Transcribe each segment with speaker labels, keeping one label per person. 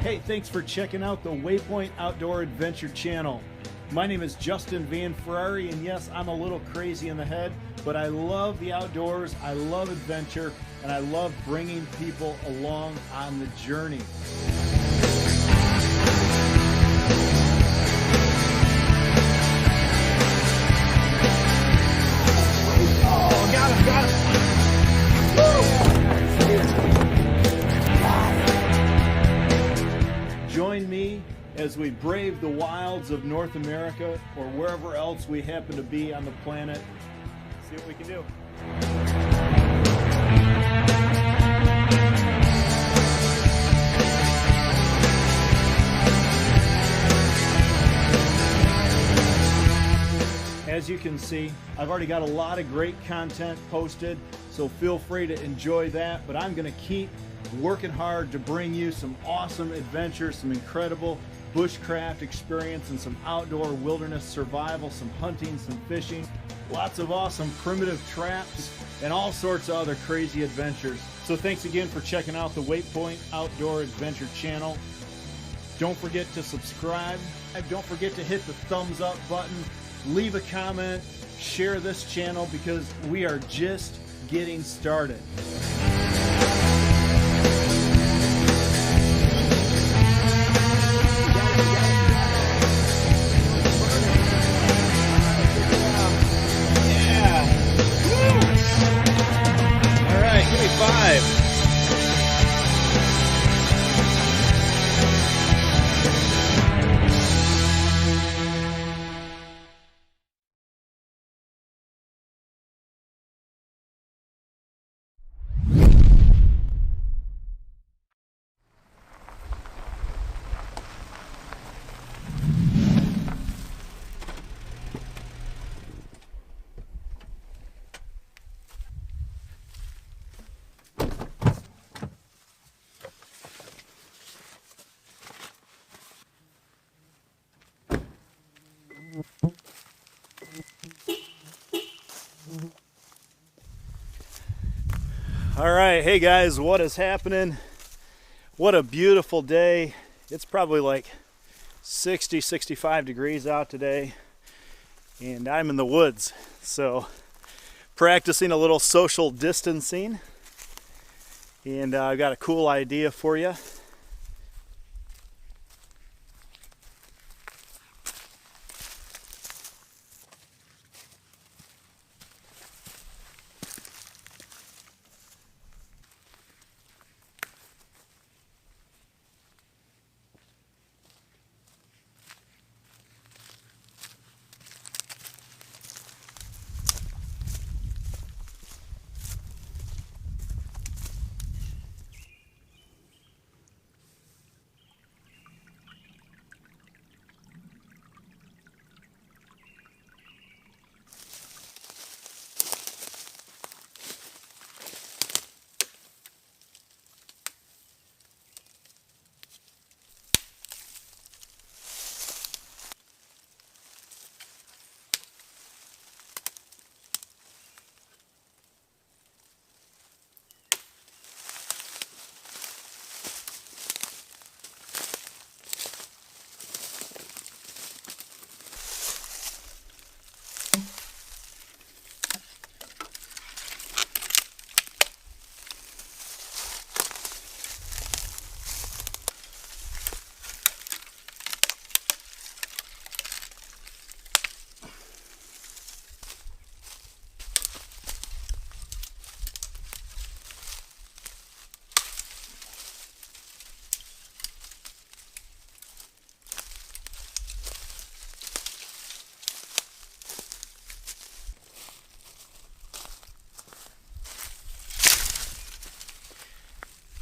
Speaker 1: Hey, thanks for checking out the Waypoint Outdoor Adventure channel. My name is Justin Van Ferrari, and yes, I'm a little crazy in the head, but I love the outdoors, I love adventure, and I love bringing people along on the journey. Oh, got him, got him. Join me as we brave the wilds of North America or wherever else we happen to be on the planet. See what we can do. As you can see, I've already got a lot of great content posted, so feel free to enjoy that, but I'm going to keep working hard to bring you some awesome adventures, some incredible bushcraft experience, and some outdoor wilderness survival, some hunting, some fishing, lots of awesome primitive traps, and all sorts of other crazy adventures. So thanks again for checking out the Waypoint Outdoor Adventure channel. Don't forget to subscribe. Don't forget to hit the thumbs up button, leave a comment, share this channel, because we are just getting started. All right, hey guys, what is happening? What a beautiful day. It's probably like 60, 65 degrees out today, and I'm in the woods, so practicing a little social distancing, and I've got a cool idea for you.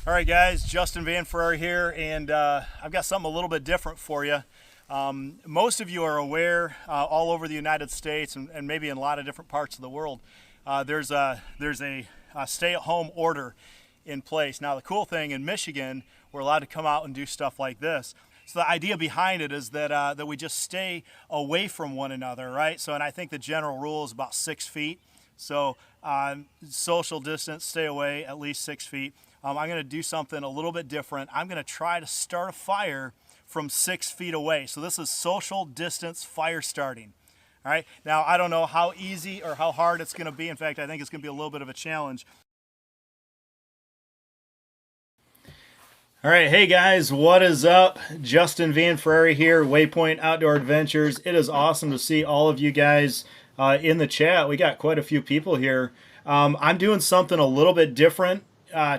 Speaker 1: All right guys, Justin Van Ferrari here, and I've got something a little bit different for you. Most of you are aware, all over the United States and maybe in a lot of different parts of the world, there's a stay-at-home order in place. Now the cool thing in Michigan, we're allowed to come out and do stuff like this. So the idea behind it is that that we just stay away from one another, right? So, and I think the general rule is about 6 feet. So social distance, stay away at least 6 feet. I'm going to do something a little bit different. I'm going to try to start a fire from 6 feet away. So this is social distance fire starting. All right. Now, I don't know how easy or how hard it's going to be. In fact, I think it's going to be a little bit of a challenge. All right, hey guys, what is up? Justin Van Ferrari here, Waypoint Outdoor Adventures. It is awesome to see all of you guys in the chat. We got quite a few people here. I'm doing something a little bit different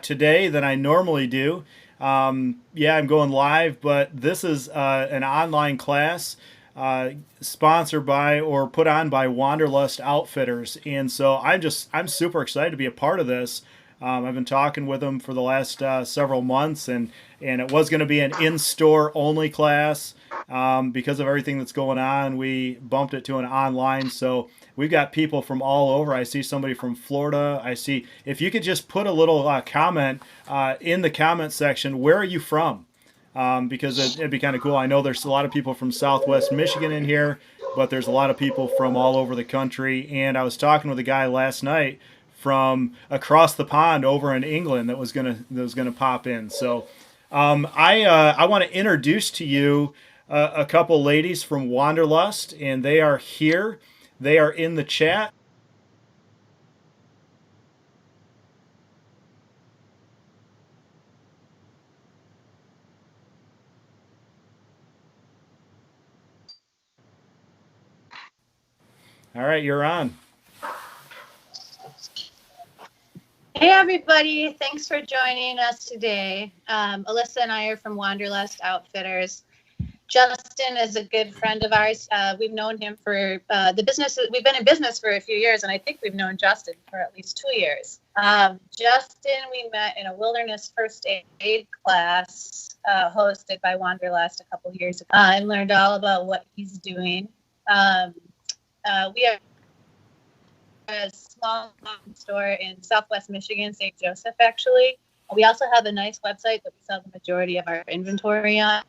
Speaker 1: today than I normally do. Yeah, I'm going live, but this is an online class sponsored by or put on by Wanderlust Outfitters, and so I'm super excited to be a part of this. I've been talking with them for the last several months, and it was going to be an in-store only class. Because of everything that's going on, we bumped it to an online. So we've got people from all over. I see somebody from Florida. I see, if you could just put a little comment in the comment section, where are you from? Because it'd be kind of cool. I know there's a lot of people from Southwest Michigan in here, but there's a lot of people from all over the country. And I was talking with a guy last night from across the pond over in England that was gonna pop in. So I want to introduce to you a couple ladies from Wanderlust, and they are here. They are in the chat. All right, you're on.
Speaker 2: Hey everybody, thanks for joining us today. Alyssa and I are from Wanderlust Outfitters. Justin is a good friend of ours. We've known him for the business. We've been in business for a few years, and I think we've known Justin for at least 2 years. Justin, we met in a wilderness first aid class hosted by Wanderlust a couple years ago, and learned all about what he's doing. We are a small store in Southwest Michigan, St. Joseph, actually. We also have a nice website that we sell the majority of our inventory on.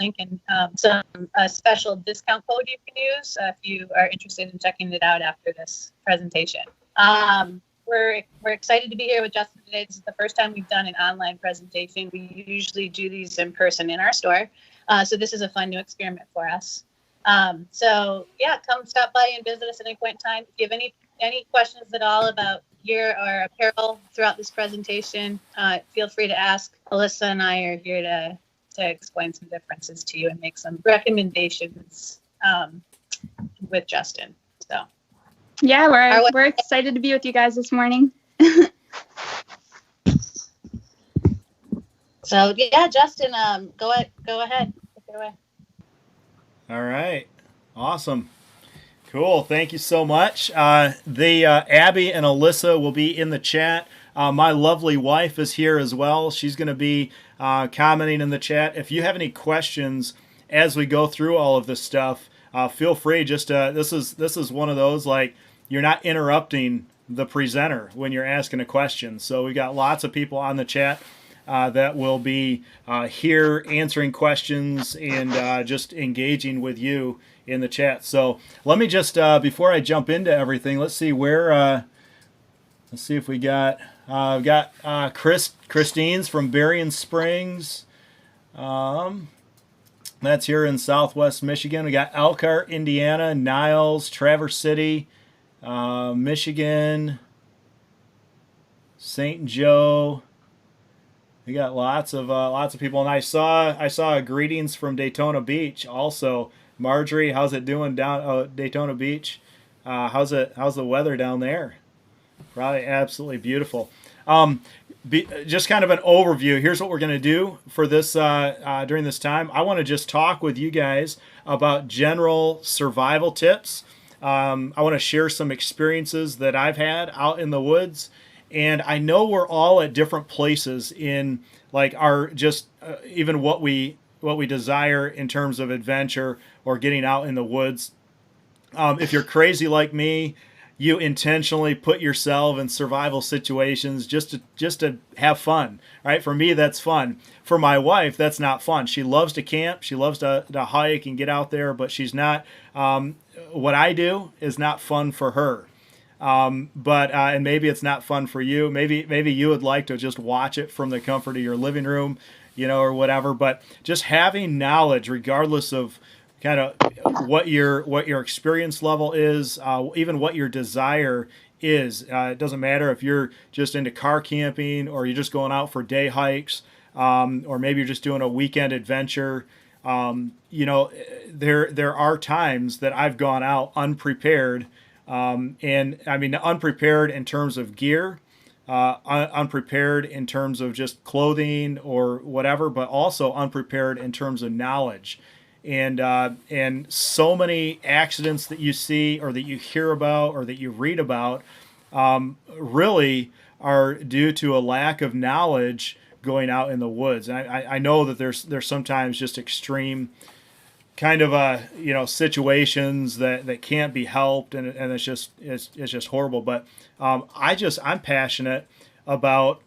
Speaker 2: Link and a special discount code you can use if you are interested in checking it out after this presentation. We're excited to be here with Justin today. This is the first time we've done an online presentation. We usually do these in person in our store, so this is a fun new experiment for us. So yeah, come stop by and visit us at any point in time. If you have any questions at all about gear or apparel throughout this presentation, feel free to ask. Alyssa and I are here to explain some differences to you and make some recommendations with Justin. So
Speaker 3: yeah, we're excited to be with you guys this morning.
Speaker 2: So yeah, Justin, go ahead. Take it away.
Speaker 1: All right. Awesome. Cool. Thank you so much. Abby and Alyssa will be in the chat. My lovely wife is here as well. She's going to be commenting in the chat. If you have any questions as we go through all of this stuff, feel free. Just this is one of those, like, you're not interrupting the presenter when you're asking a question. So we got lots of people on the chat that will be here answering questions and just engaging with you in the chat. So let me just, before I jump into everything, let's see where, let's see if we got Christine's from Berrien Springs. That's here in Southwest Michigan. We got Elkhart, Indiana, Niles, Traverse City, Michigan, St. Joe. We got lots of people, and I saw greetings from Daytona Beach also. Marjorie, how's it doing down Daytona Beach? How's the weather down there? Probably absolutely beautiful. Just kind of an overview. Here's what we're going to do for this during this time. I want to just talk with you guys about general survival tips. I want to share some experiences that I've had out in the woods. And I know we're all at different places in, like, our just even what we desire in terms of adventure or getting out in the woods. If you're crazy like me, you intentionally put yourself in survival situations just to have fun, right? For me, that's fun. For my wife, that's not fun. She loves to camp. She loves to hike and get out there, but she's not. What I do is not fun for her. but and maybe it's not fun for you. Maybe you would like to just watch it from the comfort of your living room, or whatever. But just having knowledge, regardless of kind of what your experience level is, even what your desire is. It doesn't matter if you're just into car camping or you're just going out for day hikes, or maybe you're just doing a weekend adventure. There are times that I've gone out unprepared, and I mean unprepared in terms of gear, unprepared in terms of just clothing or whatever, but also unprepared in terms of knowledge. And so many accidents that you see or that you hear about or that you read about really are due to a lack of knowledge going out in the woods. And I know that there's sometimes just extreme kind of situations that can't be helped, and it's just horrible. But I'm passionate about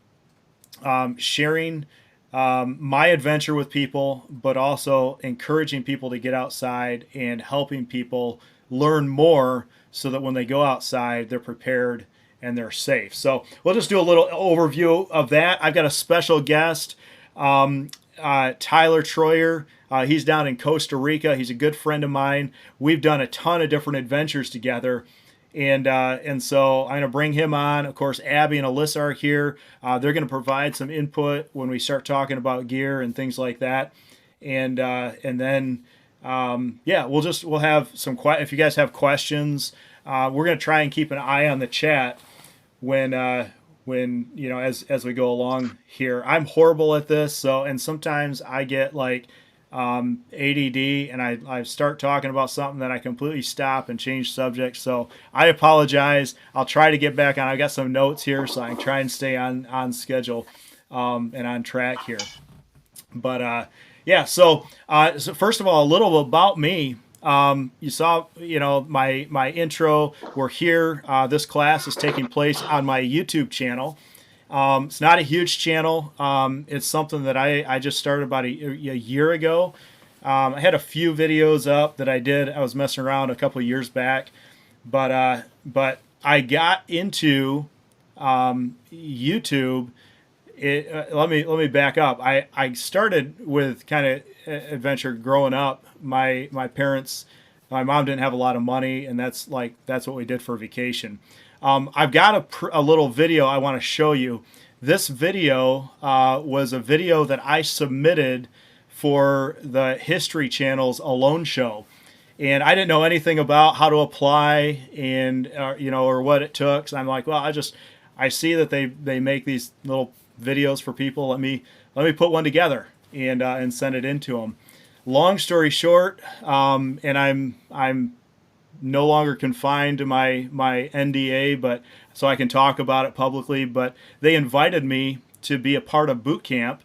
Speaker 1: sharing my adventure with people, but also encouraging people to get outside and helping people learn more so that when they go outside, they're prepared and they're safe. So we'll just do a little overview of that. I've got a special guest, Tyler Troyer. He's down in Costa Rica. He's a good friend of mine. We've done a ton of different adventures together. And so I'm going to bring him on. Of course, Abby and Alyssa are here. They're going to provide some input when we start talking about gear and things like that. And then we'll have some if you guys have questions, we're going to try and keep an eye on the chat when as we go along here. I'm horrible at this, and sometimes I get like ADD and I start talking about something that I completely stop and change subjects. So I apologize. I'll try to get back on. I've got some notes here so I can try and stay on schedule and on track here. But so first of all, a little about me. You saw, my intro. We're here. This class is taking place on my YouTube channel. It's not a huge channel. It's something that I just started about a year ago. I had a few videos up that I did. I was messing around a couple of years back, but I got into YouTube. Let me back up. I started with kind of adventure growing up. My parents, my mom didn't have a lot of money, and that's what we did for vacation. I've got a little video I want to show you. This video was a video that I submitted for the History Channel's Alone Show. And I didn't know anything about how to apply and, or what it took. So I'm like, well, I see that they make these little videos for people. Let me put one together and send it into them. Long story short, and I'm no longer confined to my NDA, but so I can talk about it publicly. But they invited me to be a part of boot camp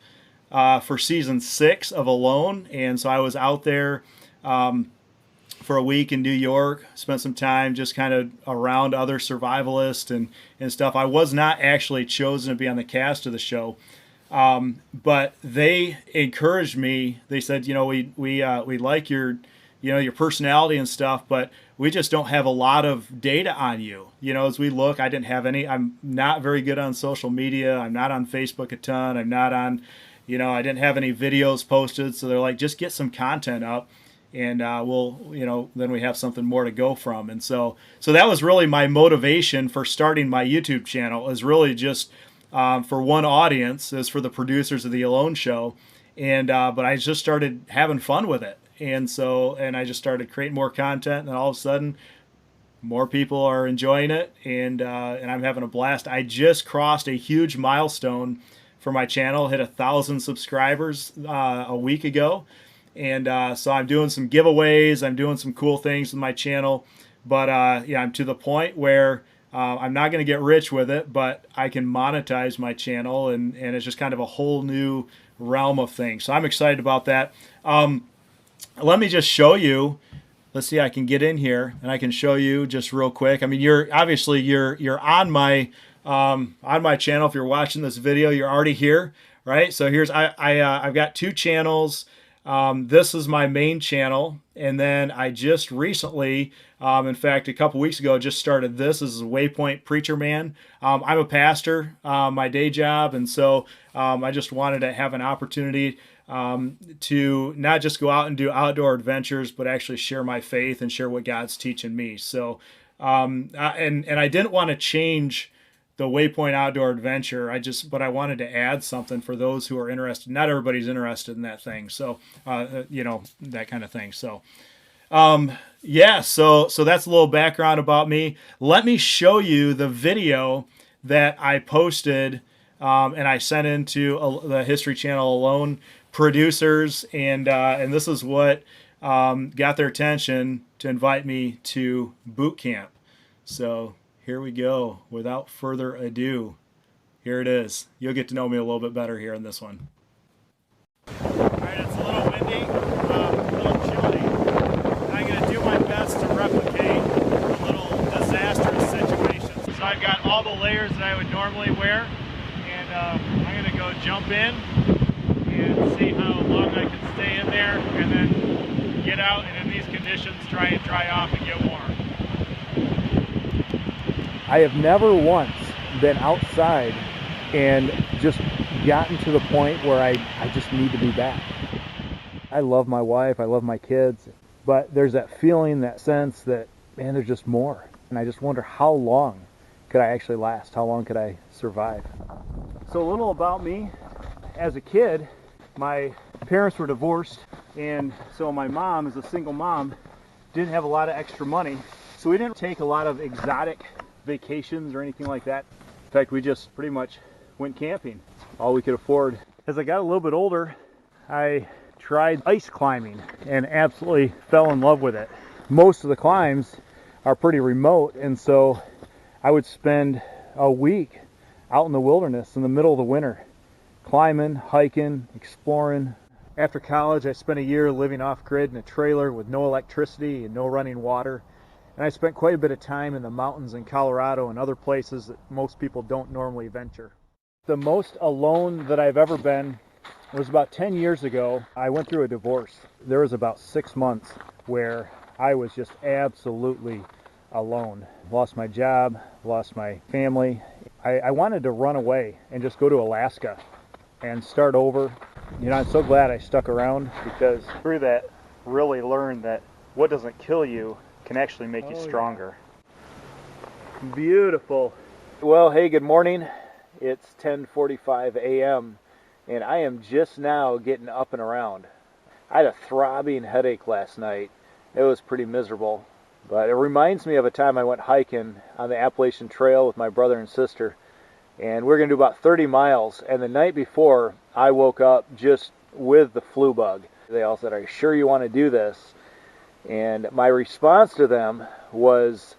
Speaker 1: for season 6 of Alone, and so I was out there for a week in New York. Spent some time just kind of around other survivalists and stuff. I was not actually chosen to be on the cast of the show, but they encouraged me. They said, we like your your personality and stuff, but we just don't have a lot of data on you. As we look, I didn't have any. I'm not very good on social media. I'm not on Facebook a ton. I'm not on, I didn't have any videos posted. So they're like, just get some content up, and then we have something more to go from. And so that was really my motivation for starting my YouTube channel, is really just for one audience, is for the producers of the Alone Show. And but I just started having fun with it. And I just started creating more content, and all of a sudden more people are enjoying it, and I'm having a blast. I just crossed a huge milestone for my channel, hit 1,000 subscribers a week ago. And so I'm doing some giveaways. I'm doing some cool things with my channel. But I'm to the point where I'm not going to get rich with it, but I can monetize my channel, and it's just kind of a whole new realm of things. So I'm excited about that. Let me just show you. Let's see, I can get in here and I can show you just real quick. I mean, you're on my channel. If you're watching this video, you're already here, right? So here's I've got 2 channels. This is my main channel, and then I just recently, in fact, a couple weeks ago, just started this. This is Waypoint Preacher Man. I'm a pastor, my day job, and so I just wanted to have an opportunity to not just go out and do outdoor adventures, but actually share my faith and share what God's teaching me. So, and I didn't want to change the Waypoint Outdoor Adventure. But I wanted to add something for those who are interested. Not everybody's interested in that thing. So, that kind of thing. So, yeah, so that's a little background about me. Let me show you the video that I posted, and I sent into the History Channel Alone producers, and this is what got their attention to invite me to boot camp. So here we go. Without further ado, here it is. You'll get to know me a little bit better here in this one. All right, it's a little windy, a little chilly. I'm going to do my best to replicate a little disastrous situation. So I've got all the layers that I would normally wear, and I'm going to go jump in and see how long I can stay in there, and then get out and in these conditions try and dry off and get warm. I have never once been outside and just gotten to the point where I just need to be back. I love my wife, I love my kids, but there's that feeling, that sense that, man, there's just more. And I just wonder, how long could I actually last? How long could I survive? So a little about me. As a kid, my parents were divorced, and so my mom, as a single mom, didn't have a lot of extra money. So we didn't take a lot of exotic vacations or anything like that. In fact, we just pretty much went camping, all we could afford. As I got a little bit older, I tried ice climbing and absolutely fell in love with it. Most of the climbs are pretty remote, and so I would spend a week out in the wilderness in the middle of the winter, climbing, hiking, exploring. After college, I spent a year living off-grid in a trailer with no electricity and no running water. And I spent quite a bit of time in the mountains in Colorado and other places that most people don't normally venture. The most alone that I've ever been was about 10 years ago. I went through a divorce. There was about 6 months where I was just absolutely alone. Lost my job, lost my family. I wanted to run away and just go to Alaska and start over. You know, I'm so glad I stuck around, because through that really learned that what doesn't kill you can actually make you stronger. Yeah. Beautiful. Well, hey, good morning. It's 10:45 a.m. and I am just now getting up and around. I had a throbbing headache last night. It was pretty miserable, but it reminds me of a time I went hiking on the Appalachian Trail with my brother and sister, and we're going to do about 30 miles, and the night before I woke up just with the flu bug. They all said, "Are you sure you want to do this?" And my response to them was,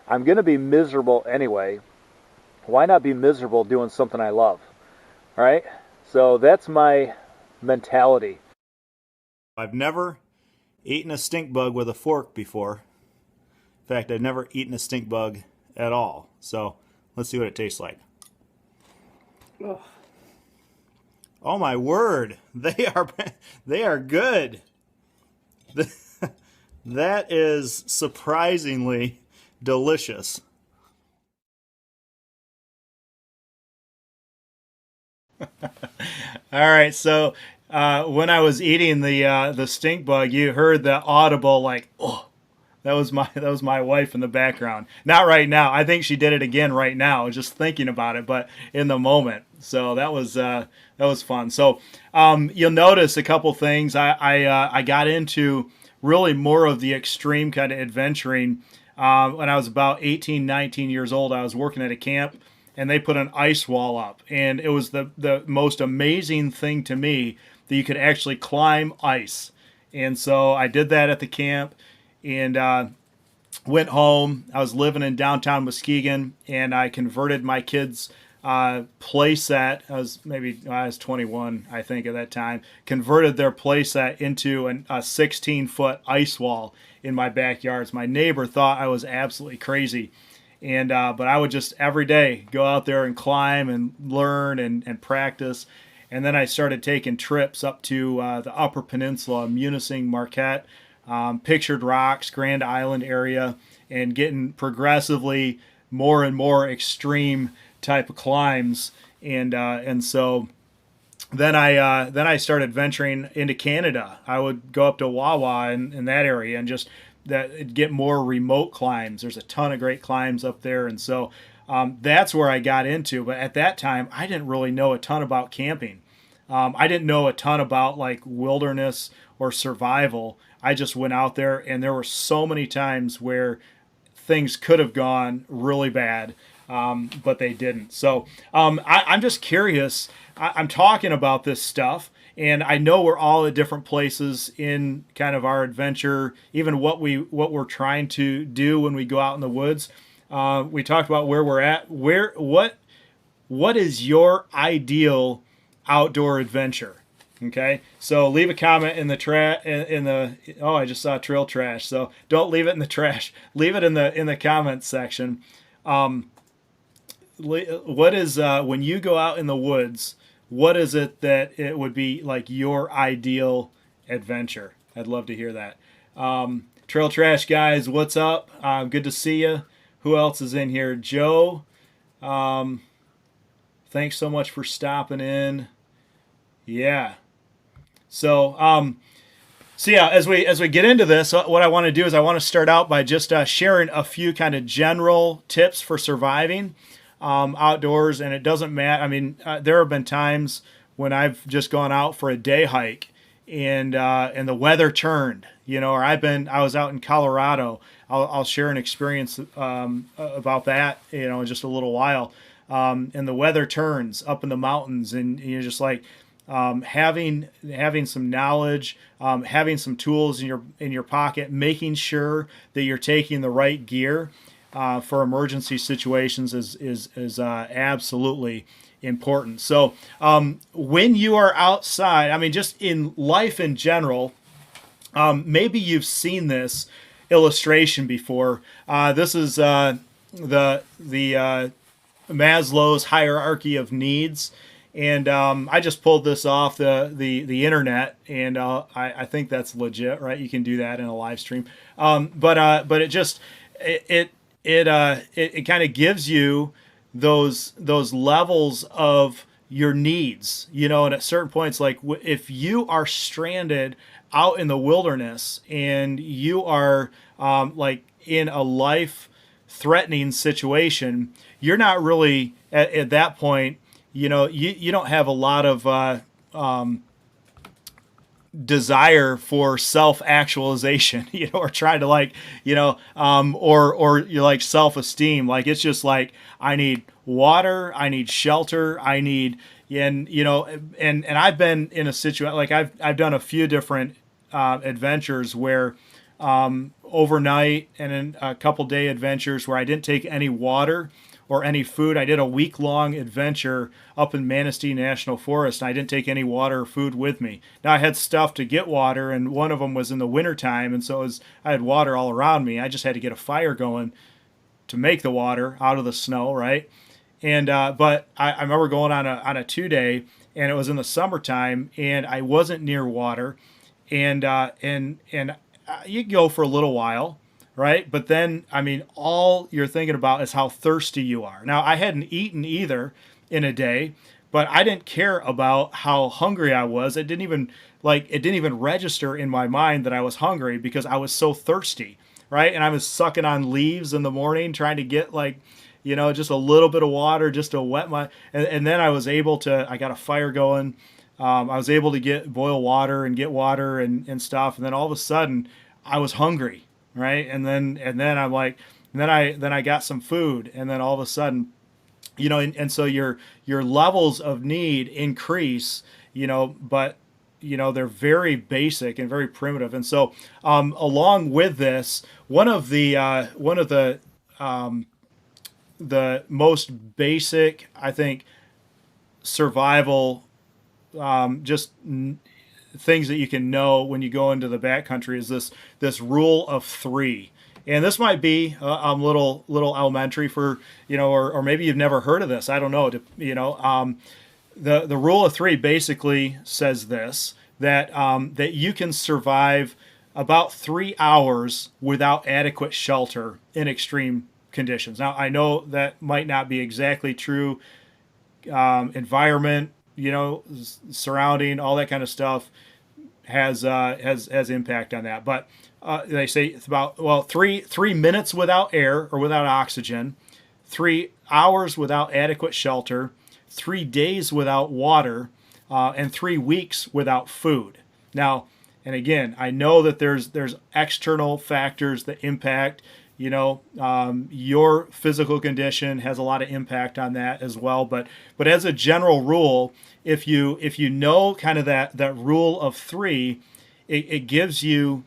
Speaker 1: I'm going to be miserable anyway. Why not be miserable doing something I love? All right? So that's my mentality. I've never eaten a stink bug with a fork before. In fact, I've never eaten a stink bug at all. So let's see what it tastes like. Ugh. Oh my word. They are good. That is surprisingly delicious. All right, so when I was eating the stink bug, you heard the audible, like, oh, that was my wife in the background. Not right now. I think she did it again right now, just thinking about it, but in the moment. So that was fun. So you'll notice a couple things. I got into really more of the extreme kind of adventuring. When I was about 18, 19 years old, I was working at a camp, and they put an ice wall up. And it was the most amazing thing to me that you could actually climb ice. And so I did that at the camp, and went home. I was living in downtown Muskegon, and I converted my kids' play set. I was 21, I think, at that time. Converted their play set into a 16-foot ice wall in my backyard. My neighbor thought I was absolutely crazy, and but I would just every day go out there and climb and learn and practice. And then I started taking trips up to the Upper Peninsula, Munising, Marquette, Pictured Rocks, Grand Island area, and getting progressively more and more extreme type of climbs. And so then I started venturing into Canada. I would go up to Wawa in that area and just get more remote climbs. There's a ton of great climbs up there, and so that's where I got into. But at that time, I didn't really know a ton about camping. I didn't know a ton about like wilderness or survival. I just went out there, and there were so many times where things could have gone really bad, but they didn't. So I'm just curious. I'm talking about this stuff, and I know we're all at different places in kind of our adventure, even what we're trying to do when we go out in the woods. We talked about where we're at. What is your ideal outdoor adventure? Okay, so leave a comment in the oh, I just saw trail trash. So don't leave it in the trash. Leave it in the comments section. What is when you go out in the woods? What is it that it would be like your ideal adventure? I'd love to hear that. Trail trash guys, what's up? Good to see you. Who else is in here? Joe. Thanks so much for stopping in. Yeah. So, yeah, as we get into this, what I want to do is I want to start out by just sharing a few kind of general tips for surviving outdoors. And it doesn't matter. I mean, there have been times when I've just gone out for a day hike and the weather turned, or I was out in Colorado. I'll share an experience about that, in just a little while. And the weather turns up in the mountains, and you're just like, having some knowledge, having some tools in your pocket, making sure that you're taking the right gear for emergency situations is absolutely important. So when you are outside, I mean, just in life in general, maybe you've seen this illustration before. This is the Maslow's hierarchy of needs. And I just pulled this off the internet, and I think that's legit, right? You can do that in a live stream, but it just it kind of gives you those levels of your needs, and at certain points, like if you are stranded out in the wilderness and you are like in a life-threatening situation, you're not really at that point. You don't have a lot of desire for self-actualization, or trying to or you're like self-esteem. Like it's just like, I need water, I need shelter, I need, and I've been in a situation, like I've done a few different adventures where overnight and in a couple day adventures where I didn't take any water or any food. I did a week-long adventure up in Manistee National Forest, and I didn't take any water or food with me. Now, I had stuff to get water, and one of them was in the wintertime, and so I had water all around me. I just had to get a fire going to make the water out of the snow, right? And but I remember going on a 2-day, and it was in the summertime, and I wasn't near water, and you go for a little while, right? But then, I mean, all you're thinking about is how thirsty you are. Now, I hadn't eaten either in a day, but I didn't care about how hungry I was. It didn't even register in my mind that I was hungry because I was so thirsty, right? And I was sucking on leaves in the morning, trying to get just a little bit of water just to wet and then I was able to, I got a fire going. I was able to boil water and get water and stuff. And then all of a sudden I was hungry. Right. And then I'm like, then I got some food, and then all of a sudden, and so your levels of need increase, but they're very basic and very primitive. And so, along with this, one of the most basic, I think, survival, things that you can know when you go into the backcountry is this rule of 3. And this might be a little elementary for, or maybe you've never heard of this. I don't know. the rule of three basically says this, that that you can survive about 3 hours without adequate shelter in extreme conditions. Now, I know that might not be exactly true. Environment, surrounding, all that kind of stuff has impact on that. But they say it's about, three minutes without air or without oxygen, 3 hours without adequate shelter, 3 days without water, and 3 weeks without food. Now, and again, I know that there's external factors that impact. Your physical condition has a lot of impact on that as well. But as a general rule, if you know kind of that rule of three, it gives you,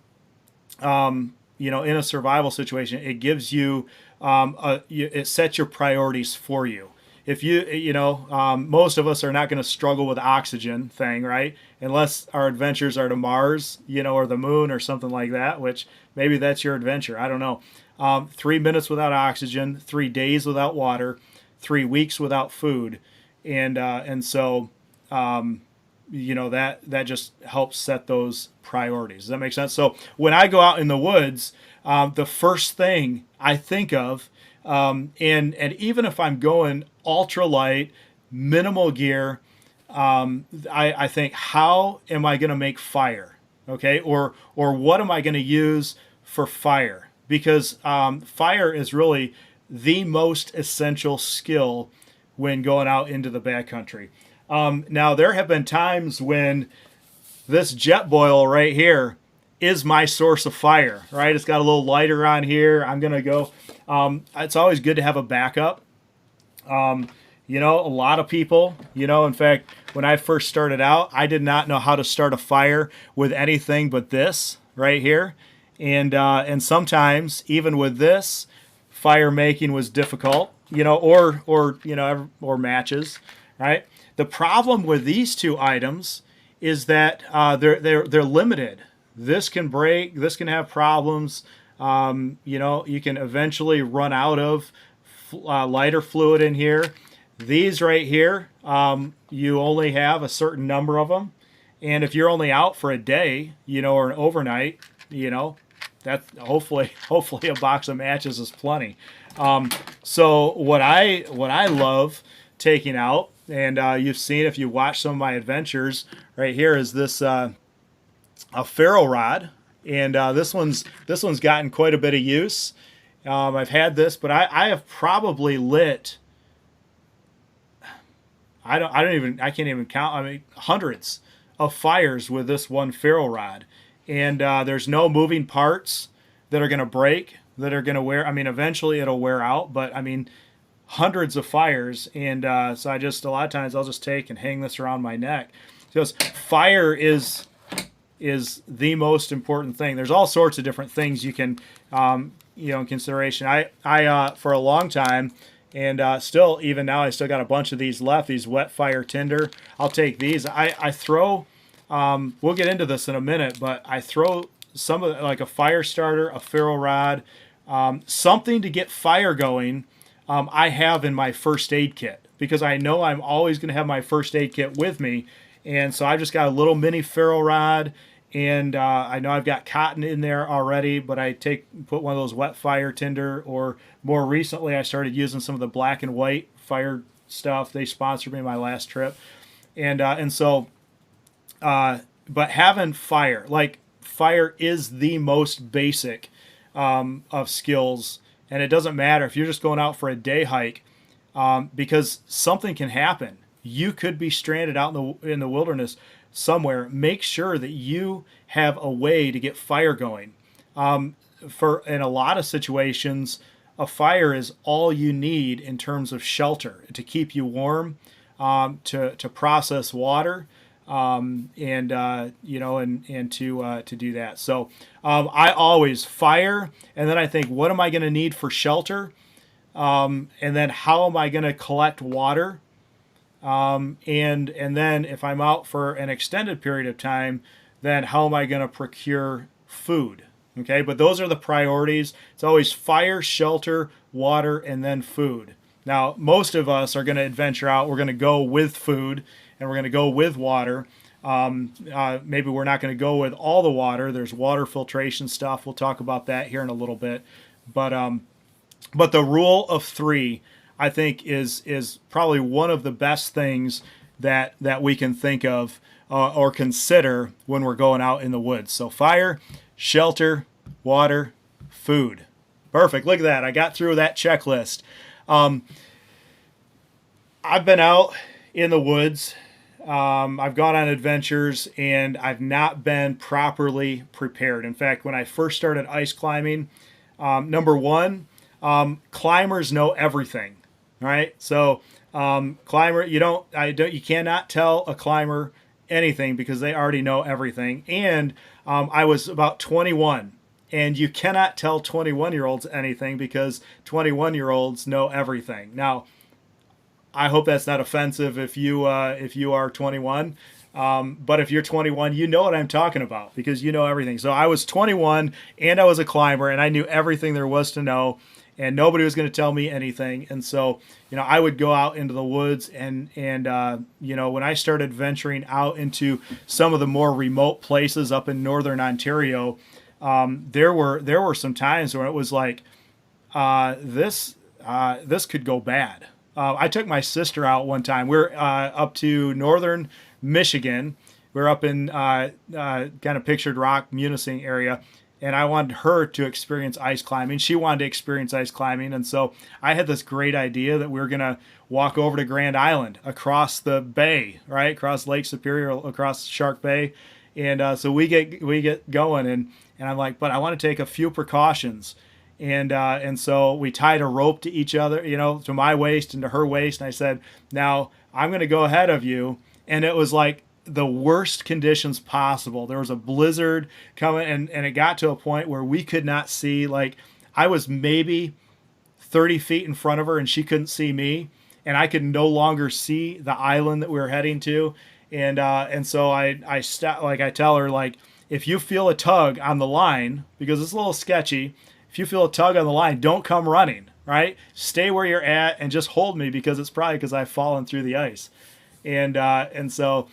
Speaker 1: in a survival situation, it gives you, it sets your priorities for you. If most of us are not going to struggle with oxygen thing, right? Unless our adventures are to Mars, or the moon or something like that, which maybe that's your adventure. I don't know. 3 minutes without oxygen, 3 days without water, 3 weeks without food. And so, that just helps set those priorities. Does that make sense? So when I go out in the woods, the first thing I think of, and even if I'm going ultralight, minimal gear, I think, how am I going to make fire? Okay. Or what am I going to use for fire? Because fire is really the most essential skill when going out into the backcountry. Now, there have been times when this jet boil right here is my source of fire, right? It's got a little lighter on here. I'm going to go. It's always good to have a backup. A lot of people, in fact, when I first started out, I did not know how to start a fire with anything but this right here. And sometimes even with this, fire making was difficult, or matches, right? The problem with these two items is that they're limited. This can break. This can have problems. You can eventually run out of lighter fluid in here. These right here, you only have a certain number of them, and if you're only out for a day, or an overnight, that hopefully a box of matches is plenty. So what I love taking out, and you've seen if you watch some of my adventures, right here is this a ferro rod, and this one's gotten quite a bit of use. I've had this, but I have probably lit, I can't even count. I mean, hundreds of fires with this one ferro rod. And there's no moving parts that are going to break, that are going to wear. I mean, eventually it'll wear out, but I mean, hundreds of fires. And so a lot of times I'll just take and hang this around my neck. Because fire is the most important thing. There's all sorts of different things you can, in consideration. I for a long time, and still, even now, I still got a bunch of these left, these wet fire tinder. I'll take these. I throw... we'll get into this in a minute, but I throw some of like a fire starter, a ferro rod, something to get fire going. I have in my first aid kit because I know I'm always going to have my first aid kit with me, and so I've just got a little mini ferro rod, and I know I've got cotton in there already, but I put one of those wet fire tinder, or more recently I started using some of the black and white fire stuff. They sponsored me my last trip, and so. But having fire is the most basic of skills, and it doesn't matter if you're just going out for a day hike, because something can happen. You could be stranded out in the wilderness somewhere. Make sure that you have a way to get fire going. In a lot of situations, a fire is all you need in terms of shelter to keep you warm, to process water. And to do that. So I always fire, and then I think, what am I going to need for shelter? And then how am I going to collect water? And then if I'm out for an extended period of time, then how am I going to procure food? Okay, but those are the priorities. It's always fire, shelter, water, and then food. Now, most of us are going to adventure out. We're going to go with food and we're going to go with water. Maybe we're not going to go with all the water. There's water filtration stuff. We'll talk about that here in a little bit. But the rule of three, I think, is probably one of the best things that we can think of or consider when we're going out in the woods. So fire, shelter, water, food. Perfect. Look at that. I got through that checklist. I've been out in the woods. I've gone on adventures and I've not been properly prepared. In fact, when I first started ice climbing, number one, climbers know everything, right? So, climber, you cannot tell a climber anything because they already know everything. And, I was about 21 and you cannot tell 21-year-olds anything because 21-year-olds know everything. Now, I hope that's not offensive if you are 21. But if you're 21, you know what I'm talking about because you know everything. So I was 21 and I was a climber and I knew everything there was to know and nobody was going to tell me anything. And so, I would go out into the woods and when I started venturing out into some of the more remote places up in northern Ontario, there were some times where it was like, this could go bad. I took my sister out one time. We're up to northern Michigan. We're up in kind of Pictured Rock, Munising area, and I wanted her to experience ice climbing. She wanted to experience ice climbing, and so I had this great idea that we were going to walk over to Grand Island, across the bay, right, across Lake Superior, across Shark Bay, and so we get going, and I'm like, but I want to take a few precautions. And so we tied a rope to each other, to my waist and to her waist. And I said, now I'm going to go ahead of you. And it was like the worst conditions possible. There was a blizzard coming and it got to a point where we could not see, like I was maybe 30 feet in front of her and she couldn't see me. And I could no longer see the island that we were heading to. And so I stopped, like I tell her, like, if you feel a tug on the line, because it's a little sketchy, if you feel a tug on the line, don't come running, right? Stay where you're at and just hold me because it's probably because I've fallen through the ice. And so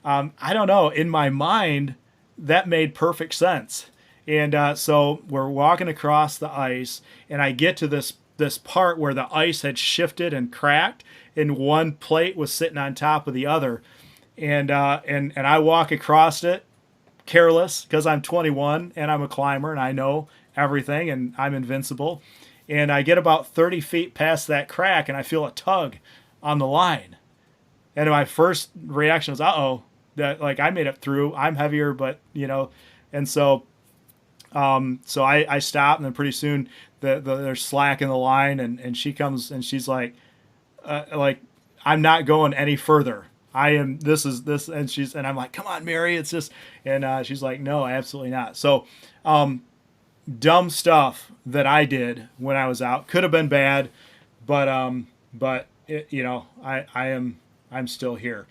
Speaker 1: I don't know. In my mind, that made perfect sense. And so we're walking across the ice, and I get to this part where the ice had shifted and cracked, and one plate was sitting on top of the other. And I walk across it careless because I'm 21 and I'm a climber and I know everything and I'm invincible. And I get about 30 feet past that crack and I feel a tug on the line. And my first reaction was, uh-oh, that like I made it through. I'm heavier, but and so I stop, and then pretty soon there's slack in the line, and she comes and she's like I'm not going any further. This, and I'm like, come on, Mary, it's just, and she's like, no, absolutely not. So, dumb stuff that I did when I was out could have been bad, but I'm still here.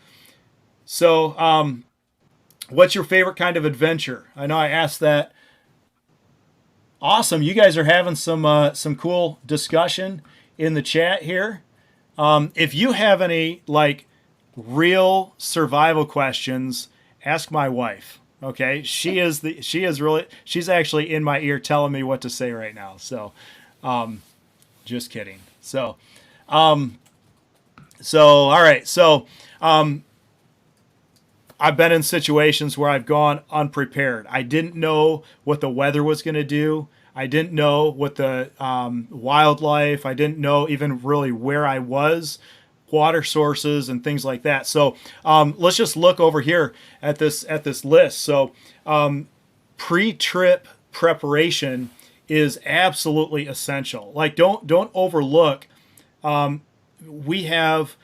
Speaker 1: So, what's your favorite kind of adventure? I know I asked that. Awesome. You guys are having some cool discussion in the chat here. If you have any like real survival questions, ask my wife. Okay, she's actually in my ear telling me what to say right now. So, just kidding. So, all right. So, I've been in situations where I've gone unprepared. I didn't know what the weather was going to do. I didn't know what the wildlife. I didn't know even really where I was, water sources and things like that. So let's just look over here at this list. So pre-trip preparation is absolutely essential. Like don't overlook. We have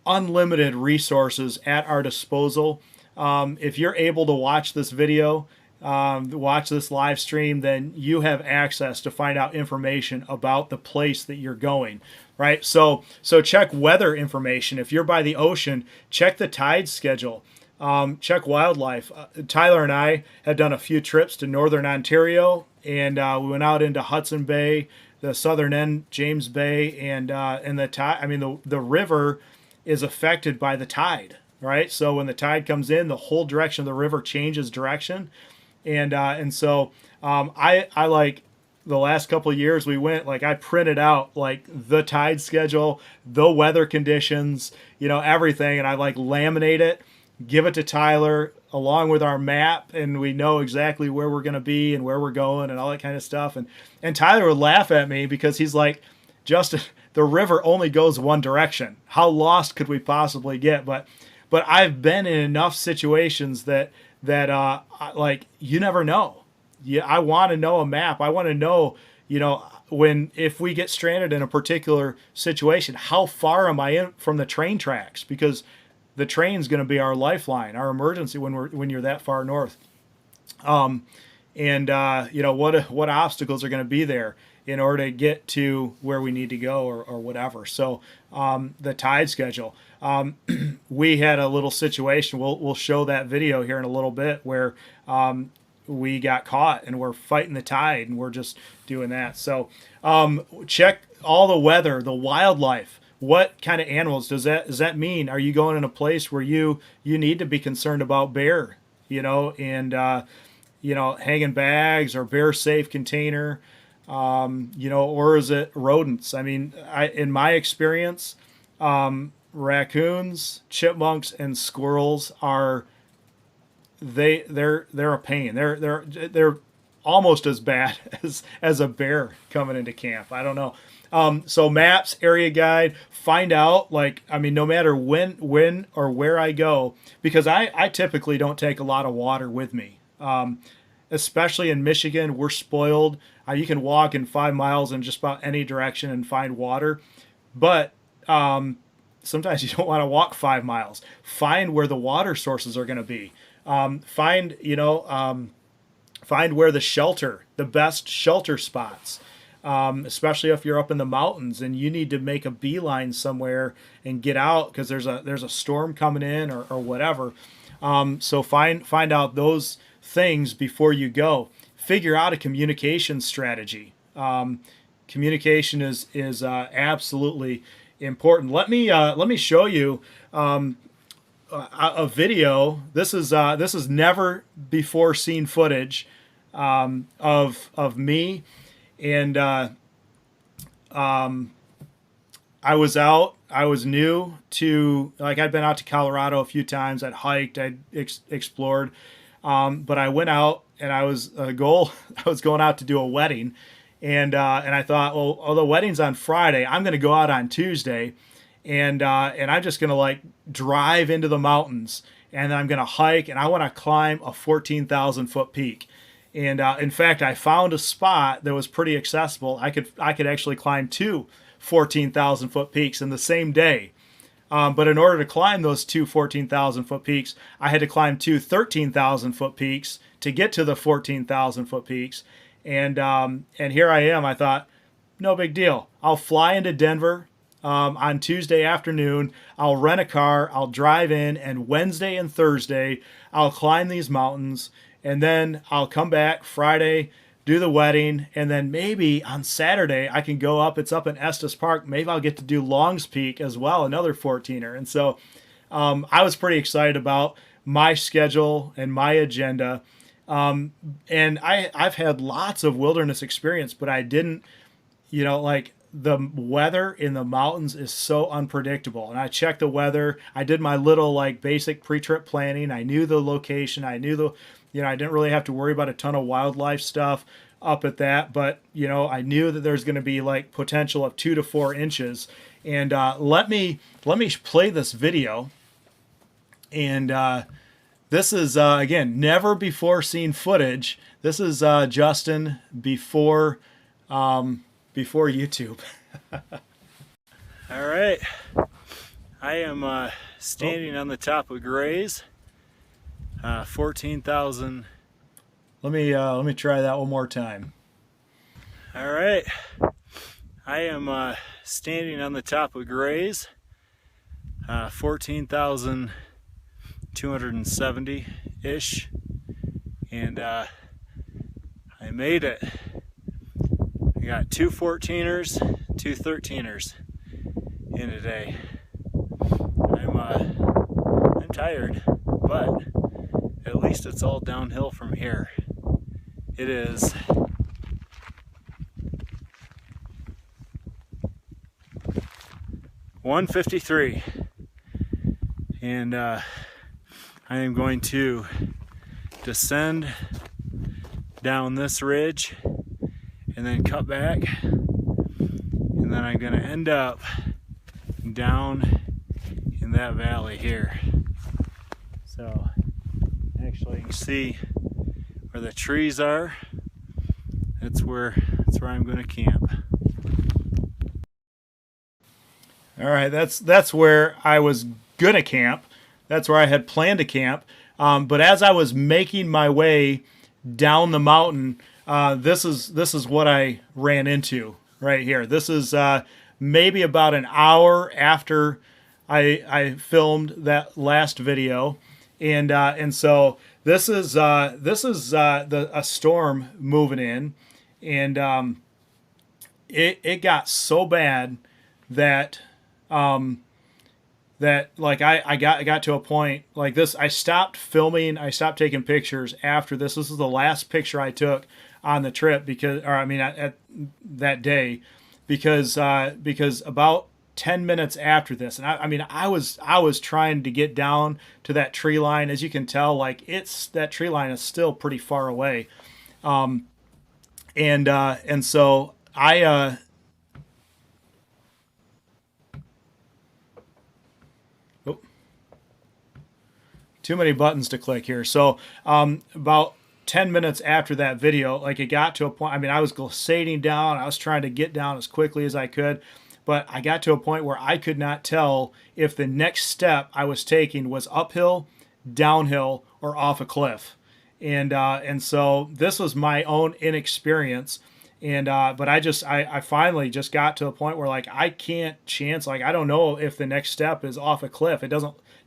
Speaker 1: unlimited resources at our disposal. If you're able to watch this video, watch this live stream, then you have access to find out information about the place that you're going, right? So check weather information. If you're by the ocean, check the tide schedule. Check wildlife. Tyler and I had done a few trips to northern Ontario, and we went out into Hudson Bay, the southern end, James Bay, and the tide. I mean, the river is affected by the tide, right? So when the tide comes in, the whole direction of the river changes direction, and so I like the last couple of years we went, like I printed out like the tide schedule, the weather conditions, everything, and I like laminate it, give it to Tyler along with our map, and we know exactly where we're going to be and where we're going and all that kind of stuff. And Tyler would laugh at me because he's like, Justin, the river only goes one direction. How lost could we possibly get? But I've been in enough situations that like you never know. Yeah, I want to know a map. I want to know, if we get stranded in a particular situation, how far am I in from the train tracks? Because the train's going to be our lifeline, our emergency when you're that far north. What obstacles are going to be there in order to get to where we need to go or whatever. So the tide schedule. We had a little situation. We'll show that video here in a little bit where we got caught and we're fighting the tide and we're just doing that. So check all the weather, the wildlife. What kind of animals does that mean? Are you going in a place where you need to be concerned about bear, and hanging bags or bear safe container, or is it rodents? I mean, in my experience, raccoons, chipmunks, and squirrels are they're a pain. They're almost as bad as a bear coming into camp. I don't know. So maps, area guide, find out, no matter when or where I go, because I typically don't take a lot of water with me. Especially in Michigan, we're spoiled. You can walk in 5 miles in just about any direction and find water. But sometimes you don't want to walk 5 miles. Find where the water sources are going to be. Find where the best shelter spots. Especially if you're up in the mountains and you need to make a beeline somewhere and get out because there's a storm coming in or whatever. So find out those things before you go. Figure out a communication strategy. Communication is absolutely important. Let me show you a video. This is never before seen footage of me. And I was new to, I'd been out to Colorado a few times. I'd hiked, I'd explored. But I went out and I was going out to do a wedding. And I thought, well, the wedding's on Friday. I'm going to go out on Tuesday and I'm just going to drive into the mountains and I'm going to hike and I want to climb a 14,000 foot peak. And in fact, I found a spot that was pretty accessible. I could actually climb 2 14,000 foot peaks in the same day. But in order to climb those 2 14,000 foot peaks, I had to climb 2 13,000 foot peaks to get to the 14,000 foot peaks. And here I am. I thought, no big deal. I'll fly into Denver on Tuesday afternoon. I'll rent a car. I'll drive in, and Wednesday and Thursday, I'll climb these mountains. And then I'll come back Friday, do the wedding, and then maybe on Saturday I can go up. It's up in Estes Park. Maybe I'll get to do Long's Peak as well, another 14er. And so I was pretty excited about my schedule and my agenda. And I've had lots of wilderness experience, but I didn't, the weather in the mountains is so unpredictable. And I checked the weather. I did my little basic pre-trip planning. I knew the location. I knew I didn't really have to worry about a ton of wildlife stuff up at that, but I knew that there's going to be potential of 2 to 4 inches. And let me play this video. And this is again never before seen footage. This is Justin before YouTube. All right, I am standing on the top of Gray's. 14,000. Let me try that one more time. All right, I am standing on the top of Gray's. 14,270 ish, and I made it. I got 2 14ers, 2 13ers in today. I'm tired, but at least it's all downhill from here. It is 1:53, and I am going to descend down this ridge and then cut back, and then I'm going to end up down in that valley here. So actually you can see where the trees are. That's where I'm going to camp. All right, that's where I was gonna camp. That's where I had planned to camp. But as I was making my way down the mountain, this is what I ran into right here. This is maybe about an hour after I filmed that last video, and so this is a storm moving in, and it got so bad that like I got to a point like this. I stopped filming. I stopped taking pictures after this. This is the last picture I took on the trip at that day, because about 10 minutes after this, and I was trying to get down to that tree line. As you can tell, like that tree line is still pretty far away, and so I. Too many buttons to click here. So about 10 minutes after that video, like it got to a point, I was glissading down. I was trying to get down as quickly as I could, but I got to a point where I could not tell if the next step I was taking was uphill, downhill, or off a cliff. And so this was my own inexperience. But I finally just got to a point where like I can't chance, like I don't know if the next step is off a cliff.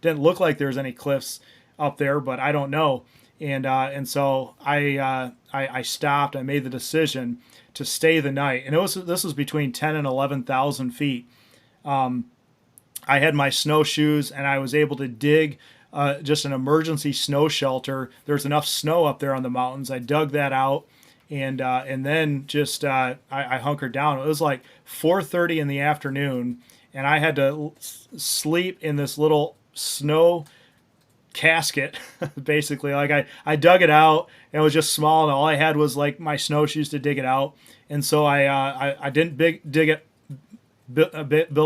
Speaker 1: Didn't look like there's any cliffs up there, but I don't know. And so I stopped. I made the decision to stay the night, and this was between 10 and 11,000 feet. I had my snowshoes, and I was able to dig just an emergency snow shelter. There's enough snow up there on the mountains. I dug that out, and then just I hunkered down. It was like 4:30 in the afternoon, and I had to sleep in this little snow casket basically. Like I dug it out, and it was just small, and all I had was like my snowshoes to dig it out. And so I didn't build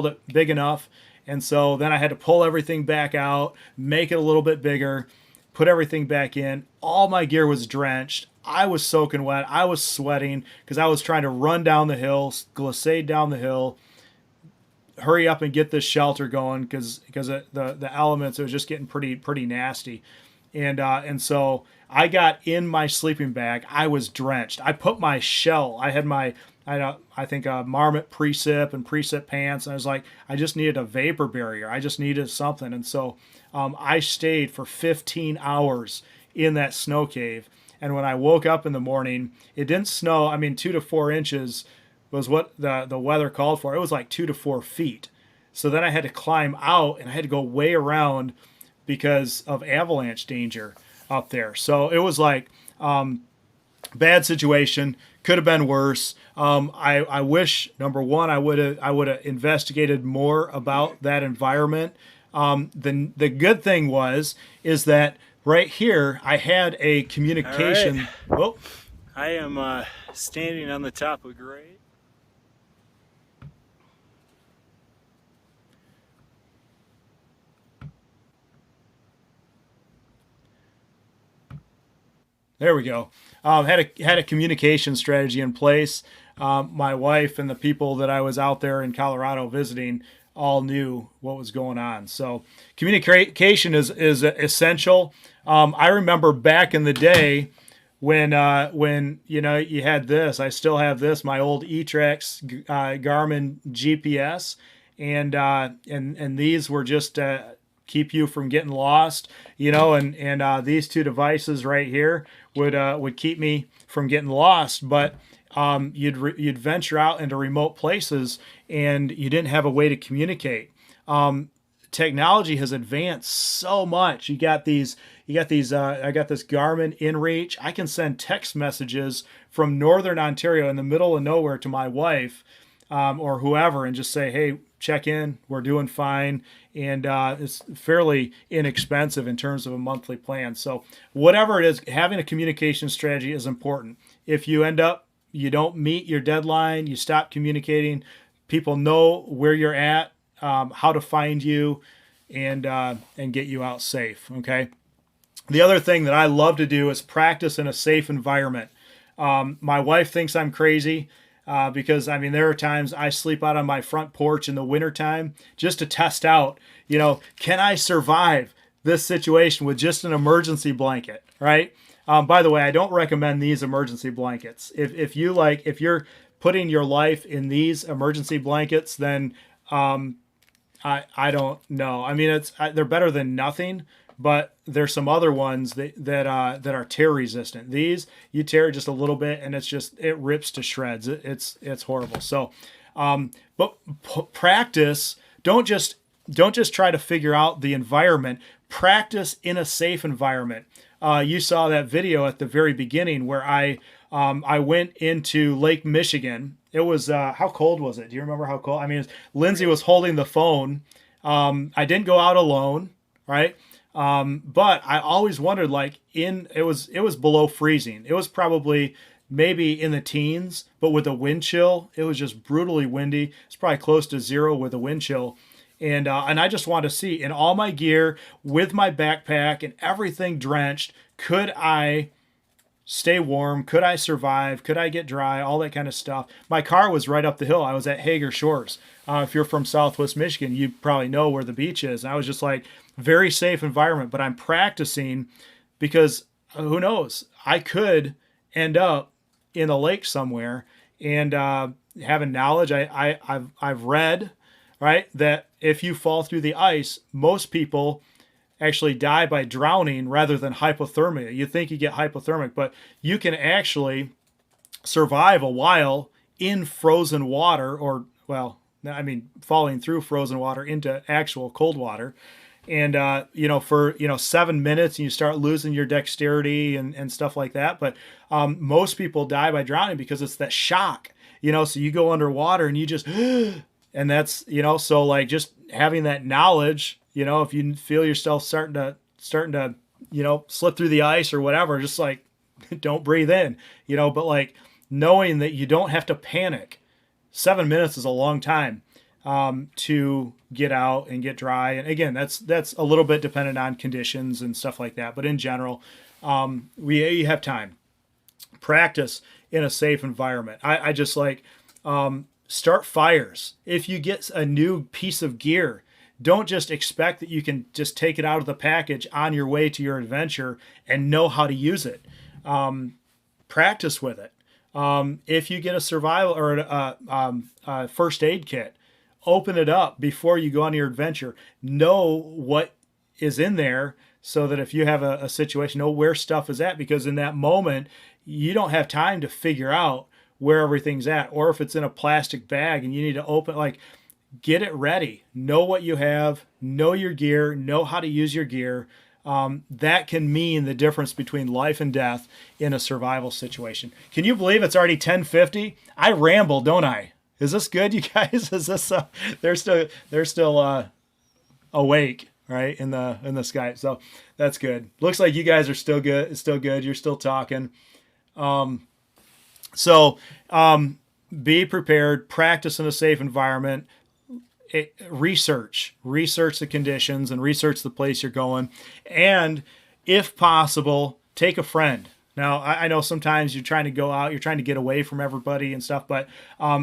Speaker 1: it big enough, and so then I had to pull everything back out, make it a little bit bigger, put everything back in. All my gear was drenched. I was soaking wet. I was sweating because I was trying to run down the hill, glissade down the hill, hurry up and get this shelter going because the elements, it was just getting pretty nasty. And so I got in my sleeping bag. I was drenched. I put my shell. I had I think a Marmot precip and precip pants, and I was like, I just needed a vapor barrier. I just needed something. And so I stayed for 15 hours in that snow cave. And when I woke up in the morning, it didn't snow. 2 to 4 inches was what the weather called for. It was like 2 to 4 feet. So then I had to climb out, and I had to go way around because of avalanche danger up there. So it was like bad situation. Could have been worse. I wish, number one, I would have investigated more about that environment. The good thing is that right here I had a communication.
Speaker 4: Right.
Speaker 1: Well,
Speaker 4: I am standing on the top of a grade.
Speaker 1: there we go. Had a communication strategy in place. My wife and the people that I was out there in Colorado visiting all knew what was going on. So communication is essential. I remember back in the day when you had this. I still have this, my old eTrex Garmin GPS, and these were just keep you from getting lost, and these two devices right here would keep me from getting lost. But you'd venture out into remote places and you didn't have a way to communicate. Technology has advanced so much. I got this Garmin InReach. I can send text messages from Northern Ontario in the middle of nowhere to my wife, or whoever, and just say, hey, check in, we're doing fine. And it's fairly inexpensive in terms of a monthly plan. So whatever it is, having a communication strategy is important. If you don't meet your deadline, you stop communicating, people know where you're at, how to find you, and get you out safe. Okay. The other thing that I love to do is practice in a safe environment. My wife thinks I'm crazy because, I mean, there are times I sleep out on my front porch in the wintertime just to test out, can I survive this situation with just an emergency blanket, right? By the way, I don't recommend these emergency blankets. If you're putting your life in these emergency blankets, then I don't know. I mean, they're better than nothing, but there's some other ones that are tear resistant. These, you tear just a little bit and it rips to shreds. It's horrible. So, but practice. Don't just try to figure out the environment. Practice in a safe environment. You saw that video at the very beginning where I went into Lake Michigan. It was, how cold was it? Do you remember how cold? I mean, Lindsay was holding the phone. I didn't go out alone, right? But I always wondered, it was below freezing. It was probably maybe in the teens, but with a wind chill, it was just brutally windy. It's probably close to zero with a wind chill. And I just want to see, in all my gear, with my backpack and everything drenched, could I stay warm? Could I survive? Could I get dry? All that kind of stuff. My car was right up the hill. I was at Hager Shores. If you're from Southwest Michigan, you probably know where the beach is. And I was just very safe environment, but I'm practicing because who knows? I could end up in a lake somewhere, and having knowledge, I've read, right, that if you fall through the ice, most people actually die by drowning rather than hypothermia. You think you get hypothermic, but you can actually survive a while in frozen water, or, well, I mean, falling through frozen water into actual cold water. And, for 7 minutes and you start losing your dexterity and stuff like that. But most people die by drowning because it's that shock, so you go underwater and you just, and that's, so just having that knowledge, if you feel yourself starting to, slip through the ice or whatever, just don't breathe in, but knowing that you don't have to panic. 7 minutes is a long time to get out and get dry. And again, that's a little bit dependent on conditions and stuff like that. But in general, you have time. Practice in a safe environment. I just start fires. If you get a new piece of gear, don't just expect that you can just take it out of the package on your way to your adventure and know how to use it. Practice with it. If you get a survival or a first aid kit, open it up before you go on your adventure. Know what is in there so that if you have a situation, know where stuff is at, because in that moment, you don't have time to figure out where everything's at, or if it's in a plastic bag and you need to open, get it ready. Know what you have, know your gear, know how to use your gear. That can mean the difference between life and death in a survival situation. Can you believe it's already 10:50? I ramble, don't I? Is this good, you guys? Is this they're still awake, right, in the Skype? So that's good. Looks like you guys are still good. It's still good. You're still talking. Be prepared. Practice in a safe environment. Research the conditions and research the place you're going, and if possible, take a friend. Now, I know sometimes you're trying to go out, you're trying to get away from everybody and stuff, but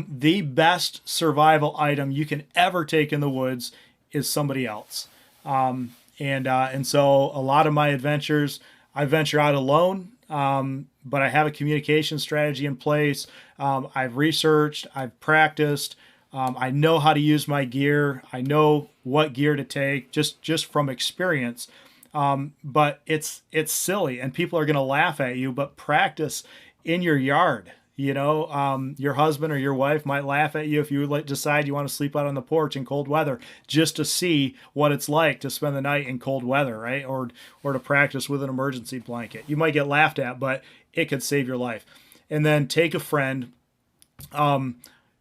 Speaker 1: the best survival item you can ever take in the woods is somebody else. And so a lot of my adventures, I venture out alone, but I have a communication strategy in place. I've researched, I've practiced. I know how to use my gear. I know what gear to take just from experience. But it's silly and people are going to laugh at you, but practice in your yard, You know, your husband or your wife might laugh at you if you decide you want to sleep out on the porch in cold weather just to see what it's like to spend the night in cold weather, right? Or to practice with an emergency blanket. You might get laughed at, but it could save your life. And then take a friend.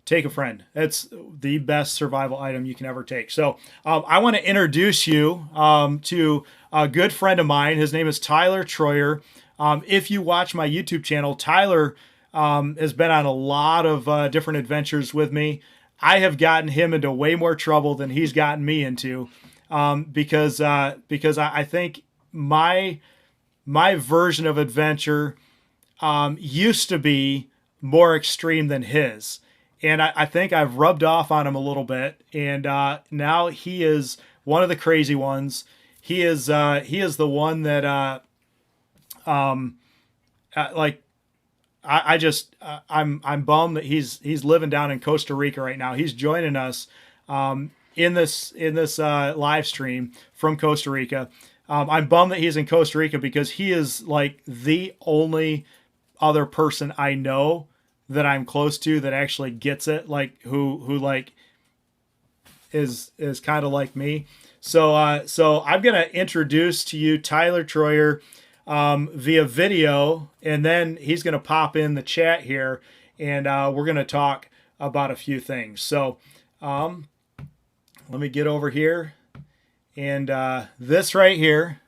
Speaker 1: Take a friend. It's the best survival item you can ever take. So I want to introduce you to a good friend of mine. His name is Tyler Troyer. If you watch my YouTube channel, Tyler has been on a lot of different adventures with me. I have gotten him into way more trouble than he's gotten me into because I think my version of adventure used to be more extreme than his. And I think I've rubbed off on him a little bit. And now he is one of the crazy ones. He is the one that I'm bummed that he's living down in Costa Rica right now. He's joining us in this live stream from Costa Rica. I'm bummed that he's in Costa Rica because he is like the only other person I know that I'm close to that actually gets it, like who like is kind of like me. So I'm gonna introduce to you Tyler Troyer via video, and then he's gonna pop in the chat here, and we're gonna talk about a few things. So let me get over here, and this right here.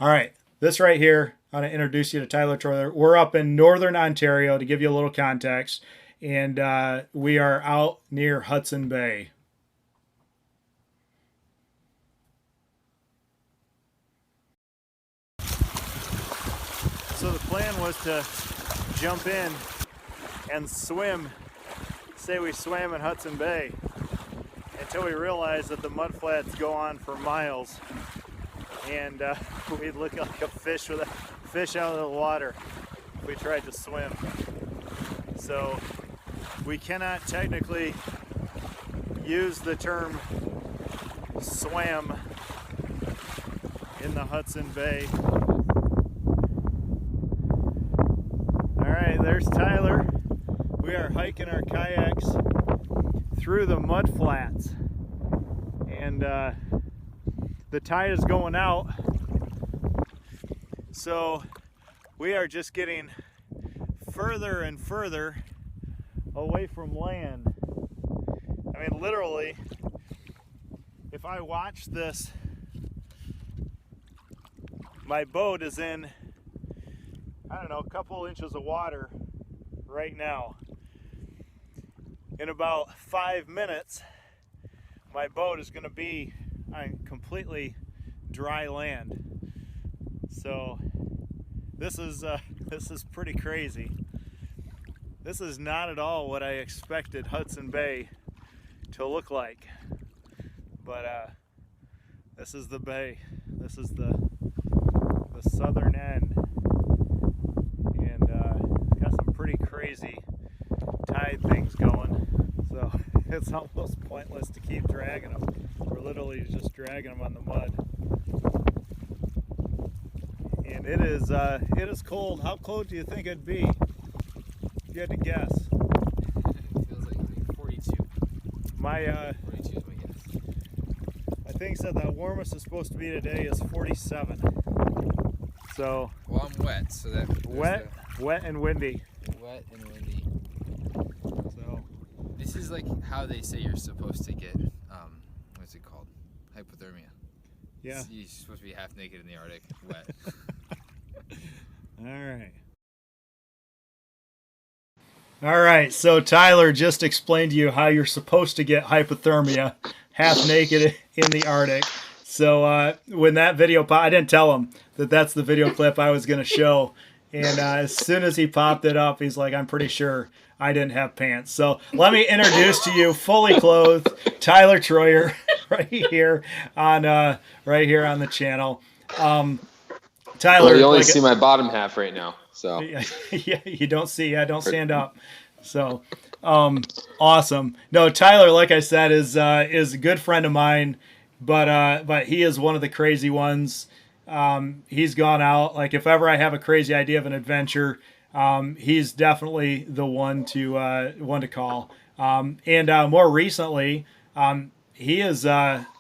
Speaker 1: All right, this right here, I'm going to introduce you to Tyler Troyer. We're up in northern Ontario to give you a little context, and we are out near Hudson Bay.
Speaker 4: So the plan was to jump in and swim, say we swam in Hudson Bay, until we realized that the mud flats go on for miles. And we'd look like a fish with a fish out of the water if we tried to swim. So we cannot technically use the term swam in the Hudson Bay. All right, there's Tyler. We are hiking our kayaks through the mud flats, and the tide is going out, so we are just getting further and further away from land. I mean, literally, if I watch this, my boat is in, I don't know, a couple inches of water right now. In about 5 minutes, my boat is going to be on completely dry land. So this is pretty crazy. This is not at all what I expected Hudson Bay to look like, but this is the bay. This is the southern end, and it's got some pretty crazy tide things going. So it's almost pointless to keep dragging them. We're literally just dragging them on the mud. And it is cold. How cold do you think it'd be? If you had to guess.
Speaker 5: It feels like 42. 42 is my guess.
Speaker 4: I think said the warmest is supposed to be today is 47. So
Speaker 5: well, I'm wet, so that
Speaker 4: wet and windy.
Speaker 5: Wet and windy.
Speaker 4: So
Speaker 5: this is like how they say you're supposed to get what's it called? Hypothermia.
Speaker 4: yeah.
Speaker 5: You're supposed to be half naked in the Arctic, wet.
Speaker 1: All right, so Tyler just explained to you how you're supposed to get hypothermia, half naked in the Arctic. So when that video popped, I didn't tell him that that's the video clip I was going to show. And as soon as he popped it up, he's like, I'm pretty sure I didn't have pants. So let me introduce to you, fully clothed, Tyler Troyer, right here on the channel. Tyler,
Speaker 6: well, you only see my bottom half right now. So
Speaker 1: yeah, you don't see. Yeah, don't stand up. So awesome. No, Tyler, like I said, is a good friend of mine, but he is one of the crazy ones. he's gone out. Like if ever I have a crazy idea of an adventure, he's definitely the one to call. And more recently, he is.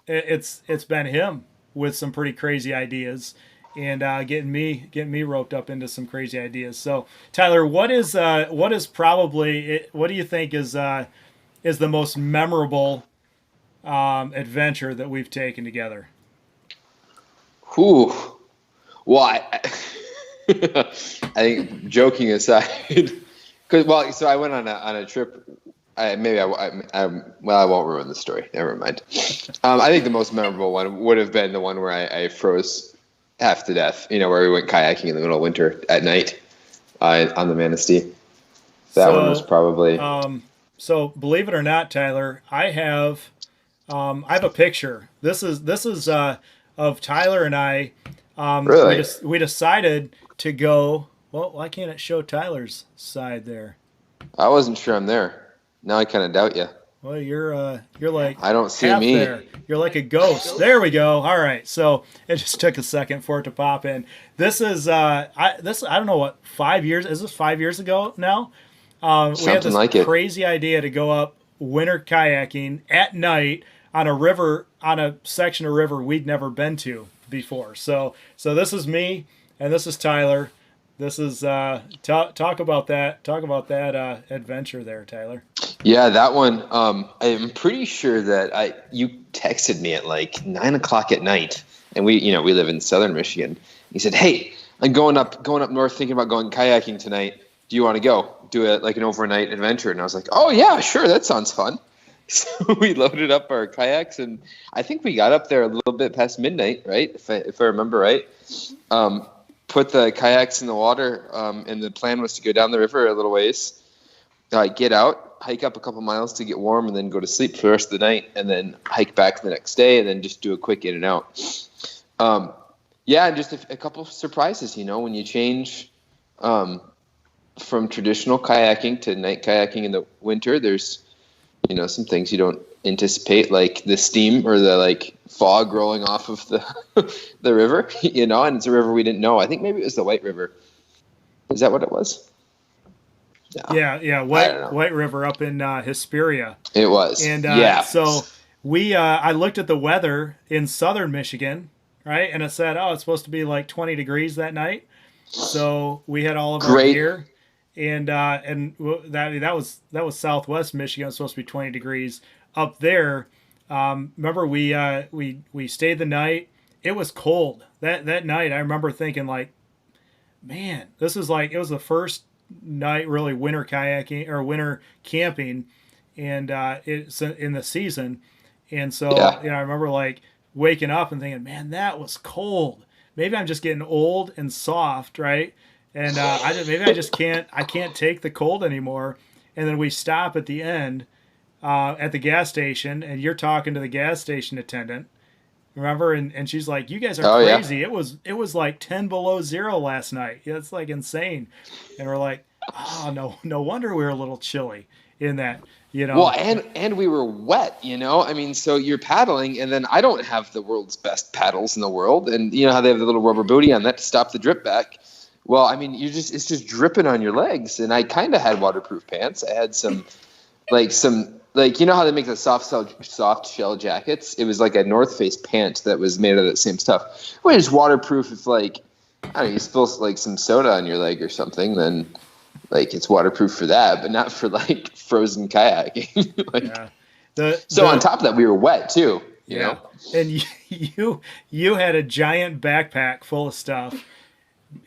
Speaker 1: It's been him with some pretty crazy ideas, and getting me roped up into some crazy ideas. So Tyler, what do you think is the most memorable adventure that we've taken together?
Speaker 6: Whew. Well, I think joking aside, so I went on a trip. I won't ruin the story. Never mind. I think the most memorable one would have been the one where I froze half to death. Where we went kayaking in the middle of winter at night on the Manistee. That one was probably.
Speaker 1: So believe it or not, Tyler, I have a picture. This is of Tyler and I.
Speaker 6: Really?
Speaker 1: We decided to go. Well, why can't it show Tyler's side there?
Speaker 6: I wasn't sure I'm there. Now I kind of doubt you.
Speaker 1: Well, you're like
Speaker 6: I don't see
Speaker 1: half
Speaker 6: me.
Speaker 1: There. You're like a ghost. There we go. All right. So it just took a second for it to pop in. This is I don't know what 5 years is this 5 years ago now. We had this
Speaker 6: like
Speaker 1: crazy idea to go up winter kayaking at night on a river, on a section of river we'd never been to before. So this is me and this is Tyler. This is talk about that adventure there, Tyler.
Speaker 6: Yeah, that one. I'm pretty sure that you texted me at like 9 o'clock at night, and we live in southern Michigan. He said, "Hey, I'm going up north, thinking about going kayaking tonight. Do you want to go do an overnight adventure?" And I was like, "Oh yeah, sure, that sounds fun." So we loaded up our kayaks, and I think we got up there a little bit past midnight, right? If I remember right. Put the kayaks in the water, and the plan was to go down the river a little ways, get out, hike up a couple miles to get warm, and then go to sleep for the rest of the night, and then hike back the next day, and then just do a quick in and out. And just a couple of surprises, when you change from traditional kayaking to night kayaking in the winter, there's some things you don't anticipate, like the steam or the fog rolling off of the river, and it's a river we didn't know. I think maybe it was the White River. Is that what it was?
Speaker 1: No. Yeah, White River up in Hesperia.
Speaker 6: It was.
Speaker 1: And so I looked at the weather in southern Michigan, right? And it said, it's supposed to be like 20 degrees that night. So we had all of our gear. And that was Southwest Michigan. It was supposed to be 20 degrees up there. Remember we stayed the night. It was cold that night. I remember thinking man, this is it was the first night really winter kayaking or winter camping, and it's in the season. And so I remember waking up and thinking, man, that was cold. Maybe I'm just getting old and soft, right? And I can't take the cold anymore. And then we stop at the end at the gas station, and you're talking to the gas station attendant, remember? And she's like, "You guys are crazy. Yeah. It was like 10 below zero last night. It's insane." And we're like, "Oh, no wonder we were a little chilly in that."
Speaker 6: Well, and we were wet, I mean, so you're paddling, and then I don't have the world's best paddles in the world, and how they have the little rubber booty on that to stop the drip back. Well, I mean, it's just dripping on your legs, and I kind of had waterproof pants. I had some how they make the soft shell jackets. It was like a North Face pant that was made of that same stuff. Well, it's waterproof if you spill some soda on your leg or something, then it's waterproof for that, but not for frozen kayaking. On top of that, we were wet too. You know,
Speaker 1: and you had a giant backpack full of stuff.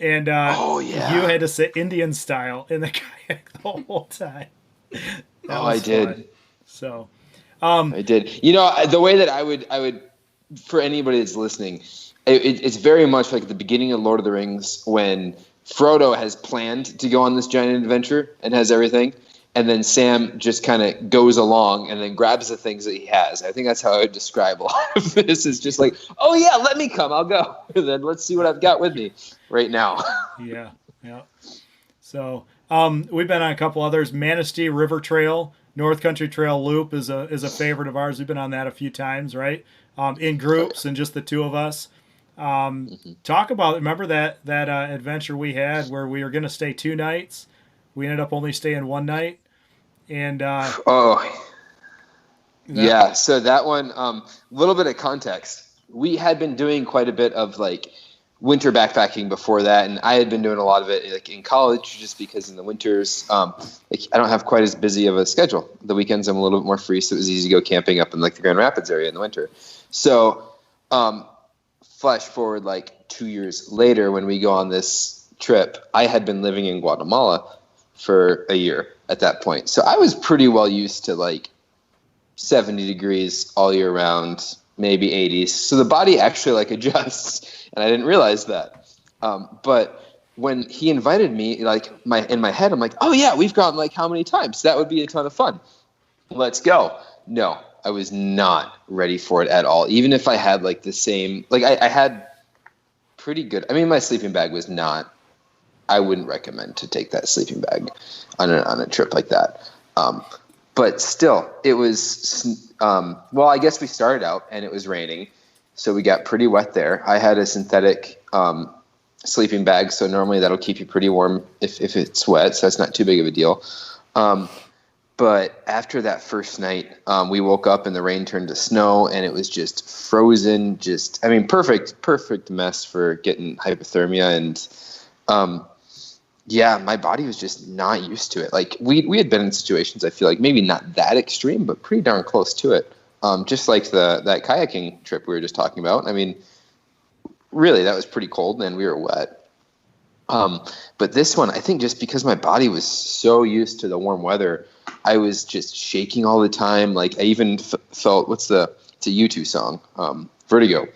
Speaker 1: And you had to sit Indian style in the kayak the whole time.
Speaker 6: I did.
Speaker 1: Fun. So,
Speaker 6: I did. The way that I would, for anybody that's listening, it's very much like the beginning of Lord of the Rings when Frodo has planned to go on this giant adventure and has everything, and then Sam just kind of goes along and then grabs the things that he has. I think that's how I would describe a lot of this. Is just oh yeah, let me come, I'll go. And then let's see what I've got with me right now.
Speaker 1: Yeah. So we've been on a couple others. Manistee River Trail, North Country Trail Loop is a favorite of ours. We've been on that a few times, right? In groups and just the two of us. Talk about, remember that adventure we had where we were going to stay 2 nights? We ended up only staying 1 night. And
Speaker 6: Oh, yeah. So that one, little bit of context. We had been doing quite a bit of like winter backpacking before that, and I had been doing a lot of it like in college, just because in the winters, like I don't have quite as busy of a schedule. The weekends I'm a little bit more free, so it was easy to go camping up in like the Grand Rapids area in the winter. So, flash forward like 2 years later when we go on this trip, I had been living in Guatemala for a year at that point. So I was pretty well used to like 70 degrees all year round, maybe 80s. So the body actually like adjusts, and I didn't realize that. But when he invited me, like in my head, I'm like, oh yeah, we've gone like how many times? That would be a ton of fun. Let's go. No, I was not ready for it at all. Even if I had like the same, like I had pretty good, I mean, my sleeping bag was not, I wouldn't recommend to take that sleeping bag on a trip like that. But still, it was, well, I guess we started out and it was raining, so we got pretty wet there. I had a synthetic sleeping bag, so normally that'll keep you pretty warm if it's wet, so that's not too big of a deal. But after that first night, we woke up and the rain turned to snow, and it was just frozen. Just, I mean, perfect mess for getting hypothermia. And yeah, my body was just not used to it. Like we had been in situations, I feel like maybe not that extreme, but pretty darn close to it. Just like that kayaking trip we were just talking about. I mean, really, that was pretty cold and we were wet. But this one, I think just because my body was so used to the warm weather, I was just shaking all the time. Like I even felt, it's a U2 song, Vertigo.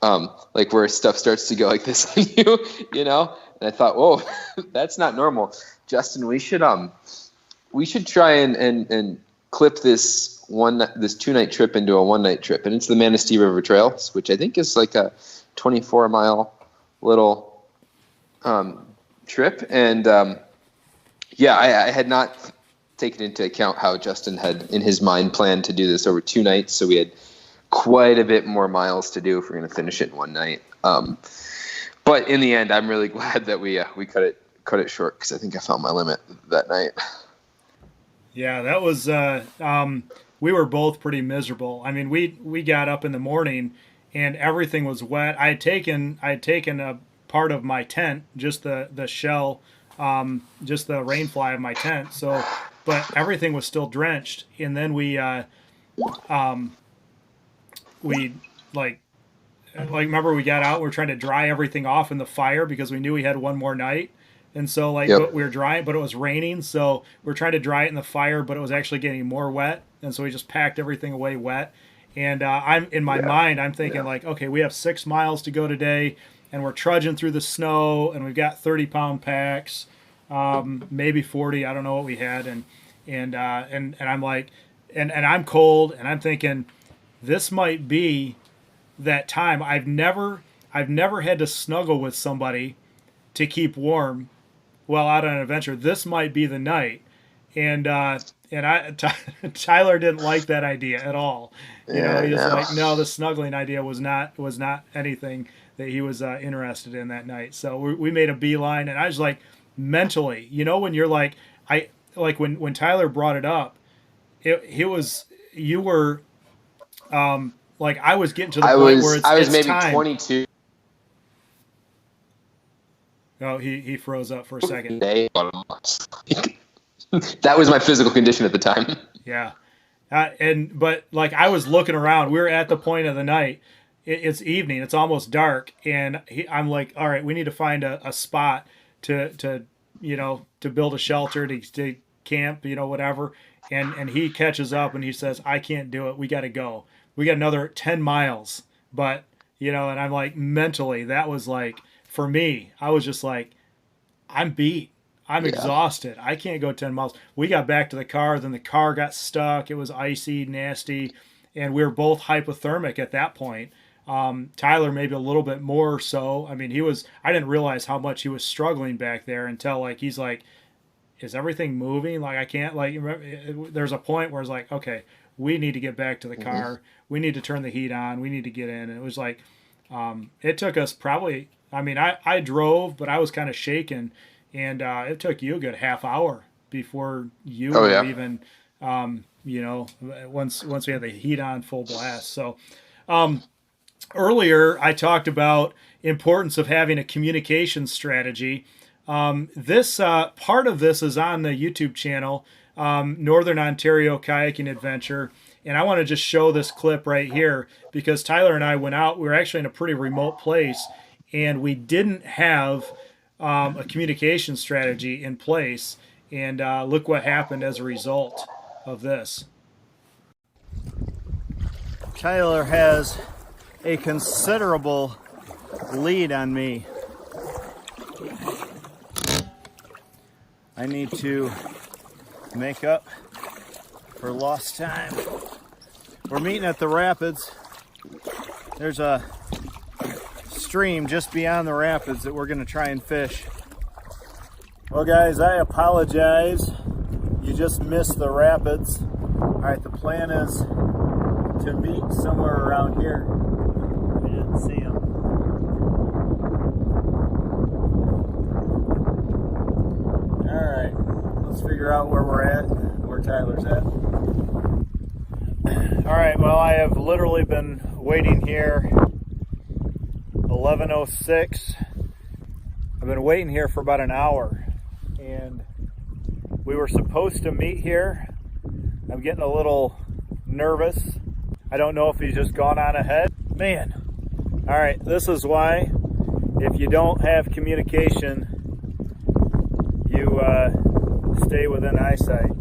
Speaker 6: Like where stuff starts to go like this on you, you know? And I thought, whoa, that's not normal. Justin, we should try and clip this 2-night trip into a 1-night trip. And it's the Manistee River Trails, which I think is like a 24-mile little trip. And yeah, I had not taken into account how Justin had in his mind planned to do this over 2 nights. So we had quite a bit more miles to do if we're going to finish it in 1 night. But in the end, I'm really glad that we cut it short, because I think I found my limit that night.
Speaker 1: Yeah, that was we were both pretty miserable. I mean, we got up in the morning and everything was wet. I had taken a part of my tent, just the shell, just the rain fly of my tent. So, but everything was still drenched. And then we remember we got out, we were trying to dry everything off in the fire because we knew we had one more night. And so but we were drying, but it was raining. So we were trying to dry it in the fire, but it was actually getting more wet. And so we just packed everything away wet. And I'm in my mind, I'm thinking like, okay, we have 6 miles to go today, and we're trudging through the snow, and we've got 30-pound packs, maybe 40. I don't know what we had. And I'm like, and I'm cold, and I'm thinking this might be that time. I've never had to snuggle with somebody to keep warm while out on an adventure. This might be the night. And Tyler didn't like that idea at all. You know, he was like, no, the snuggling idea was not anything that he was interested in that night. So we made a beeline, and I was like, mentally, you know, when you're like, when Tyler brought it up, you were like, I was getting to the point where I was maybe time.
Speaker 6: 22.
Speaker 1: Oh, he froze up for a second.
Speaker 6: That was my physical condition at the time.
Speaker 1: Yeah. But like, I was looking around, we were at the point of the night. It's evening, it's almost dark. And I'm like, all right, we need to find a spot to build a shelter, to camp, whatever. And he catches up and he says, I can't do it. We got to go. We got another 10 miles. But, and I'm like, mentally, that was like, for me, I was just like, I'm beat. I'm exhausted. I can't go 10 miles. We got back to the car. Then the car got stuck. It was icy, nasty. And we were both hypothermic at that point. Tyler maybe a little bit more so. I mean, I didn't realize how much he was struggling back there until like, he's like, is everything moving? Like, I can't, like, there's a point where it's like, okay, we need to get back to the car. We need to turn the heat on. We need to get in. And it was like,
Speaker 4: It took us probably, I mean, I drove, but I was kind of shaken, and it took you a good half hour before you
Speaker 6: Oh
Speaker 4: were
Speaker 6: yeah.
Speaker 4: even, you know, once we had the heat on full blast. So earlier I talked about importance of having a communication strategy. This part of this is on the YouTube channel, Northern Ontario Kayaking Adventure, and I want to just show this clip right here because Tyler and I went out. We were actually in a pretty remote place, and we didn't have a communication strategy in place. And look what happened as a result of this. Tyler has a considerable lead on me. I need to make up for lost time. We're meeting at the rapids. There's a stream just beyond the rapids that we're going to try and fish. Well guys, I apologize. You just missed the rapids. Alright, the plan is to meet somewhere around here. I didn't see them. Alright, let's figure out where we're at, where Tyler's at. Alright, well I have literally been waiting here 11:06. I've been waiting here for about an hour, and we were supposed to meet here. I'm getting a little nervous. I don't know if he's just gone on ahead. Man. Alright, this is why if you don't have communication, you stay within eyesight.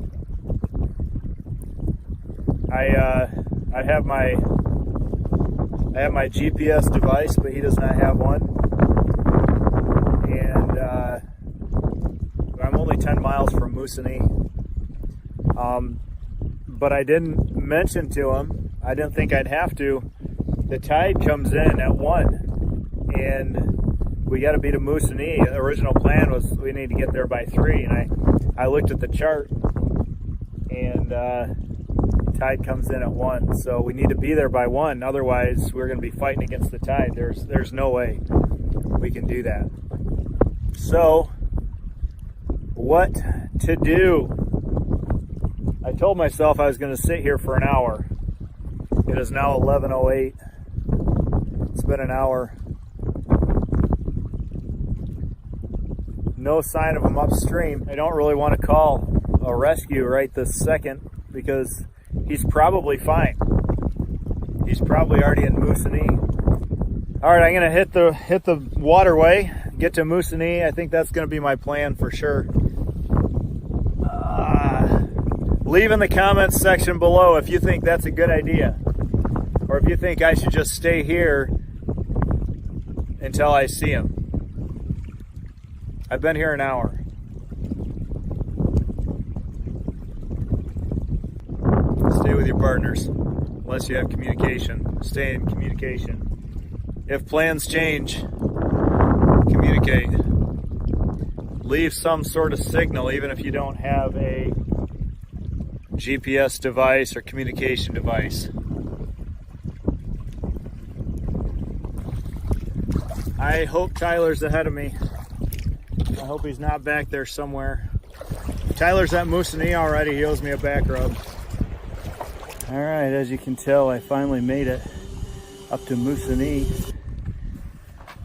Speaker 4: I have my GPS device, but he does not have one. And I'm only 10 miles from Moosonee. But I didn't mention to him, I didn't think I'd have to, the tide comes in at 1, and we got to be to Moosonee. The original plan was we need to get there by 3, and I looked at the chart, and tide comes in at 1, so we need to be there by 1. Otherwise, we're going to be fighting against the tide. There's no way we can do that. So, what to do? I told myself I was going to sit here for an hour. It is now 11:08. It's been an hour. No sign of him upstream. I don't really want to call a rescue right this second because he's probably fine. He's probably already in Moosonee. All right, I'm going to hit the waterway, get to Moosonee. I think that's going to be my plan for sure. Leave in the comments section below if you think that's a good idea, or if you think I should just stay here until I see him. I've been here an hour. Stay with your partners, unless you have communication. Stay in communication. If plans change, communicate. Leave some sort of signal, even if you don't have a GPS device or communication device. I hope Tyler's ahead of me. I hope he's not back there somewhere. Tyler's at Moosonee already. He owes me a back rub. All right, as you can tell, I finally made it up to Moosonee,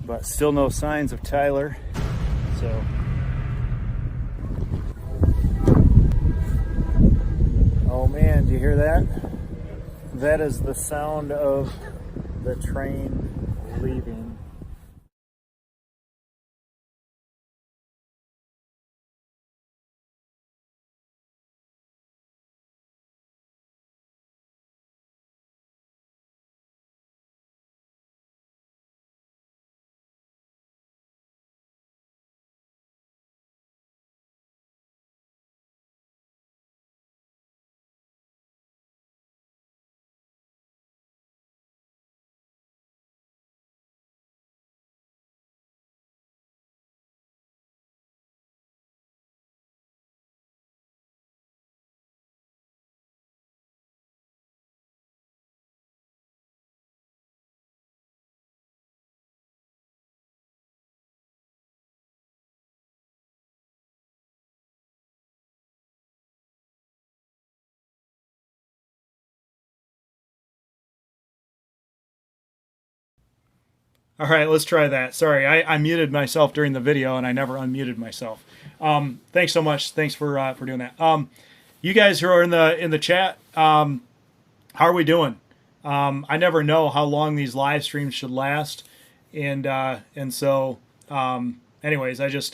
Speaker 4: but still no signs of Tyler. So oh man, do you hear that? That is the sound of the train leaving.
Speaker 1: All right, let's try that. Sorry, I muted myself during the video and I never unmuted myself. Thanks so much. Thanks for doing that. You guys who are in the chat, how are we doing? I never know how long these live streams should last, and so anyways, I just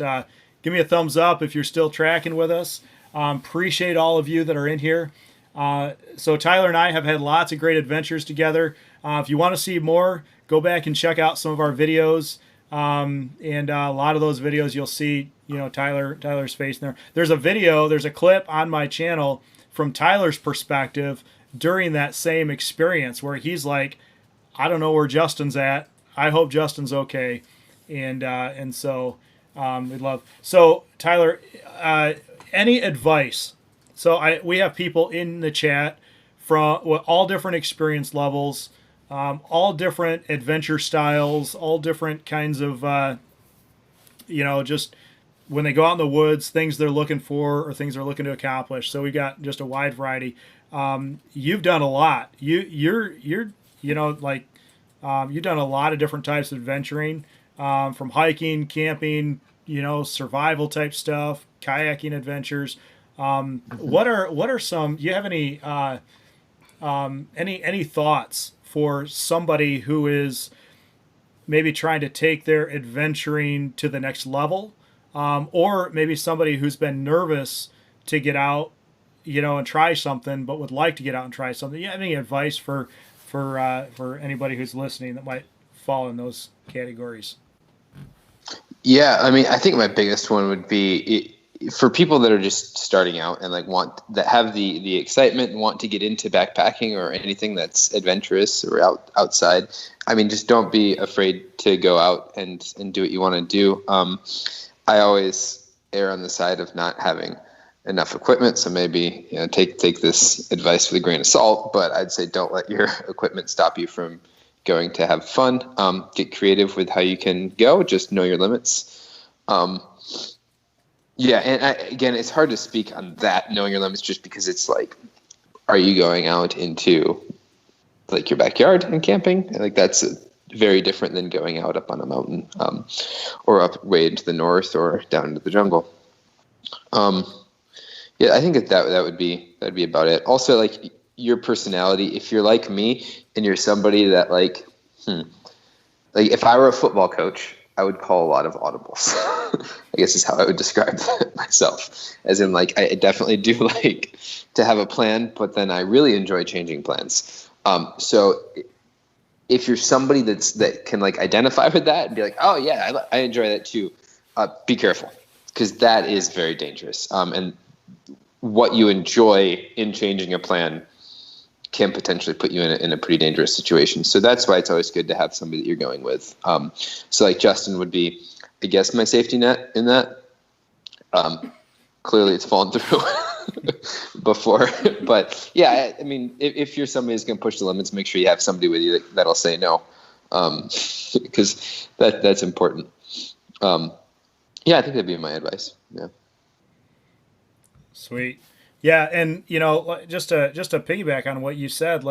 Speaker 1: give me a thumbs up if you're still tracking with us. Appreciate all of you that are in here. So Tyler and I have had lots of great adventures together. If you want to see more, go back and check out some of our videos. And a lot of those videos you'll see, Tyler's face in there. There's a clip on my channel from Tyler's perspective during that same experience where he's like, I don't know where Justin's at. I hope Justin's okay. And so we'd love. So Tyler, any advice? So we have people in the chat from all different experience levels, all different adventure styles, all different kinds of, just when they go out in the woods, things they're looking for or things they're looking to accomplish. So we got just a wide variety. You've done a lot. You've done a lot of different types of adventuring, from hiking, camping, survival type stuff, kayaking adventures. What are some? Do you have any thoughts for somebody who is maybe trying to take their adventuring to the next level, or maybe somebody who's been nervous to get out, and try something, but would like to get out and try something? Do you have any advice for anybody who's listening that might fall in those categories?
Speaker 6: Yeah, I mean, I think my biggest one would be for people that are just starting out and that have the excitement and want to get into backpacking or anything that's adventurous or outside. I mean, just don't be afraid to go out and do what you want to do. I always err on the side of not having enough equipment, so maybe take this advice with a grain of salt. But I'd say don't let your equipment stop you from going to have fun. Get creative with how you can go. Just know your limits. Yeah, and again, it's hard to speak on that, knowing your limits, just because it's like, are you going out into your backyard and camping? That's very different than going out up on a mountain, or up way into the north or down into the jungle. Yeah, I think that'd be about it. Also, your personality. If you're like me and you're somebody that if I were a football coach, I would call a lot of audibles. I guess is how I would describe myself. As in, I definitely do like to have a plan, but then I really enjoy changing plans. So if you're somebody that can identify with that and be like, oh yeah, I enjoy that too, be careful, because that is very dangerous. And what you enjoy in changing a plan can potentially put you in a pretty dangerous situation. So that's why it's always good to have somebody that you're going with. So Justin would be, I guess, my safety net in that. Clearly it's fallen through before, but yeah, I mean, if you're somebody who's going to push the limits, make sure you have somebody with you that'll say no, because that's important. Yeah, I think that'd be my advice. Yeah.
Speaker 1: Sweet. Yeah, and just to piggyback on what you said,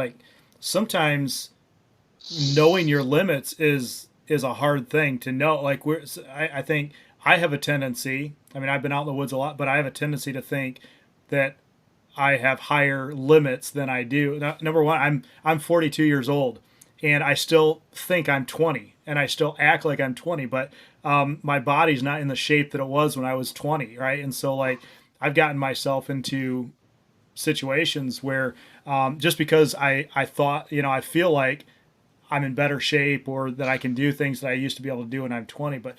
Speaker 1: sometimes knowing your limits is a hard thing to know. I think I have a tendency. I mean, I've been out in the woods a lot, but I have a tendency to think that I have higher limits than I do. Number one, I'm 42 years old, and I still think I'm 20, and I still act like I'm 20, but my body's not in the shape that it was when I was 20, right? And so I've gotten myself into situations where just because I thought, I feel like I'm in better shape or that I can do things that I used to be able to do when I'm 20, but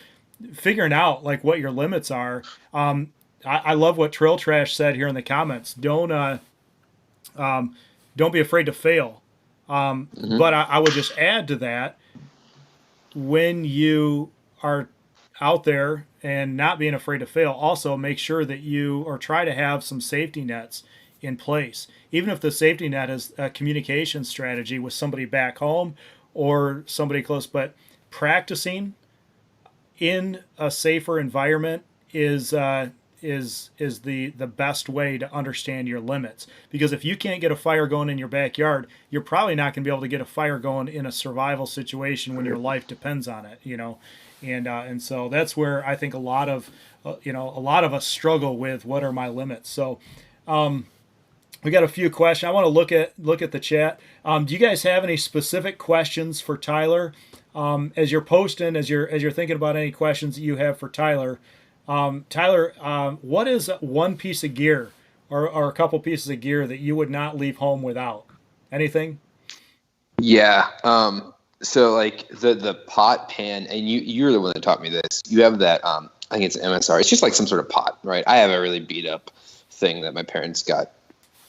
Speaker 1: figuring out what your limits are. I love what Trail Trash said here in the comments. Don't be afraid to fail. But I would just add to that, when you are out there and not being afraid to fail, also make sure that you or try to have some safety nets in place. Even if the safety net is a communication strategy with somebody back home or somebody close, but practicing in a safer environment is is the best way to understand your limits. Because if you can't get a fire going in your backyard, you're probably not going to be able to get a fire going in a survival situation when your life depends on it, you know. And so that's where I think a lot of us struggle with what are my limits. So we got a few questions. I want to look at the chat. Do you guys have any specific questions for Tyler? As you're posting, as you're thinking about any questions that you have for Tyler, Tyler, what is one piece of gear or a couple pieces of gear that you would not leave home without? Anything?
Speaker 6: Yeah. So like the pot pan, and you're the one that taught me this. You have that. I think it's MSR. It's just like some sort of pot, right? I have a really beat up thing that my parents got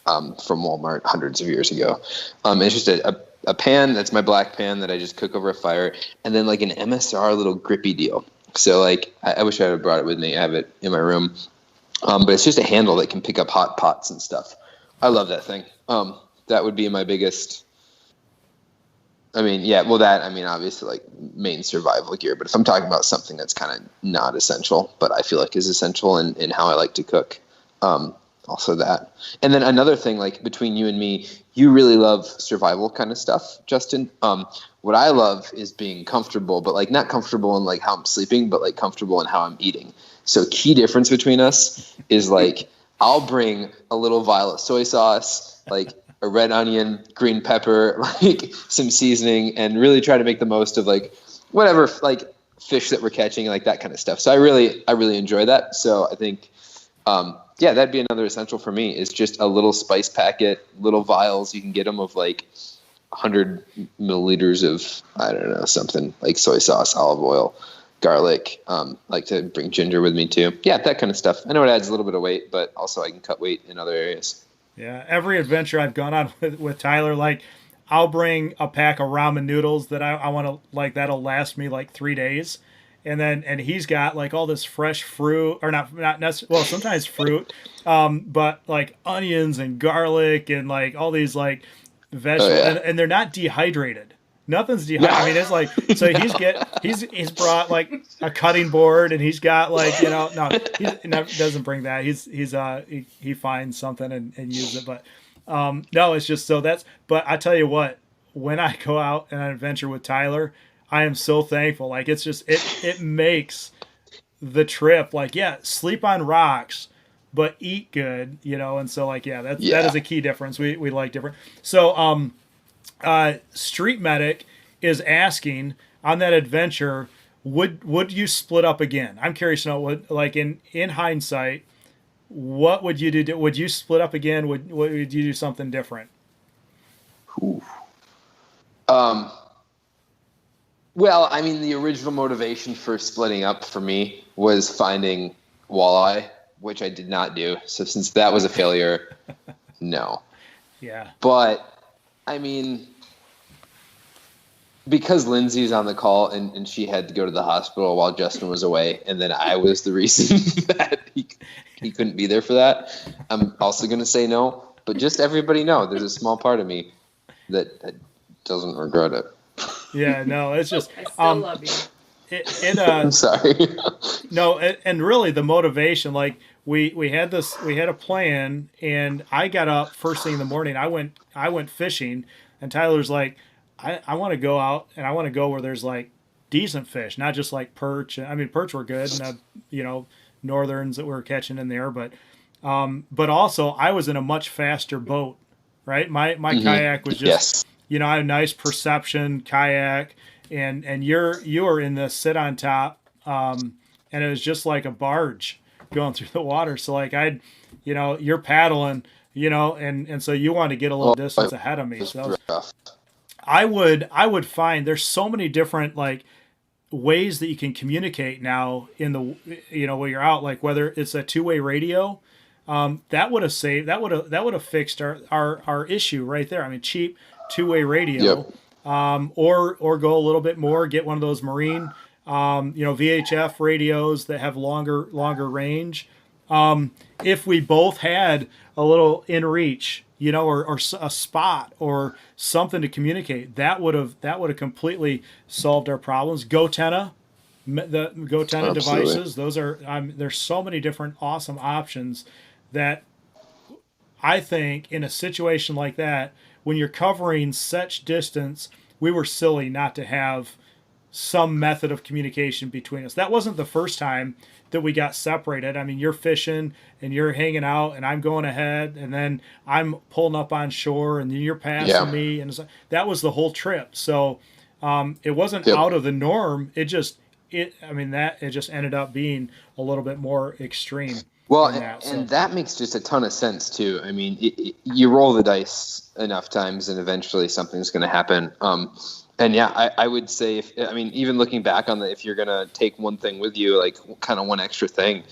Speaker 6: from Walmart hundreds of years ago. It's just a pan. That's my black pan that I just cook over a fire, and then like an MSR little grippy deal. So like I wish I had brought it with me. I have it in my room, but it's just a handle that can pick up hot pots and stuff. I love that thing. That would be my biggest. I mean, yeah, well, obviously, like, main survival gear. But if I'm talking about something that's kind of not essential, but I feel like is essential in how I like to cook, also that. And then another thing, like, between you and me, you really love survival kind of stuff, Justin. What I love is being comfortable, but, like, not comfortable in, like, how I'm sleeping, but, like, comfortable in how I'm eating. So key difference between us is, like, I'll bring a little vial of soy sauce, like, a red onion, green pepper, like some seasoning, and really try to make the most of like whatever like fish that we're catching, like that kind of stuff. So I really enjoy that. So I think, yeah, that'd be another essential for me is just a little spice packet, little vials. You can get them of like 100 milliliters of, I don't know, something like soy sauce, olive oil, garlic. Like to bring ginger with me too. Yeah, that kind of stuff. I know it adds a little bit of weight, but also I can cut weight in other areas.
Speaker 1: Yeah, every adventure I've gone on with Tyler, like I'll bring a pack of ramen noodles that I want to like that'll last me like 3 days, and he's got like all this fresh fruit or not necessarily, well, sometimes fruit, but like onions and garlic and like all these like vegetables, and they're not dehydrated. Nothing's dehydrated. I mean, it's like, so he's brought like a cutting board, and he's got like, you know, no, he doesn't bring that. He finds something and uses it. But no, it's just so but I tell you what, when I go out on an adventure with Tyler, I am so thankful. Like it's just, it makes the trip like, yeah, sleep on rocks, but eat good, you know? And so like, that is a key difference. We like different. So, Street Medic is asking on that adventure, would you split up again? I'm curious to know what, like in hindsight, what would you do? Would you split up again? Would you do something different?
Speaker 6: Ooh. Well, I mean, the original motivation for splitting up for me was finding walleye, which I did not do. So since that was a failure, no.
Speaker 1: Yeah. But
Speaker 6: I mean, because Lindsay's on the call and she had to go to the hospital while Justin was away, and then I was the reason that he couldn't be there for that, I'm also going to say no. But just everybody know, there's a small part of me that doesn't regret it.
Speaker 1: Yeah, no, it's just
Speaker 7: I still love you.
Speaker 6: I'm sorry.
Speaker 1: No, and really the motivation, like we had a plan, and I got up first thing in the morning. I went fishing, and Tyler's like, I want to go out, and I want to go where there's like decent fish, not just like perch. I mean, perch were good, and you know, northerns that we were catching in there, but also I was in a much faster boat, right? My kayak was just, you know, I had a nice Perception kayak, and you were in the sit on top, and it was just like a barge going through the water. So like you're paddling, you know, and so you want to get a little distance ahead of me. So I would find there's so many different like ways that you can communicate now in the, you know, when you're out, like whether it's a two-way radio, that would have fixed our issue right there. I mean, cheap two-way radio, or go a little bit more, get one of those marine, VHF radios that have longer range. If we both had a little in reach, you know, or a spot or something to communicate, that would have completely solved our problems. GoTenna, the Go Tenant
Speaker 6: Absolutely.
Speaker 1: devices. Those are there's so many different awesome options that I think in a situation like that, when you're covering such distance, we were silly not to have some method of communication between us. That wasn't the first time that we got separated. I mean, you're fishing and you're hanging out and I'm going ahead and then I'm pulling up on shore and then you're passing me. And that was the whole trip. So it wasn't out of the norm. It just ended up being a little bit more extreme.
Speaker 6: Well, and that makes just a ton of sense too. I mean, you roll the dice enough times and eventually something's going to happen. And yeah, I would say, even looking back on if you're going to take one thing with you, like kind of one extra thing,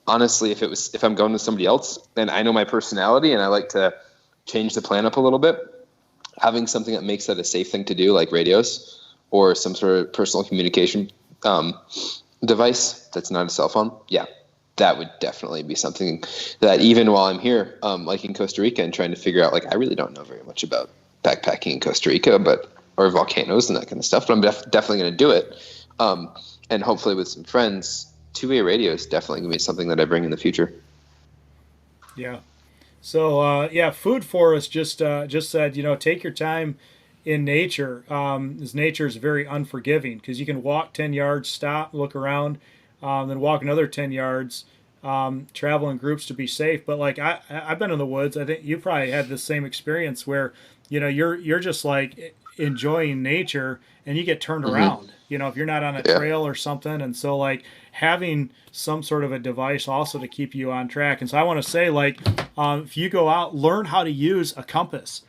Speaker 6: honestly, if I'm going with somebody else and I know my personality and I like to change the plan up a little bit, having something that makes that a safe thing to do, like radios or some sort of personal communication device that's not a cell phone. Yeah, that would definitely be something that even while I'm here, like in Costa Rica and trying to figure out, like, I really don't know very much about backpacking in Costa Rica, or volcanoes and that kind of stuff, but I'm definitely going to do it. And hopefully with some friends, two-way radio is definitely going to be something that I bring in the future.
Speaker 1: Yeah. So, Food Forest just said, take your time in nature. As nature is very unforgiving because you can walk 10 yards, stop, look around, then walk another 10 yards, travel in groups to be safe. But like I've been in the woods. I think you probably had the same experience where, you're just like enjoying nature and you get turned around, if you're not on a trail or something. And so like having some sort of a device also to keep you on track. And so I want to say, like, if you go out, learn how to use a compass,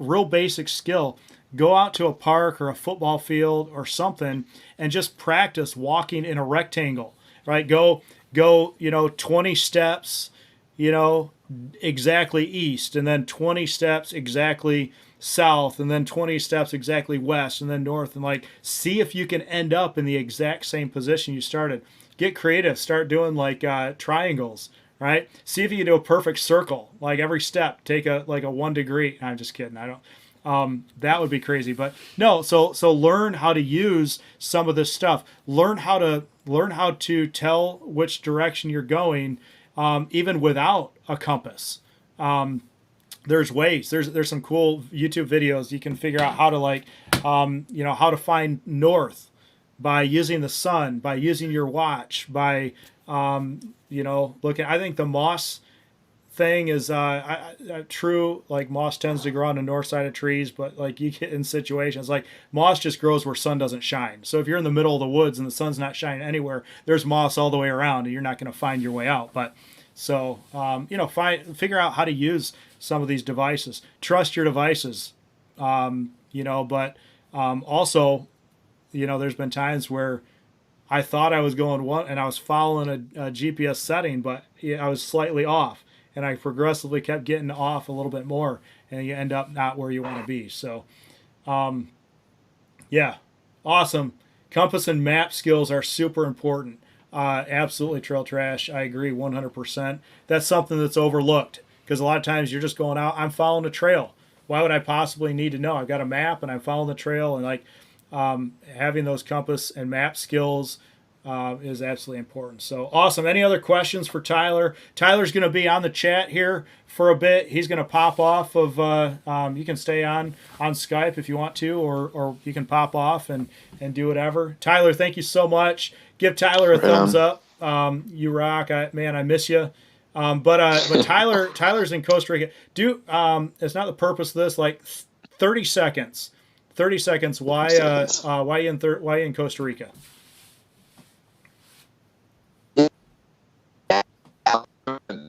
Speaker 1: real basic skill. Go out to a park or a football field or something and just practice walking in a rectangle, right? Go 20 steps, exactly east, and then 20 steps exactly south, and then 20 steps exactly west, and then north, and like see if you can end up in the exact same position you started. Get creative. Start doing like triangles, right? See if you can do a perfect circle. Like every step, take a 1 degree. I'm just kidding. I don't. That would be crazy, but no. So learn how to use some of this stuff. Learn how to tell which direction you're going, even without a compass. There's ways. There's some cool YouTube videos. You can figure out how to how to find north by using the sun, by using your watch, by looking. I think the moss thing is true. Like moss tends to grow on the north side of trees, but like you get in situations like moss just grows where sun doesn't shine. So if you're in the middle of the woods and the sun's not shining anywhere, there's moss all the way around, and you're not going to find your way out. But so figure out how to use some of these devices. Trust your devices, but also, there's been times where I thought I was going one and I was following a GPS setting, but I was slightly off. And I progressively kept getting off a little bit more, and you end up not where you want to be. So, awesome. Compass and map skills are super important. Absolutely, Trail Trash. I agree 100%. That's something that's overlooked because a lot of times you're just going out. I'm following a trail. Why would I possibly need to know? I've got a map and I'm following the trail, and like having those compass and map skills is absolutely important. So awesome. Any other questions for Tyler? Tyler's going to be on the chat here for a bit. He's going to pop off of, you can stay on Skype if you want to, or you can pop off and do whatever. Tyler, thank you so much. Give Tyler a thumbs up. You rock. I miss you. But Tyler's in Costa Rica. It's not the purpose of this, like 30 seconds. 30 seconds. Why you in Costa Rica?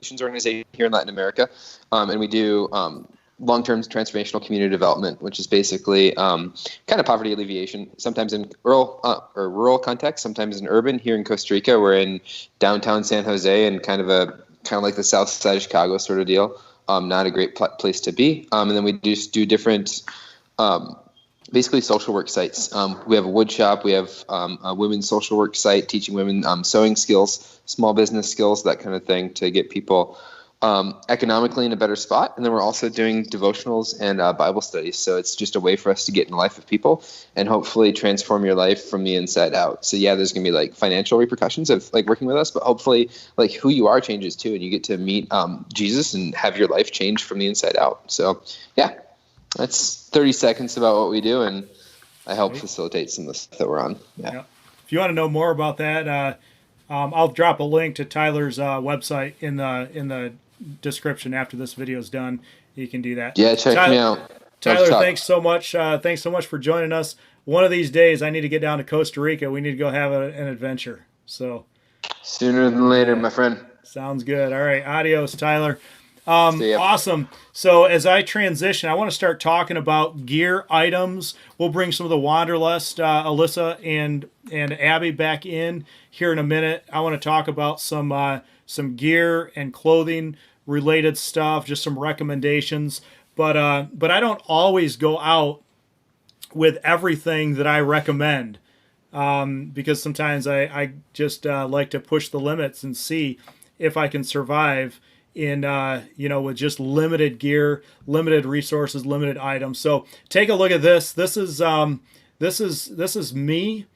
Speaker 6: Organization here in Latin America, and we do long-term transformational community development, which is basically kind of poverty alleviation, sometimes in rural context, sometimes in urban. Here in Costa Rica, we're in downtown San Jose and kind of like the south side of Chicago sort of deal. Not a great place to be. And then we just do different basically social work sites. We have a wood shop. We have a women's social work site teaching women sewing skills, small business skills, that kind of thing, to get people economically in a better spot. And then we're also doing devotionals and Bible studies. So it's just a way for us to get in the life of people and hopefully transform your life from the inside out. So yeah, there's going to be like financial repercussions of like working with us, but hopefully like who you are changes too. And you get to meet Jesus and have your life change from the inside out. So yeah, that's 30 seconds about what we do. And I help facilitate some of the stuff that we're on. Yeah.
Speaker 4: If you want to know more about that, I'll drop a link to Tyler's website in the description after this video is done. You can do that.
Speaker 6: Yeah, check me out.
Speaker 4: Tyler, thanks so much. Thanks so much for joining us. One of these days, I need to get down to Costa Rica. We need to go have an adventure. So
Speaker 6: sooner than later, my friend.
Speaker 4: Sounds good. All right. Adios, Tyler. Awesome. So as I transition, I want to start talking about gear items. We'll bring some of the Wanderlust, Alyssa and Abby back in here in a minute. I want to talk about some gear and clothing related stuff, just some recommendations. But I don't always go out with everything that I recommend because sometimes I just like to push the limits and see if I can survive in with just limited gear, limited resources, limited items. So take a look at this. This is me.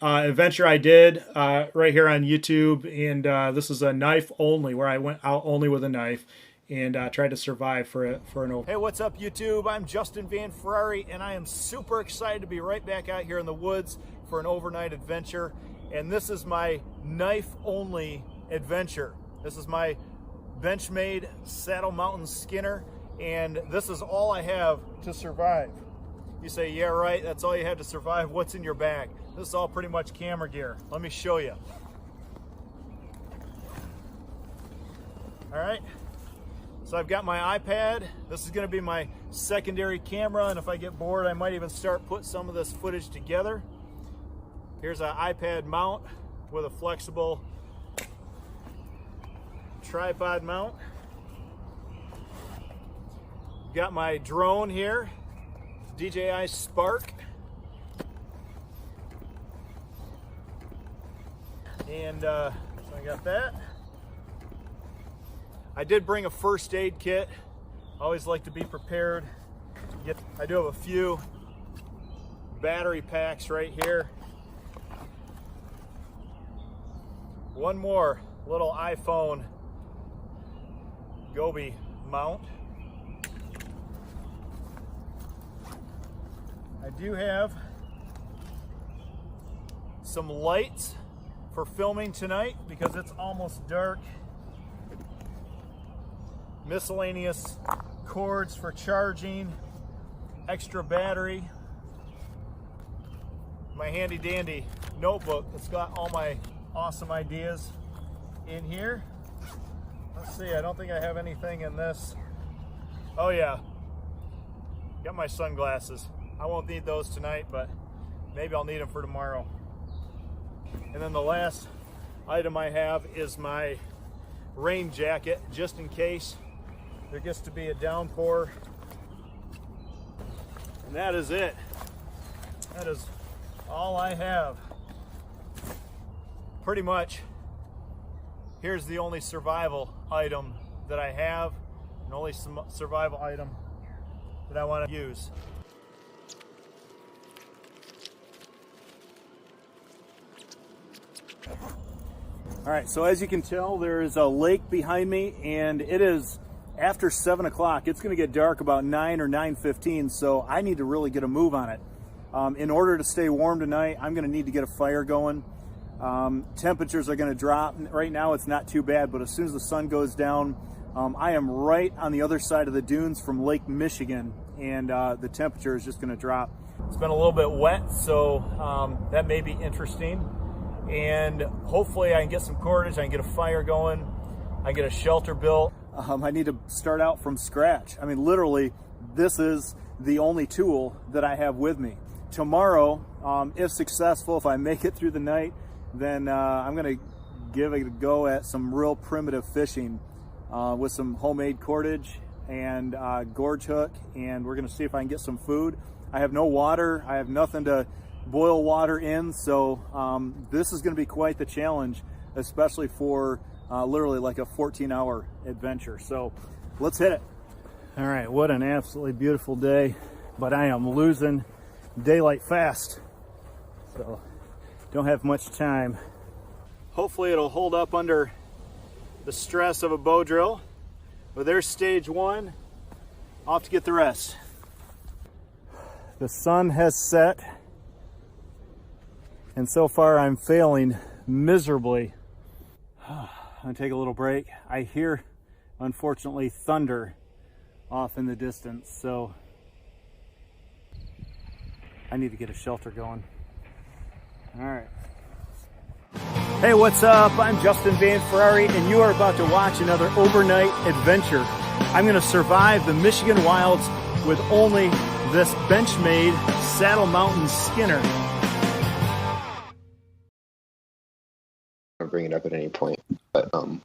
Speaker 4: Adventure I did right here on YouTube, and this is a knife only, where I went out only with a knife and tried to survive for an overnight. Hey, what's up, YouTube? I'm Justin Van Ferrari, and I am super excited to be right back out here in the woods for an overnight adventure. And this is my knife only adventure. This is my Benchmade Saddle Mountain Skinner, and this is all I have to survive. You say, yeah, right, that's all you have to survive. What's in your bag? This is all pretty much camera gear. Let me show you. All right, so I've got my iPad. This is gonna be my secondary camera, and if I get bored, I might even start put some of this footage together. Here's an iPad mount with a flexible tripod mount. Got my drone here, DJI Spark, and so I got that. I did bring a first aid kit. I always like to be prepared. I do have a few battery packs right here. One more little iPhone Gobi mount. I do have some lights for filming tonight because it's almost dark. Miscellaneous cords for charging, extra battery, my handy dandy notebook that's got all my awesome ideas in here. Let's see, I don't think I have anything in this. Oh yeah, got my sunglasses. I won't need those tonight, but maybe I'll need them for tomorrow. And then the last item I have is my rain jacket, just in case there gets to be a downpour. And that is it. That is all I have. Pretty much, here's the only survival item that I have, and only survival item that I want to use. All right, so as you can tell, there is a lake behind me, and it is after 7 o'clock. It's going to get dark about 9 or 9:15, so I need to really get a move on it. In order to stay warm tonight, I'm going to need to get a fire going. Temperatures are going to drop. Right now it's not too bad, but as soon as the sun goes down, I am right on the other side of the dunes from Lake Michigan, and the temperature is just going to drop. It's been a little bit wet, so that may be interesting. And hopefully I can get some cordage, I can get a fire going, I can get a shelter built. I need to start out from scratch. I mean, literally, this is the only tool that I have with me. Tomorrow, if successful, if I make it through the night, then I'm going to give it a go at some real primitive fishing with some homemade cordage and gorge hook, and we're going to see if I can get some food. I have no water. I have nothing to boil water in, so this is going to be quite the challenge, especially for literally like a 14-hour adventure. So let's hit it. All right, what an absolutely beautiful day, but I am losing daylight fast, so don't have much time. Hopefully it'll hold up under the stress of a bow drill. But there's stage one. I'll have to get the rest. The sun has set, and so far I'm failing miserably. I'm gonna take a little break. I hear, unfortunately, thunder off in the distance, so I need to get a shelter going. All right. Hey, what's up? I'm Justin Van Ferrari, and you are about to watch another overnight adventure. I'm going to survive the Michigan wilds with only this Benchmade Saddle Mountain Skinner.
Speaker 6: I'll bring it up at any point, but
Speaker 4: All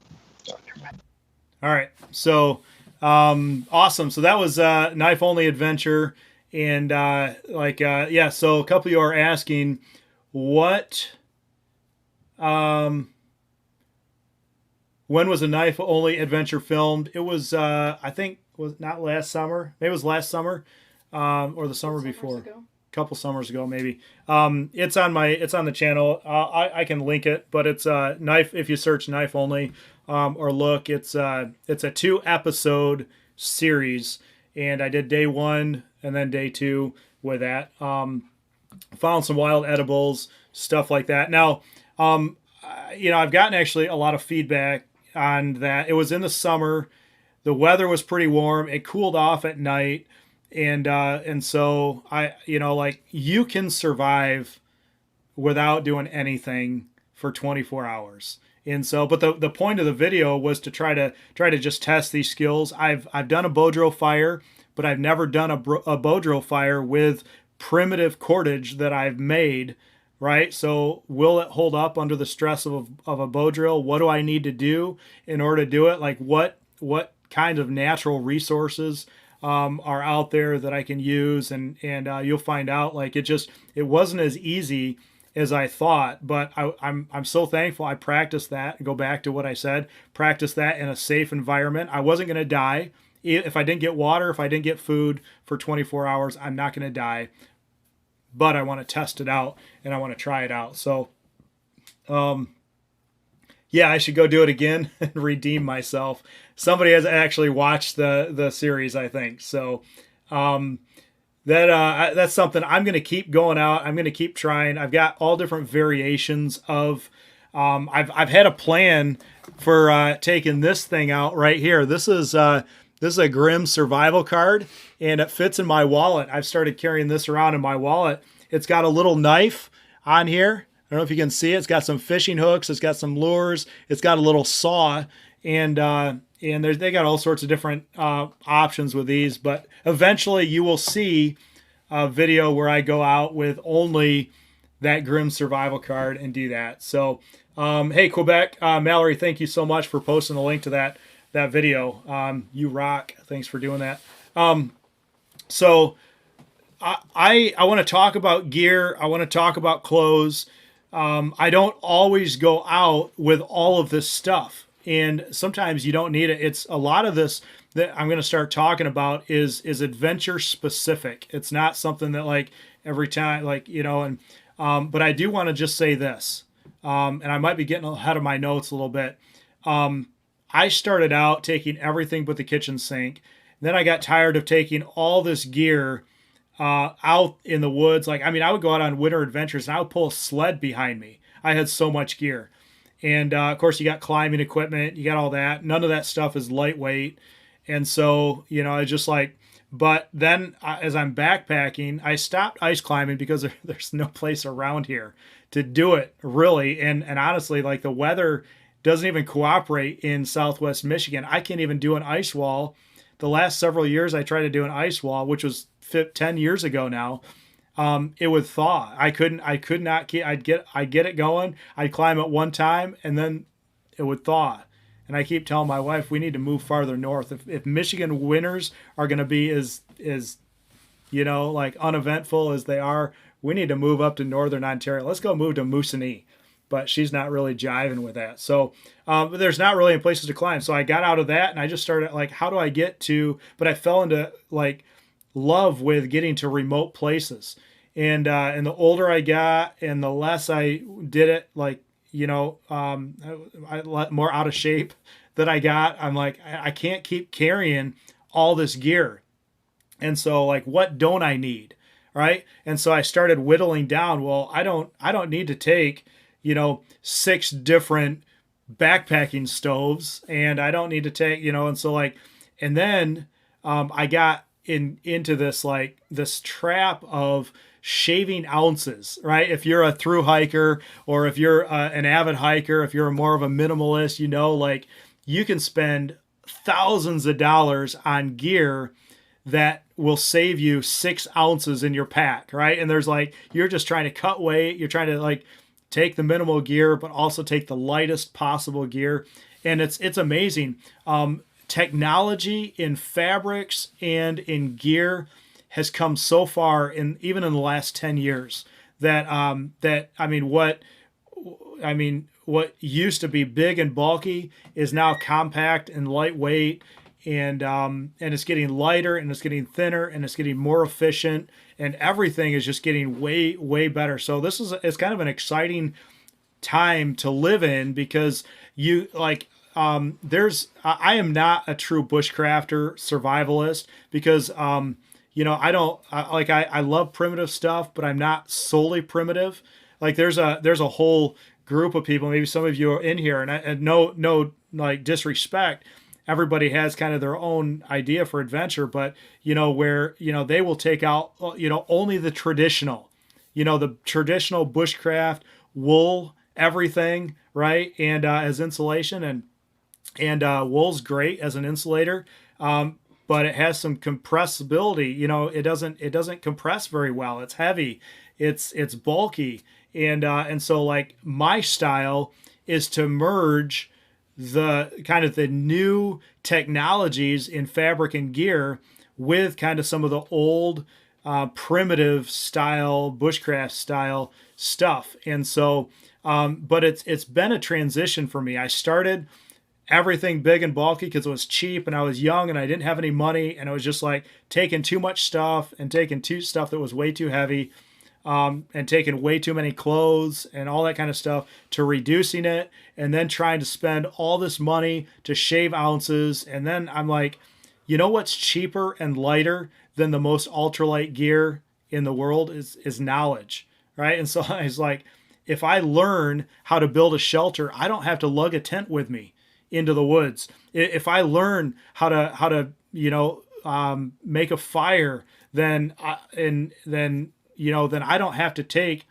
Speaker 4: right, so awesome. So that was knife only adventure, and yeah. So a couple of you are asking what. When was a knife only adventure filmed? It was I think was not last summer. Maybe it was last summer, or the summer before. A couple summers ago, maybe. It's on the channel. I can link it, but it's knife. If you search knife only, or look, it's a 2-episode series, and I did day 1 and then day 2 with that. Found some wild edibles, stuff like that. Now, I've gotten actually a lot of feedback on that. It was in the summer. The weather was pretty warm. It cooled off at night. And so you can survive without doing anything for 24 hours. And so, but the point of the video was to try to just test these skills. I've done a bow drill fire, but I've never done a bow drill fire with primitive cordage that I've made. Right? So will it hold up under the stress of a bow drill? What do I need to do in order to do it? Like what kind of natural resources are out there that I can use? And you'll find out, like, it wasn't as easy as I thought, but I'm so thankful I practiced that. Go back to what I said, practice that in a safe environment. I wasn't going to die. If I didn't get water, if I didn't get food for 24 hours, I'm not going to die. But I want to test it out and I want to try it out. So, yeah, I should go do it again and redeem myself. Somebody has actually watched the series, I think. So, that's something I'm going to keep going out. I'm going to keep trying. I've got all different variations of, I've had a plan for taking this thing out right here. This is a Grimm survival card, and it fits in my wallet. I've started carrying this around in my wallet. It's got a little knife on here. I don't know if you can see it. It's got some fishing hooks. It's got some lures. It's got a little saw, and they got all sorts of different options with these. But eventually, you will see a video where I go out with only that Grimm survival card and do that. So, hey, Quebec, Mallory, thank you so much for posting the link to that video. You rock. Thanks for doing that. So I want to talk about gear. I want to talk about clothes. I don't always go out with all of this stuff, and sometimes you don't need it. It's a lot of this that I'm going to start talking about is adventure specific. It's not something that, like, every time, like, and but I do want to just say this, and I might be getting ahead of my notes a little bit. I started out taking everything but the kitchen sink. Then I got tired of taking all this gear out in the woods. Like, I mean, I would go out on winter adventures and I would pull a sled behind me. I had so much gear. And of course, you got climbing equipment, you got all that. None of that stuff is lightweight. And so, I just like, but then as I'm backpacking, I stopped ice climbing because there's no place around here to do it, really. And honestly, like, the weather doesn't even cooperate in Southwest Michigan. I can't even do an ice wall. The last several years I tried to do an ice wall, which was 10 years ago now. It would thaw. I'd get it going. I'd climb it one time and then it would thaw. And I keep telling my wife, we need to move farther north. If Michigan winters are going to be as like uneventful as they are, we need to move up to northern Ontario. Let's go move to Moosonee.
Speaker 1: but she's not really jiving with that. So but there's not really any places to climb. So I got out of that and I just started like, how do I get to, but I fell into like love with getting to remote places. And the older I got and the less I did it, like, you know, I more out of shape that I got, I'm like, I can't keep carrying all this gear. And so like, what don't I need? Right. And so I started whittling down. Well, I don't need to take, you know, 6 different backpacking stoves, and I don't need to take, you know, and so like, and then I got into this, like this trap of shaving ounces, right? If you're a thru hiker or if you're an avid hiker, if you're more of a minimalist, you know, like you can spend thousands of dollars on gear that will save you 6 ounces in your pack, right? And there's like, you're just trying to cut weight. You're trying to like take the minimal gear, but also take the lightest possible gear. And it's amazing. Technology in fabrics and in gear has come so far even in the last 10 years that, what used to be big and bulky is now compact and lightweight, and it's getting lighter and it's getting thinner and it's getting more efficient, and everything is just getting way, way better. So it's kind of an exciting time to live in, because you like, I am not a true bushcrafter survivalist, because, you know, I love primitive stuff, but I'm not solely primitive. Like there's a whole group of people, maybe some of you are in here, and no like disrespect, everybody has kind of their own idea for adventure, but you know, where, you know, they will take out, you know, only the traditional bushcraft, wool, everything, right? And as insulation, and wool's great as an insulator, but it has some compressibility. You know, it doesn't compress very well. It's heavy, it's bulky, and so like my style is to merge the kind of the new technologies in fabric and gear with kind of some of the old primitive style, bushcraft style stuff. And so, but it's been a transition for me. I started everything big and bulky because it was cheap and I was young and I didn't have any money, and it was just like taking too much stuff and taking stuff that was way too heavy, and taking way too many clothes and all that kind of stuff, to reducing it and then trying to spend all this money to shave ounces. And then I'm like, you know what's cheaper and lighter than the most ultralight gear in the world is knowledge, right? And so I was like, if I learn how to build a shelter, I don't have to lug a tent with me into the woods. If I learn how to you know, make a fire, then I don't have to take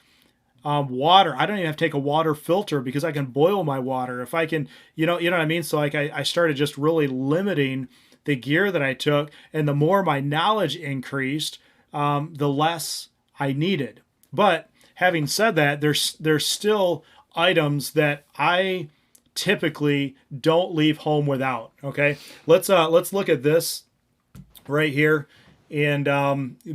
Speaker 1: water. I don't even have to take a water filter, because I can boil my water. If I can, you know what I mean? So like I started just really limiting the gear that I took, and the more my knowledge increased, the less I needed. But having said that, there's still items that I typically don't leave home without. Okay, let's look at this right here, and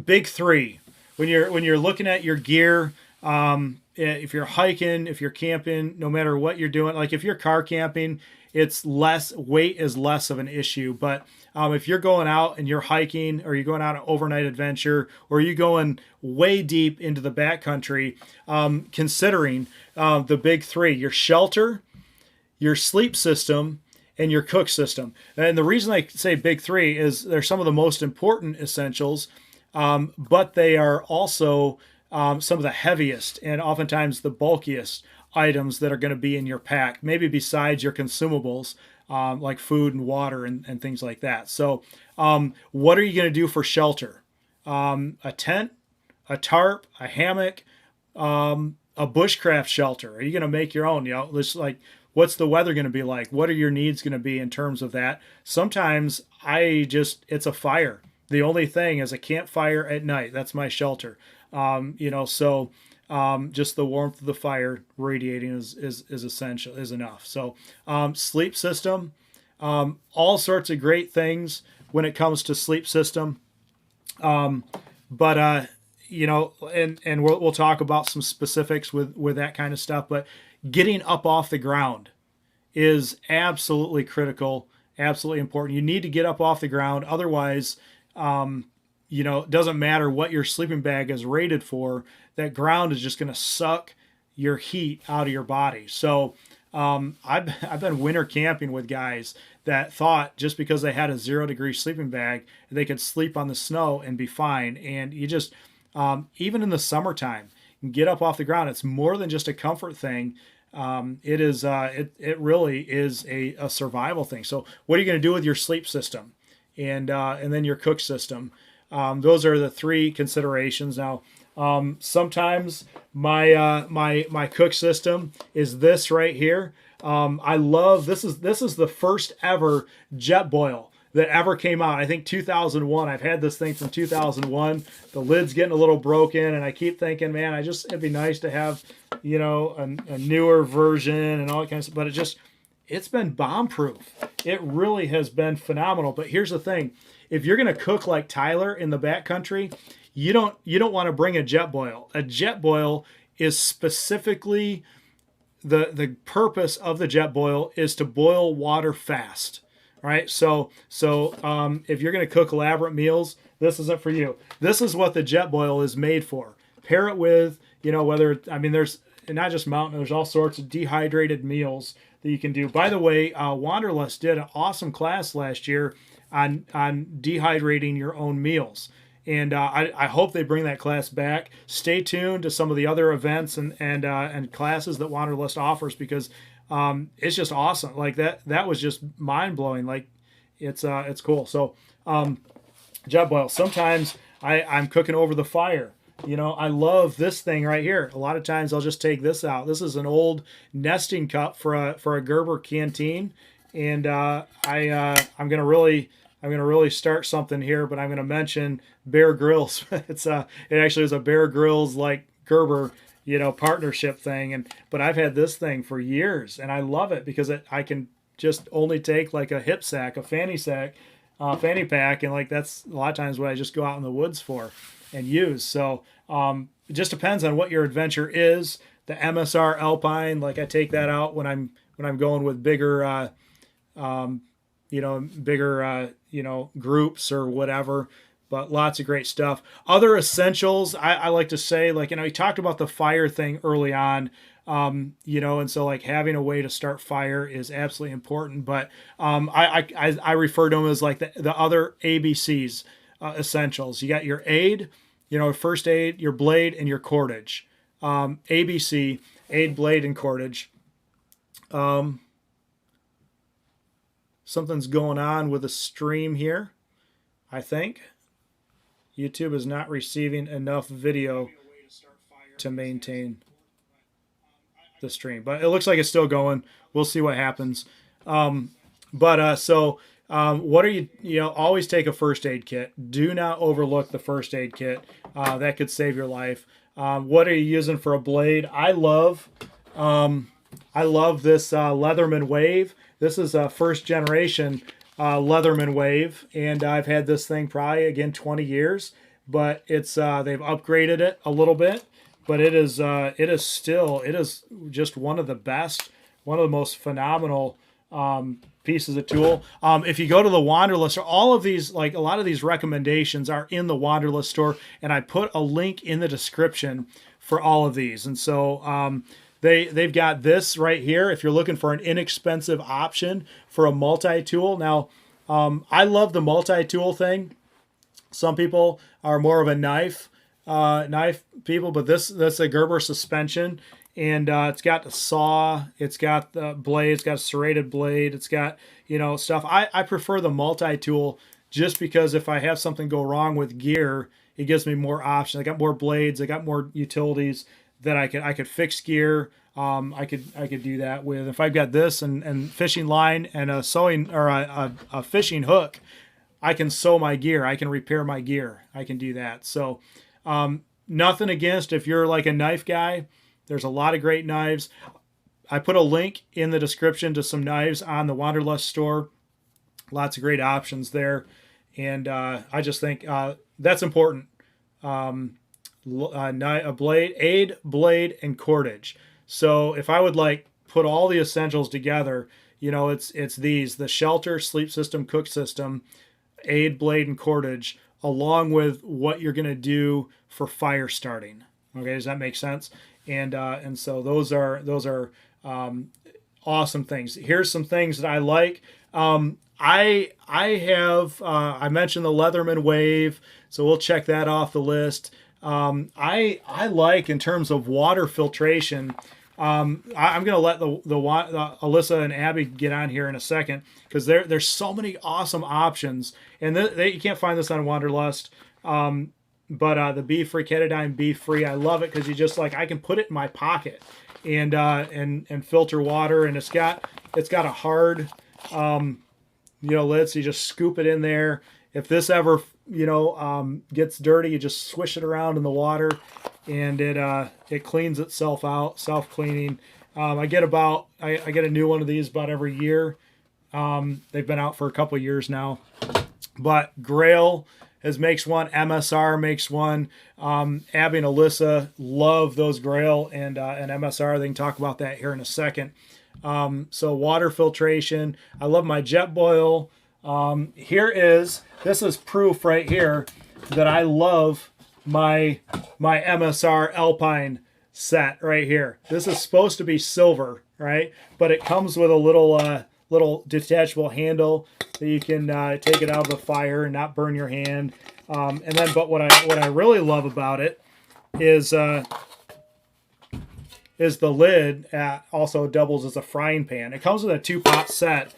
Speaker 1: big 3. When you're looking at your gear, if you're hiking, if you're camping, no matter what you're doing, like if you're car camping, it's less weight is less of an issue. But if you're going out and you're hiking, or you're going out on an overnight adventure, or you're going way deep into the backcountry, considering the big 3: your shelter, your sleep system, and your cook system. And the reason I say big 3 is they're some of the most important essentials, but they are also some of the heaviest and oftentimes the bulkiest items that are going to be in your pack, maybe besides your consumables, like food and water and things like that. So what are you going to do for shelter? A tent, a tarp, a hammock, a bushcraft shelter. Are you going to make your own? You know, this, like, what's the weather going to be like? What are your needs going to be in terms of that? Sometimes it's a fire. The only thing is a campfire at night. That's my shelter. You know, so just the warmth of the fire radiating is essential, is enough. So sleep system, all sorts of great things when it comes to sleep system. But you know, and we'll talk about some specifics with that kind of stuff, but getting up off the ground is absolutely critical, absolutely important. You need to get up off the ground. Otherwise, you know, it doesn't matter what your sleeping bag is rated for, that ground is just going to suck your heat out of your body. So I've been winter camping with guys that thought just because they had a 0-degree sleeping bag, they could sleep on the snow and be fine. And you just, even in the summertime, get up off the ground. It's more than just a comfort thing. It is, it really is a survival thing. So what are you going to do with your sleep system and then your cook system? Those are the three considerations. Now, sometimes my cook system is this right here. I love this is the first ever jet boil that ever came out. I think 2001. I've had this thing from 2001. The lid's getting a little broken, and I keep thinking, man, it'd be nice to have, you know, a newer version and all that kind of stuff. But it's been bomb proof. It really has been phenomenal. But here's the thing: if you're gonna cook like Tyler in the backcountry, you don't want to bring a jet boil. A jet boil is specifically the purpose of the jet boil is to boil water fast, right? So if you're going to cook elaborate meals, this isn't for you. This is what the jet boil is made for. Pair it with, you know, there's not just mountain, there's all sorts of dehydrated meals that you can do. By the way, Wanderlust did an awesome class last year on dehydrating your own meals. And I hope they bring that class back. Stay tuned to some of the other events and classes that Wanderlust offers, because it's just awesome. Like that was just mind blowing. Like it's cool. So jet boil. Sometimes I'm cooking over the fire. You know, I love this thing right here. A lot of times I'll just take this out. This is an old nesting cup for a Gerber canteen, and I'm gonna really start something here, but I'm gonna mention Bear Grylls. It actually is a Bear Grylls like Gerber, you know, partnership thing. But I've had this thing for years, and I love it because I can just only take like a hip sack, a fanny pack, and like that's a lot of times what I just go out in the woods for and use. So it just depends on what your adventure is. The MSR Alpine, like I take that out when I'm going with bigger groups or whatever, but lots of great stuff. Other essentials, I like to say, like, you know, we talked about the fire thing early on, you know, and so like having a way to start fire is absolutely important, but I refer to them as like the other ABCs, essentials. You got your aid, you know, first aid, your blade, and your cordage. ABC, aid, blade, and cordage. Something's going on with the stream here, I think. YouTube is not receiving enough video to maintain the stream, but it looks like it's still going. We'll see what happens. What are you know, always take a first aid kit. Do not overlook the first aid kit. That could save your life. What are you using for a blade? I love this Leatherman Wave. This is a first generation Leatherman Wave, and I've had this thing probably, again, 20 years, but it's they've upgraded it a little bit, but it is just one of the best, one of the most phenomenal pieces of tool. If you go to the Wanderlust, all of these, like a lot of these recommendations are in the Wanderlust store, and I put a link in the description for all of these. And so they've got this right here if you're looking for an inexpensive option for a multi-tool. Now, I love the multi-tool thing. Some people are more of a knife people, but that's a Gerber suspension, and it's got the saw, it's got the blade, it's got a serrated blade, it's got, you know, stuff. I prefer the multi-tool just because if I have something go wrong with gear, it gives me more options. I got more blades, I got more utilities that I could fix gear. I could do that with, if I've got this and fishing line and a sewing or a fishing hook, I can sew my gear. I can repair my gear. I can do that. So nothing against if you're like a knife guy. There's a lot of great knives. I put a link in the description to some knives on the Wanderlust store. Lots of great options there. And I just think that's important. a blade, aid, blade, and cordage. So if I would like put all the essentials together, it's these: the shelter, sleep system, cook system, aid, blade, and cordage, along with what you're going to do for fire starting. Okay, does that make sense? And so those are awesome things. Here's some things that I like. I mentioned the Leatherman Wave, so we'll check that off the list. I like, in terms of water filtration. I'm going to let the Alyssa and Abby get on here in a second, because there's so many awesome options, and you can't find this on Wanderlust. But the Be Free Ketadine Be Free, I love it because you just I can put it in my pocket and filter water, and it's got a hard lid, so you just scoop it in there. If this ever gets dirty, you just swish it around in the water, and it cleans itself out, self-cleaning. I get a new one of these about every year. They've been out for a couple of years now, but Grail makes one, MSR makes one. Abby and Alyssa love those Grail and MSR. They can talk about that here in a second. So water filtration. I love my Jetboil. This is proof right here that I love my MSR Alpine set right here. This is supposed to be silver, right? But it comes with a little detachable handle that you can take it out of the fire and not burn your hand. But what I really love about it is the lid also doubles as a frying pan. It comes with a 2-pot set,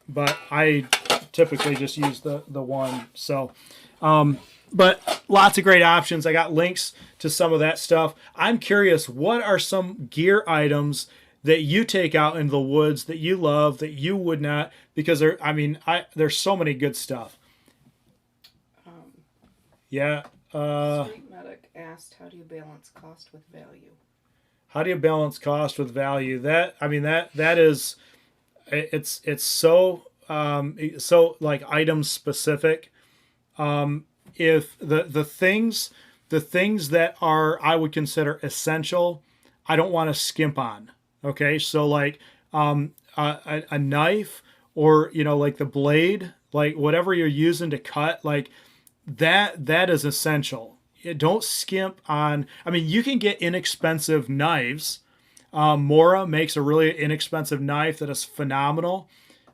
Speaker 1: but I typically just use the one. So, but lots of great options. I got links to some of that stuff. I'm curious, what are some gear items that you take out into the woods that you love, that you would not, because there's so many good stuff.
Speaker 7: Street Medic asked, how do you balance cost with value?
Speaker 1: How do you balance cost with value? That is, it's so like item specific. If the things that are, I would consider essential, I don't want to skimp on. Okay, so like a knife, or like the blade, like whatever you're using to cut, like that is essential. Don't skimp on. You can get inexpensive knives. Mora makes a really inexpensive knife that is phenomenal.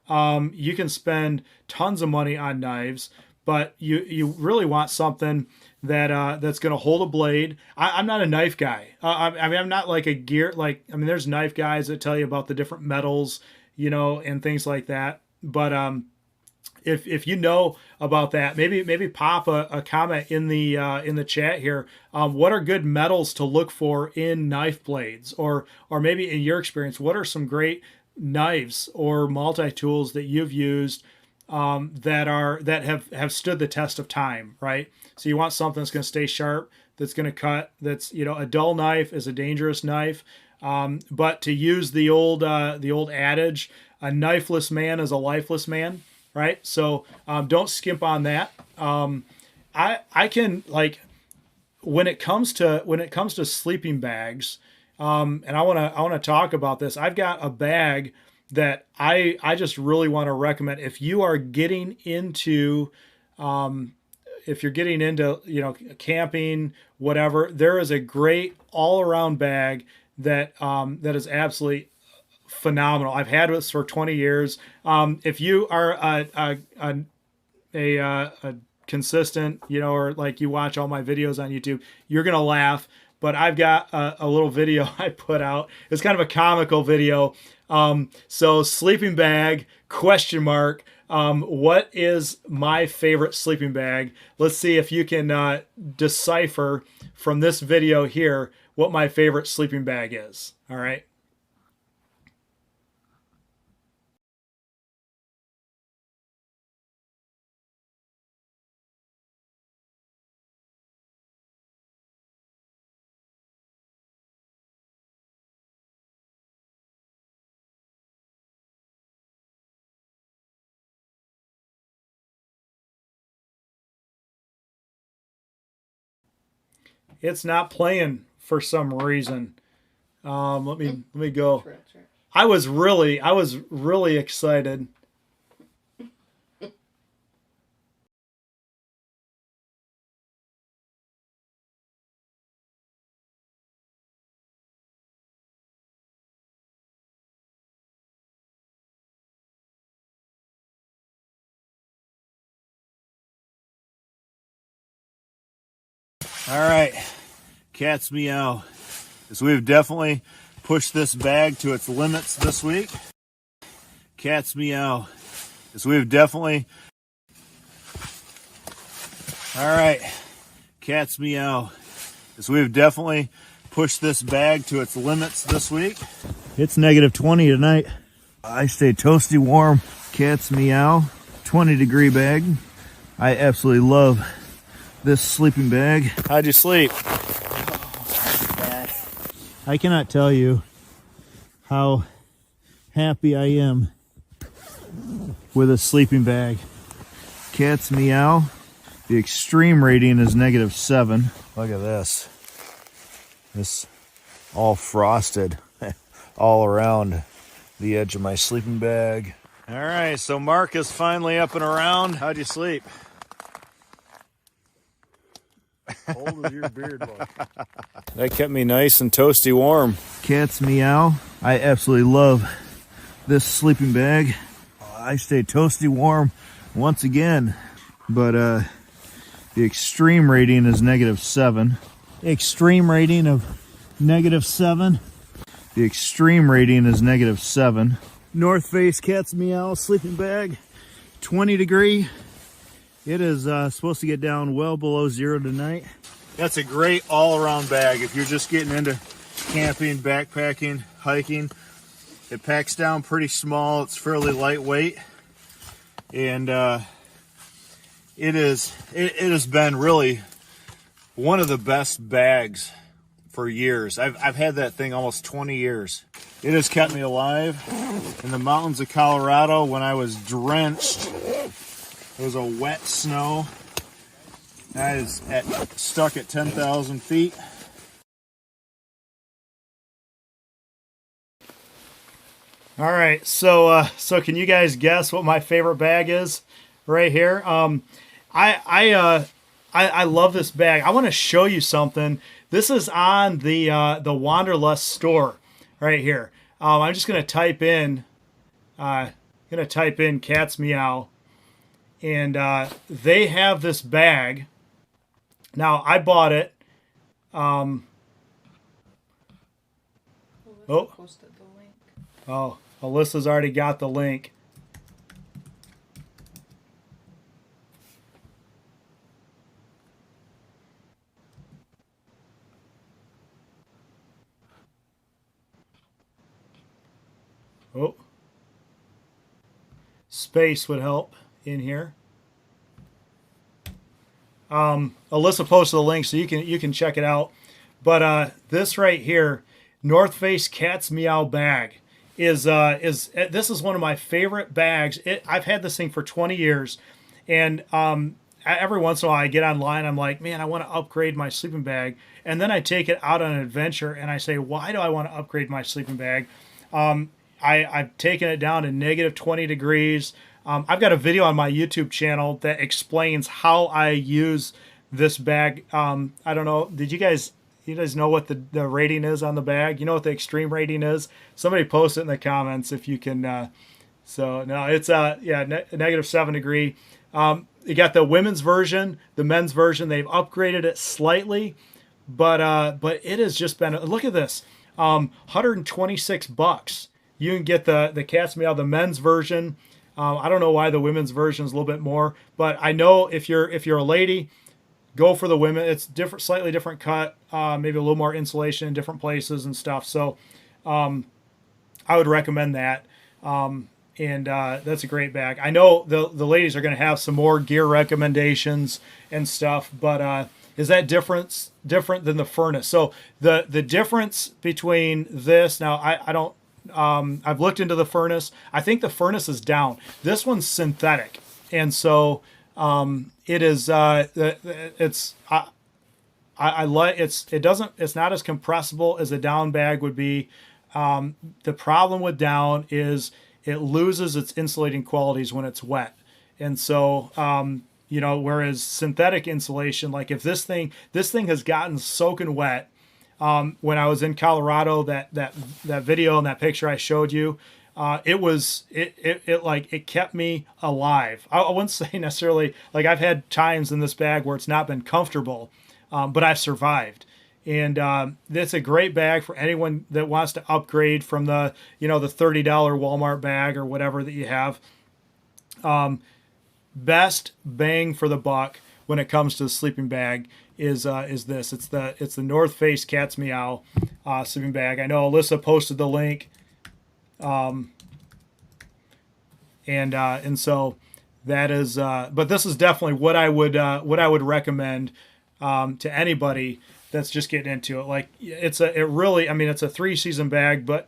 Speaker 1: You can spend tons of money on knives, but you really want something that's going to hold a blade. I'm not a knife guy. I'm not like a gear, there's knife guys that tell you about the different metals, and things like that. But if you know about that, maybe pop a comment in the chat here. What are good metals to look for in knife blades, or maybe in your experience, what are some great knives or multi-tools that you've used that have stood the test of time, right? So you want something that's going to stay sharp, that's going to cut. That's a dull knife is a dangerous knife. But to use the old adage, a knifeless man is a lifeless man, right? So don't skimp on that. I can, like, when it comes to sleeping bags, and I want to talk about this. I've got a bag that I just really want to recommend if you are getting into camping, whatever. There is a great all-around bag that is absolutely phenomenal. I've had this for 20 years. If you are a consistent, or like you watch all my videos on YouTube, you're gonna laugh. But I've got a little video I put out. It's kind of a comical video. So sleeping bag, ? What is my favorite sleeping bag? Let's see if you can decipher from this video here what my favorite sleeping bag is. All right. It's not playing for some reason. Let me go. I was really excited.
Speaker 4: All right, cat's meow. So we've definitely pushed this bag to its limits this week. Cat's meow. So we've definitely. All right, cat's meow. So we've definitely pushed this bag to its limits this week. It's -20 tonight. I stay toasty warm. Cat's meow. 20-degree bag. I absolutely love this sleeping bag. How'd you sleep? I cannot tell you how happy I am with a sleeping bag. Cat's meow. The extreme rating is -7. Look at this. This all frosted all around the edge of my sleeping bag. All right, so Mark is finally up and around. How'd you sleep?
Speaker 1: Old as your beard was.
Speaker 4: That kept me nice and toasty warm. Cat's meow. I absolutely love this sleeping bag. I stay toasty warm once again, but the extreme rating is -7. Extreme rating of -7. The extreme rating is -7. North Face Cat's Meow sleeping bag, 20-degree. It is supposed to get down well below 0 tonight. That's a great all-around bag if you're just getting into camping, backpacking, hiking. It packs down pretty small. It's fairly lightweight, and it has been really one of the best bags for years. I've had that thing almost 20 years. It has kept me alive in the mountains of Colorado when I was drenched. It was a wet snow. That is stuck at 10,000 feet. All right, so can you guys guess what my favorite bag is right here? I love this bag. I want to show you something. This is on the Wanderlust store right here. I'm just gonna type in Cat's Meow, and they have this bag. Now I bought it. Oh, Alyssa's already got the link. Oh, space would help in here. Alyssa posted the link so you can check it out. But this right here, North Face Cat's Meow bag is this is one of my favorite bags. I've had this thing for 20 years, and every once in a while I get online. I'm like, man, I want to upgrade my sleeping bag, and then I take it out on an adventure, and I say, why do I want to upgrade my sleeping bag? I've taken it down to -20 degrees. I've got a video on my YouTube channel that explains how I use this bag. I don't know. Did you guys know what the rating is on the bag? You know what the extreme rating is? Somebody post it in the comments if you can. So no, it's -7 degree. You got the women's version, the men's version. They've upgraded it slightly, but it has just been. Look at this, $126. You can get the Cat's Meow, the men's version. I don't know why the women's version is a little bit more, but I know if you're a lady, go for the women. It's different, slightly different cut, maybe a little more insulation in different places and stuff. So I would recommend that. And that's a great bag. I know the ladies are going to have some more gear recommendations and stuff, but is that different than the furnace? So the difference between this, now I don't, I've looked into the furnace. I think the furnace is down. This one's synthetic, and so it is. I
Speaker 1: I like it's not as compressible as a down bag would be. The problem with down is it loses its insulating qualities when it's wet. And so, whereas synthetic insulation, like if this thing has gotten soaking wet, when I was in Colorado, that video and that picture I showed you, it kept me alive. I wouldn't say necessarily, like I've had times in this bag where it's not been comfortable, but I've survived. And it's a great bag for anyone that wants to upgrade from the $30 Walmart bag or whatever that you have. Best bang for the buck when it comes to the sleeping bag is this. It's the North Face Cat's Meow sleeping bag. I know Alyssa posted the link, and so that is. But this is definitely what I would recommend to anybody that's just getting into it. Like it's a 3-season bag, but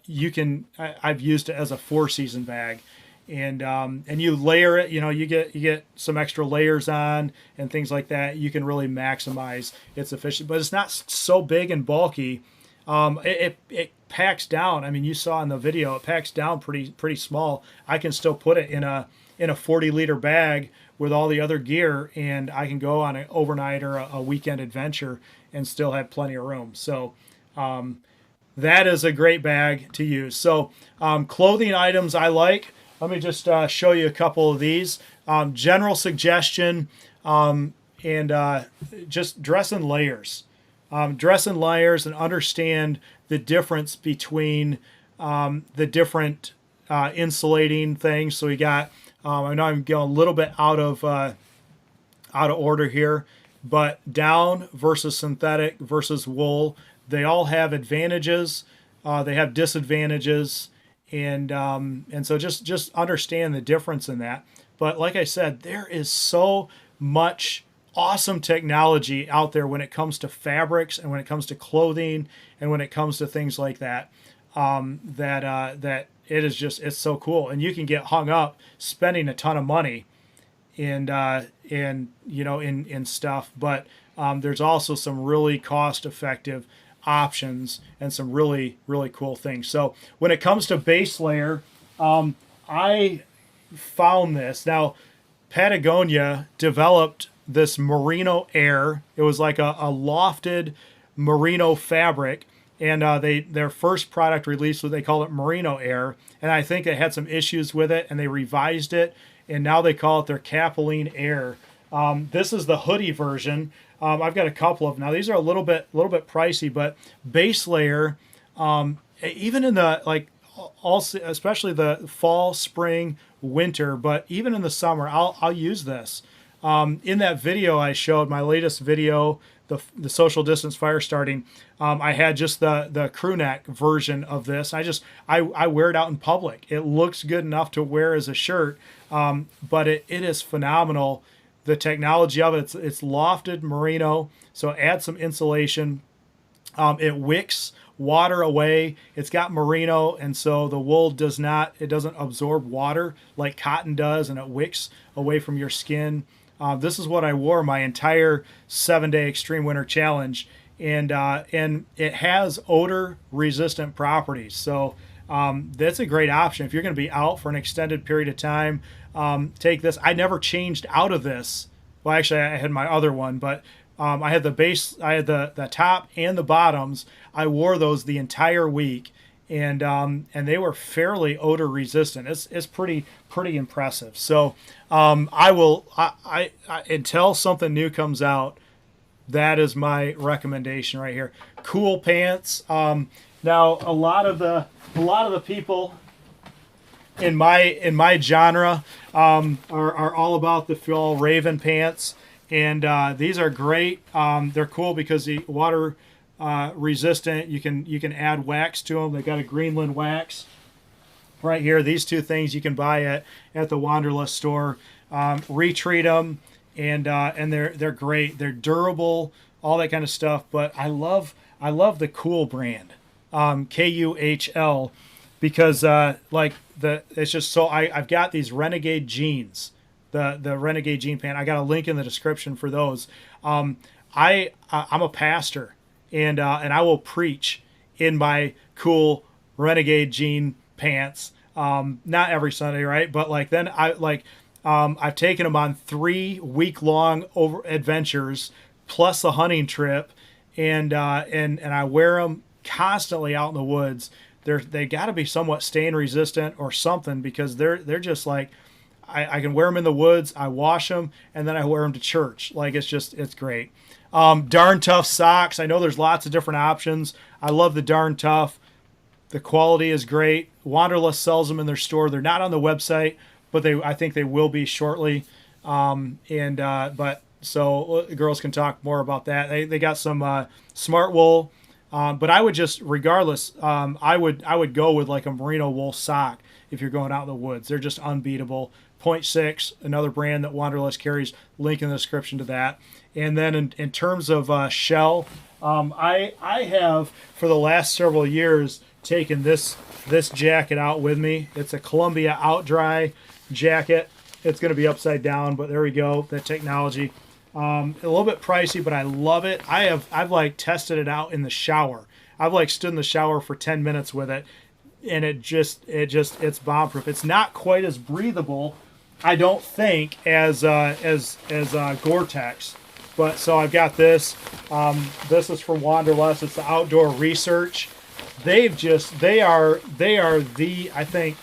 Speaker 1: I've used it as a 4-season bag. And you layer it, you get some extra layers on and things like that. You can really maximize its efficiency, but it's not so big and bulky. It packs down. I mean, you saw in the video, it packs down pretty small. I can still put it in a 40-liter bag with all the other gear, and I can go on an overnight or a weekend adventure and still have plenty of room. So that is a great bag to use. So clothing items I like. Let me just show you a couple of these. General suggestion, and just dress in layers. Dress in layers and understand the difference between the different insulating things. So we got, I know I'm going a little bit out of order here, but down versus synthetic versus wool, they all have advantages. They have disadvantages. And so just understand the difference in that. But like I said, there is so much awesome technology out there when it comes to fabrics and when it comes to clothing and when it comes to things like that, that it's so cool. And you can get hung up spending a ton of money in stuff, but there's also some really cost-effective options and some really cool things. So when it comes to base layer, I found this. Now Patagonia developed this merino air. It was like a lofted merino fabric, and their first product release, they call it merino air, and I think they had some issues with it and they revised it, and now they call it their Capilene air. This is the hoodie version. I've got a couple of them. Now these are a little bit pricey, but base layer, even in the especially the fall, spring, winter, but even in the summer, I'll use this. In that video I showed, my latest video, the social distance fire starting, I had just the crew neck version of this. I wear it out in public. It looks good enough to wear as a shirt, but it is phenomenal. The technology of it, it's lofted merino, so add some insulation. It wicks water away. It's got merino, and so the wool doesn't absorb water like cotton does, and it wicks away from your skin. This is what I wore my entire 7-day extreme winter challenge, and it has odor resistant properties. So that's a great option if you're going to be out for an extended period of time. Take this. I never changed out of this. Well, actually, I had my other one, but I had the base. I had the top and the bottoms. I wore those the entire week, and they were fairly odor resistant. It's pretty impressive. So I until something new comes out, that is my recommendation right here. Cool pants. Now a lot of the people in my genre are all about the Phil Raven pants, and these are great. They're cool because the water resistant. You can add wax to them. They got a Greenland wax right here. These two things you can buy at the Wanderlust store. Retreat them, and they're great. They're durable, all that kind of stuff. But I love the Cool brand, KUHL, because it's just so. I've got these Renegade jeans, the Renegade jean pant. I got a link in the description for those. I'm a pastor, and I will preach in my cool Renegade jean pants. Not every Sunday, right? But like then I've taken them on 3-week-long adventures plus a hunting trip, and I wear them constantly out in the woods. They got to be somewhat stain resistant or something, because they're just like, I can wear them in the woods. I wash them, and then I wear them to church. Like, it's great. Darn Tough socks. I know there's lots of different options. I love the Darn Tough. The quality is great. Wanderlust sells them in their store. They're not on the website, but I think they will be shortly. But so girls can talk more about that. They got some smart wool, but I would just, regardless, I would go with like a merino wool sock if you're going out in the woods. They're just unbeatable. Point 6, another brand that Wanderlust carries. Link in the description to that. And then in terms of shell, I have for the last several years taken this jacket out with me. It's a Columbia OutDry jacket. It's going to be upside down, but there we go. That technology. A little bit pricey, but I love it. I've like tested it out in the shower. I've like stood in the shower for 10 minutes with it, and it's bomb proof. It's not quite as breathable, I don't think, as Gore-Tex. But so I've got this. This is from Wanderlust. It's the Outdoor Research. They are the, I think,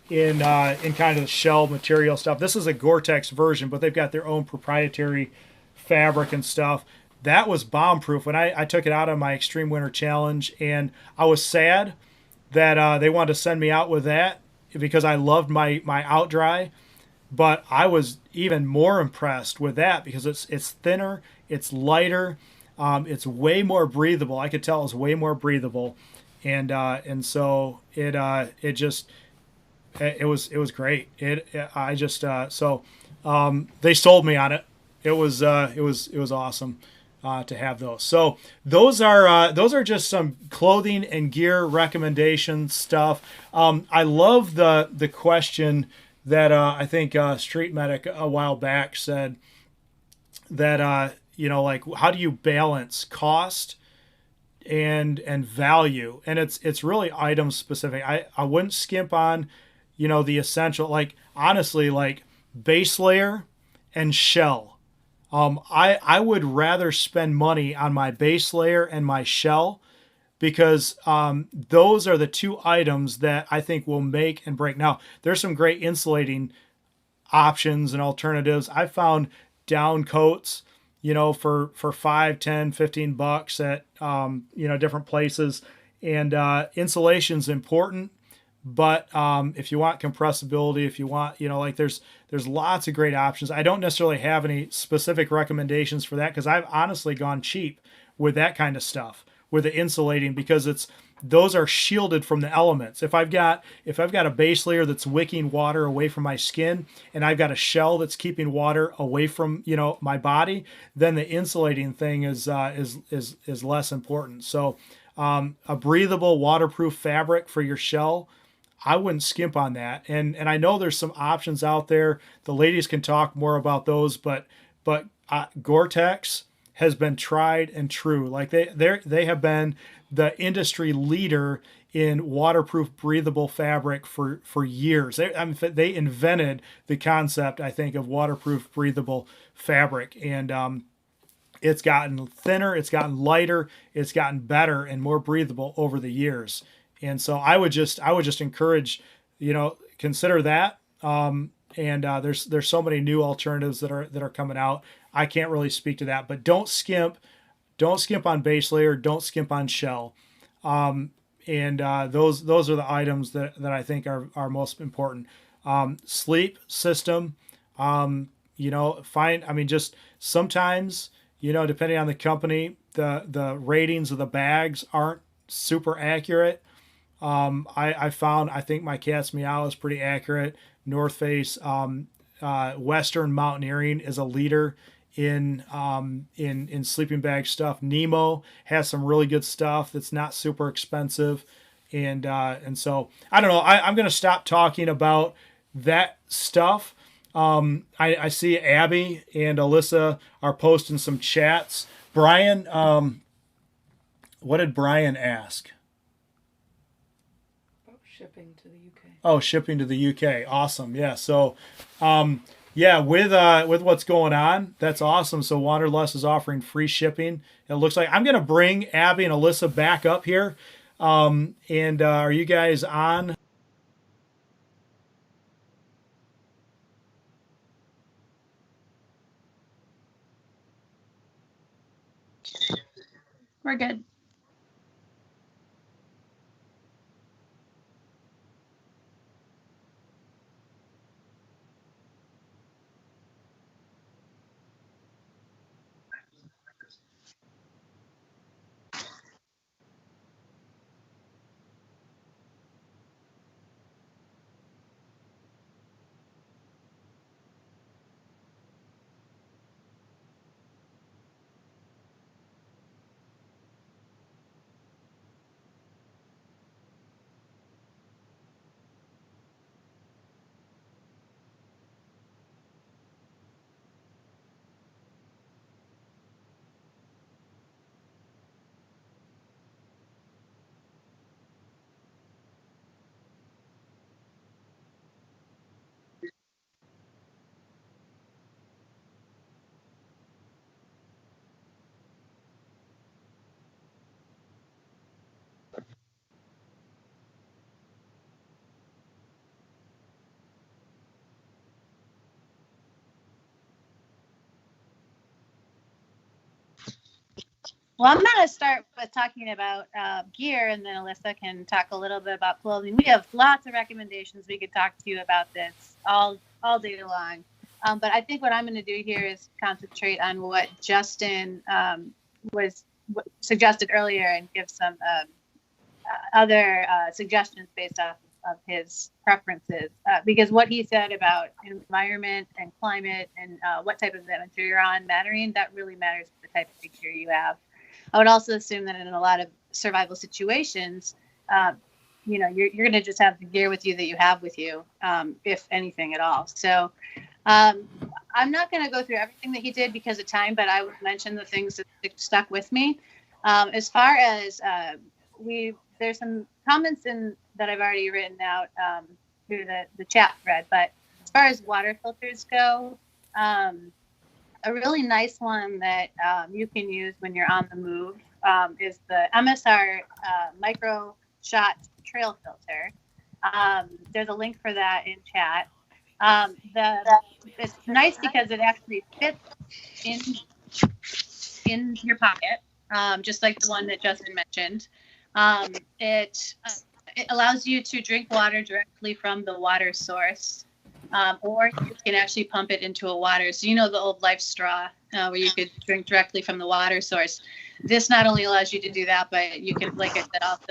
Speaker 1: in kind of the shell material stuff. This is a Gore-Tex version, but they've got their own proprietary fabric and stuff. That was bomb proof when I took it out on my Extreme Winter Challenge, and I was sad that they wanted to send me out with that because I loved my OutDry. But I was even more impressed with that because it's thinner, it's lighter, it's way more breathable. I could tell it was way more breathable, and so it was great. They sold me on it. It was awesome to have those. So those are just some clothing and gear recommendation stuff. I love the question that I think Street Medic a while back said that like, how do you balance cost and value? And it's really item specific. I wouldn't skimp on the essential, like, honestly, like base layer and shell. I would rather spend money on my base layer and my shell, because those are the two items that I think will make and break. Now, there's some great insulating options and alternatives. I found down coats, for $5, $10, $15 at different places, and insulation's important. But if you want compressibility, if you want, there's lots of great options. I don't necessarily have any specific recommendations for that, because I've honestly gone cheap with that kind of stuff, with the insulating, because those are shielded from the elements. If I've got a base layer that's wicking water away from my skin, and I've got a shell that's keeping water away from my body, then the insulating thing is less important. So a breathable, waterproof fabric for your shell, I wouldn't skimp on that. And I know there's some options out there. The ladies can talk more about those, but Gore-Tex has been tried and true. Like they have been the industry leader in waterproof, breathable fabric for years. They invented the concept, I think, of waterproof, breathable fabric, and it's gotten thinner, it's gotten lighter, it's gotten better and more breathable over the years. And so I would just encourage, consider that. There's so many new alternatives that are coming out. I can't really speak to that, but don't skimp on base layer, don't skimp on shell. Those are the items that I think are most important. Sleep system, just sometimes, depending on the company, the ratings of the bags aren't super accurate. I think my cat's meow is pretty accurate. North Face, Western Mountaineering is a leader in sleeping bag stuff. Nemo has some really good stuff that's not super expensive, and so I don't know. I'm going to stop talking about that stuff. I see Abby and Alyssa are posting some chats. Brian, what did Brian ask?
Speaker 7: Shipping to the UK.
Speaker 1: Oh, shipping to the UK. Awesome. Yeah. So, yeah, with what's going on, that's awesome. So Wanderlust is offering free shipping. It looks like I'm going to bring Abby and Alyssa back up here. And are you guys on?
Speaker 3: We're good.
Speaker 2: Well, I'm going to start with talking about gear, and then Alyssa can talk a little bit about clothing. We have lots of recommendations. We could talk to you about this all day long. But I think what I'm going to do here is concentrate on what Justin was suggested earlier and give some other suggestions based off of his preferences. Because what he said about environment and climate and what type of adventure you're on mattering, that really matters for the type of gear you have. I would also assume that in a lot of survival situations, you're going to just have the gear with you that you have with you, if anything at all. So I'm not going to go through everything that he did because of time, but I would mention the things that stuck with me. As far as there's some comments that I've already written out through the chat thread, but as far as water filters go, a really nice one that you can use when you're on the move is the MSR Micro Shot Trail Filter. There's a link for that in chat. It's nice because it actually fits in your pocket, just like the one that Justin mentioned. It allows you to drink water directly from the water source. Or you can actually pump it into a water. So the old Life straw where you could drink directly from the water source. This not only allows you to do that, but you can, like I said, also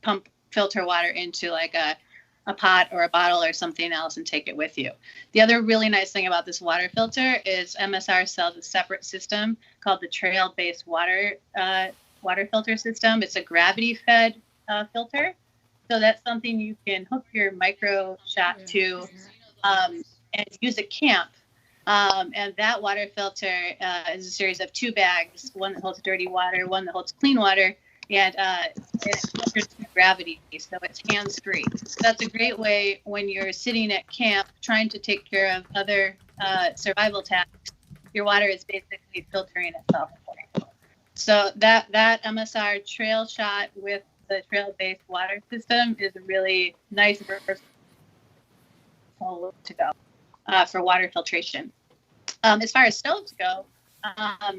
Speaker 2: pump filter water into like a pot or a bottle or something else and take it with you. The other really nice thing about this water filter is MSR sells a separate system called the trail-based water filter system. It's a gravity-fed filter. So that's something you can hook your micro shot to and use at camp. And that water filter is a series of 2 bags, one that holds dirty water, one that holds clean water, and it's filtered through gravity, so it's hands-free. So that's a great way when you're sitting at camp trying to take care of other survival tasks. Your water is basically filtering itself for you. So that MSR trail shot with the trail-based water system is a really nice to go for water filtration. As far as stoves go,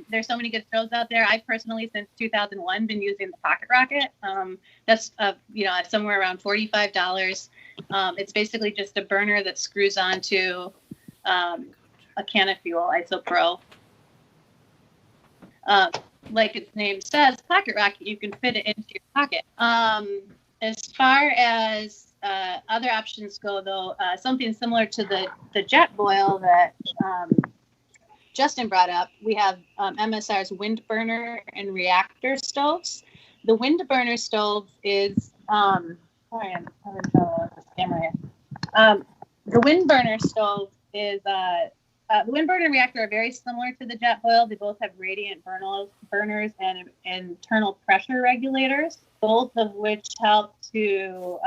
Speaker 2: there's so many good stoves out there. I personally, since 2001, been using the Pocket Rocket. That's somewhere around $45. It's basically just a burner that screws onto a can of fuel, ISOPro. Like its name says, Pocket Rocket, you can fit it into your pocket. As far as other options go, though, something similar to the jet boil that Justin brought up, we have MSR's wind burner and reactor stoves. The wind burner stove is, sorry, I'm having trouble with this camera here. The wind burner stove is the wind burner and reactor are very similar to the jet boil. They both have radiant burners and internal pressure regulators, both of which help to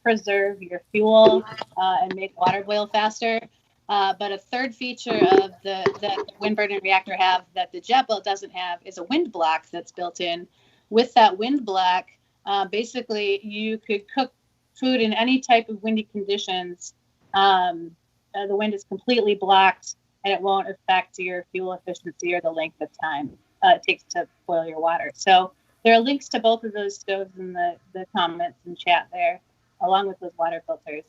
Speaker 2: preserve your fuel and make water boil faster. But a third feature of that the wind burner and reactor have that the jet boil doesn't have is a wind block that's built in. With that wind block, basically you could cook food in any type of windy conditions. The wind is completely blocked and it won't affect your fuel efficiency or the length of time it takes to boil your water. So there are links to both of those stoves in the comments and chat there, along with those water filters.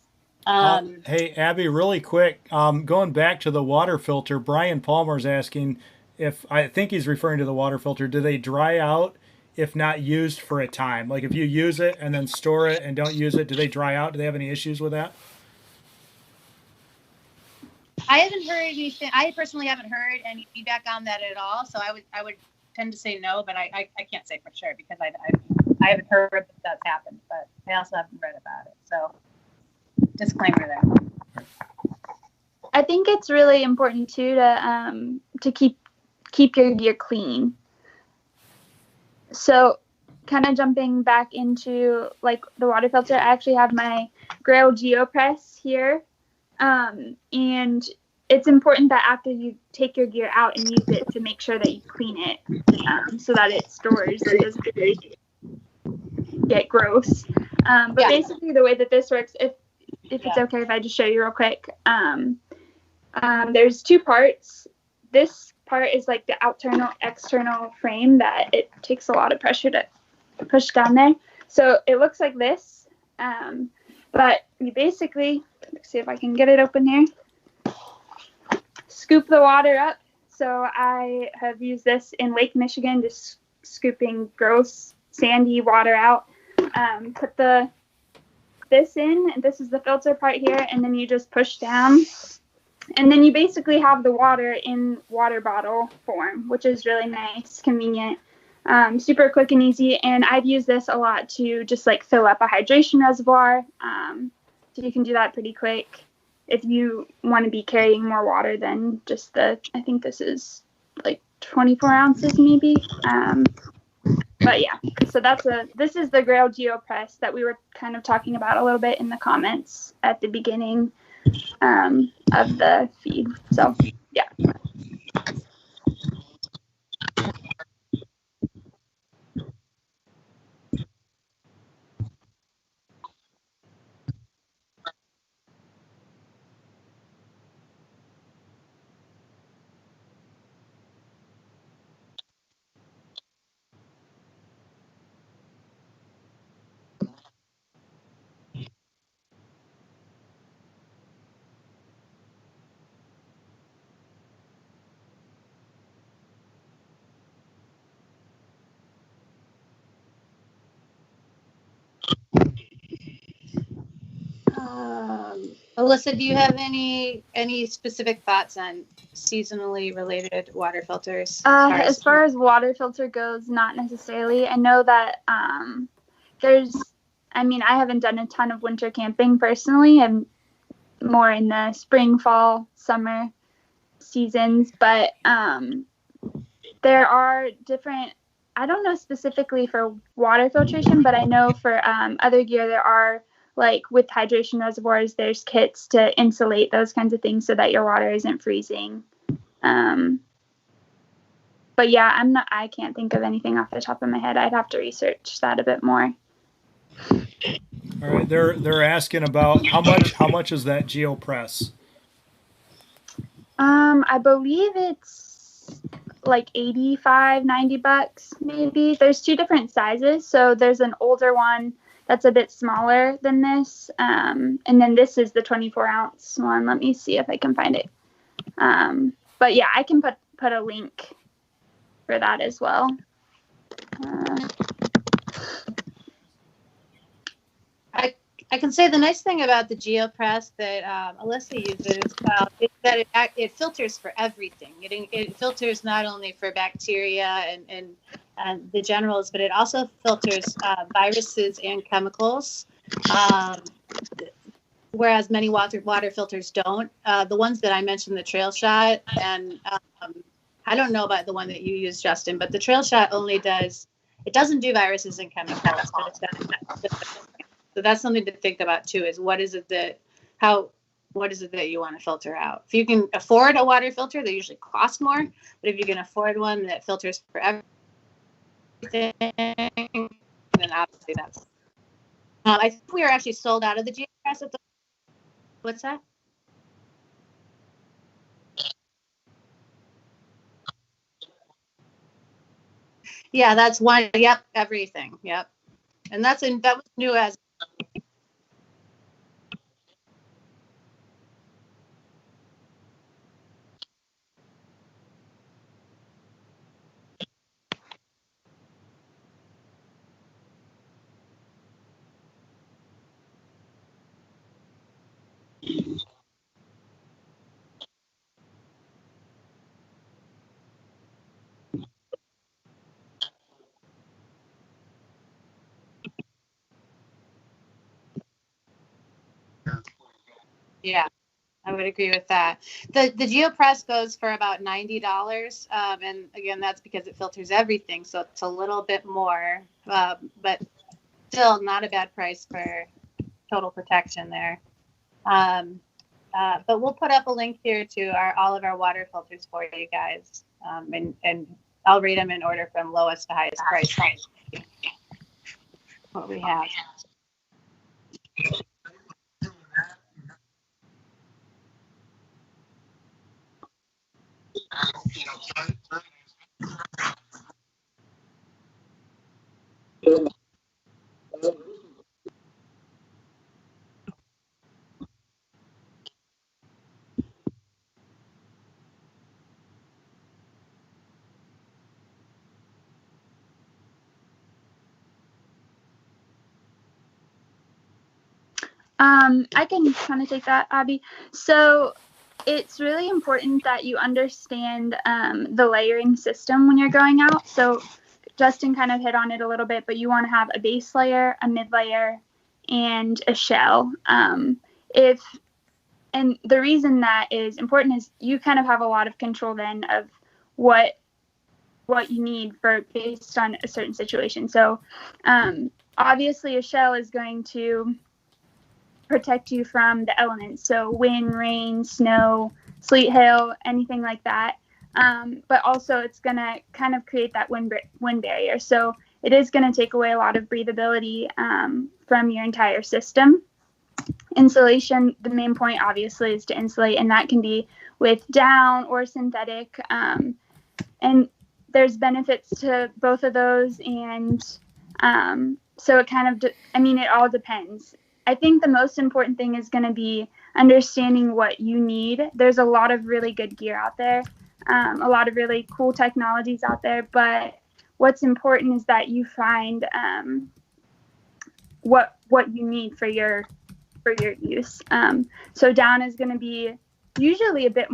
Speaker 1: Hey, Abby, really quick, going back to the water filter, Brian Palmer's asking if, I think he's referring to the water filter, do they dry out if not used for a time? Like if you use it and then store it and don't use it, do they dry out? Do they have any issues with that?
Speaker 2: I haven't heard anything. I personally haven't heard any feedback on that at all. So I would tend to say no, but I can't say for sure because I haven't heard that that's happened, but I also haven't read about it. So disclaimer there.
Speaker 3: I think it's really important too to keep your gear clean. So kind of jumping back into like the water filter, I actually have my Grail GeoPress here. And it's important that after you take your gear out and use it to make sure that you clean it so that it stores and doesn't get gross. But basically the way that this works, if it's okay if I just show you real quick, there's two parts. This part is like the external frame that it takes a lot of pressure to push down there. So it looks like this, but you basically, let's see if I can get it open here, scoop the water up. So I have used this in Lake Michigan, just scooping gross sandy water out. Put this in, and this is the filter part here, and then you just push down, and then you basically have the water in water bottle form, which is really nice, convenient, super quick and easy. And I've used this a lot to just like fill up a hydration reservoir. So you can do that pretty quick if you want to be carrying more water than just I think this is like 24 ounces maybe. But yeah, so this is the Grail GeoPress that we were kind of talking about a little bit in the comments at the beginning of the feed. So yeah.
Speaker 2: Alyssa, do you have any specific thoughts on seasonally related water filters?
Speaker 3: As far as water filter goes, not necessarily. I know that I haven't done a ton of winter camping personally. I'm more in the spring, fall, summer seasons, but there are different, I don't know specifically for water filtration, but I know for other gear there are, like with hydration reservoirs, there's kits to insulate those kinds of things so that your water isn't freezing. But yeah, I can't think of anything off the top of my head. I'd have to research that a bit more.
Speaker 1: All right, they're asking about how much is that GeoPress?
Speaker 3: I believe it's like $85-$90 maybe. There's two different sizes. So there's an older one that's a bit smaller than this. And then this is the 24-ounce one. Let me see if I can find it. But yeah, I can put a link for that as well.
Speaker 2: I can say the nice thing about the GeoPress that Alyssa uses is that it filters for everything. It filters not only for bacteria and the generals, but it also filters viruses and chemicals. whereas many water filters don't. The ones that I mentioned, the Trail Shot, and I don't know about the one that you use, Justin, but the Trail Shot only it doesn't do viruses and chemicals, but it's got, so that's something to think about too, is what is it that you want to filter out? If you can afford a water filter, they usually cost more, but if you can afford one that filters for everything, then obviously that's, I think we are actually sold out of the GeoPress at the, what's that? Yeah, that's one. Yep, everything. Yep, and that was new as. Yeah, I would agree with that. The GeoPress goes for about $90, and again, that's because it filters everything, so it's a little bit more, but still not a bad price for total protection there. But we'll put up a link here to all of our water filters for you guys, and I'll rate them in order from lowest to highest price. What we have.
Speaker 3: I can kind of take that, Abby. So it's really important that you understand the layering system when you're going out. So Justin kind of hit on it a little bit, but you want to have a base layer, a mid layer, and a shell. And the reason that is important is you kind of have a lot of control then of what you need for based on a certain situation. So obviously a shell is going to protect you from the elements, so wind, rain, snow, sleet, hail, anything like that. But also it's going to kind of create that wind barrier. So it is going to take away a lot of breathability from your entire system. Insulation, the main point obviously is to insulate, and that can be with down or synthetic. And there's benefits to both of those. And so it kind of, it all depends. I think the most important thing is going to be understanding what you need. There's a lot of really good gear out there, a lot of really cool technologies out there, but what's important is that you find what you need for your use. So down is going to be usually a bit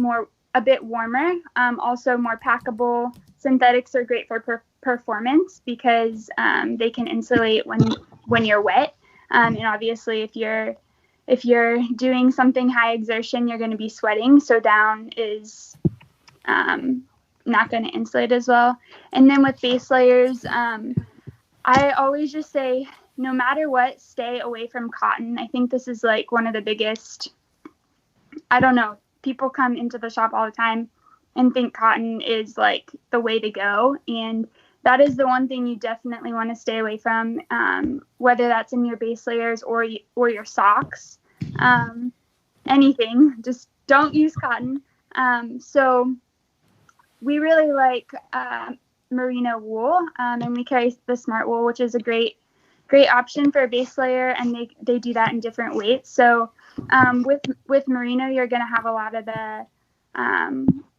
Speaker 3: warmer, also more packable. Synthetics are great for performance because they can insulate when you're wet. And obviously if you're doing something high exertion, you're going to be sweating. So down is not going to insulate as well. And then with base layers, I always just say, no matter what, stay away from cotton. I think this is like one of the biggest, I don't know, people come into the shop all the time and think cotton is like the way to go. And that is the one thing you definitely want to stay away from, whether that's in your base layers or your socks, anything. Just don't use cotton. So we really like merino wool, and we carry the smart wool, which is a great option for a base layer, and they do that in different weights. So with merino, you're going to have a lot of the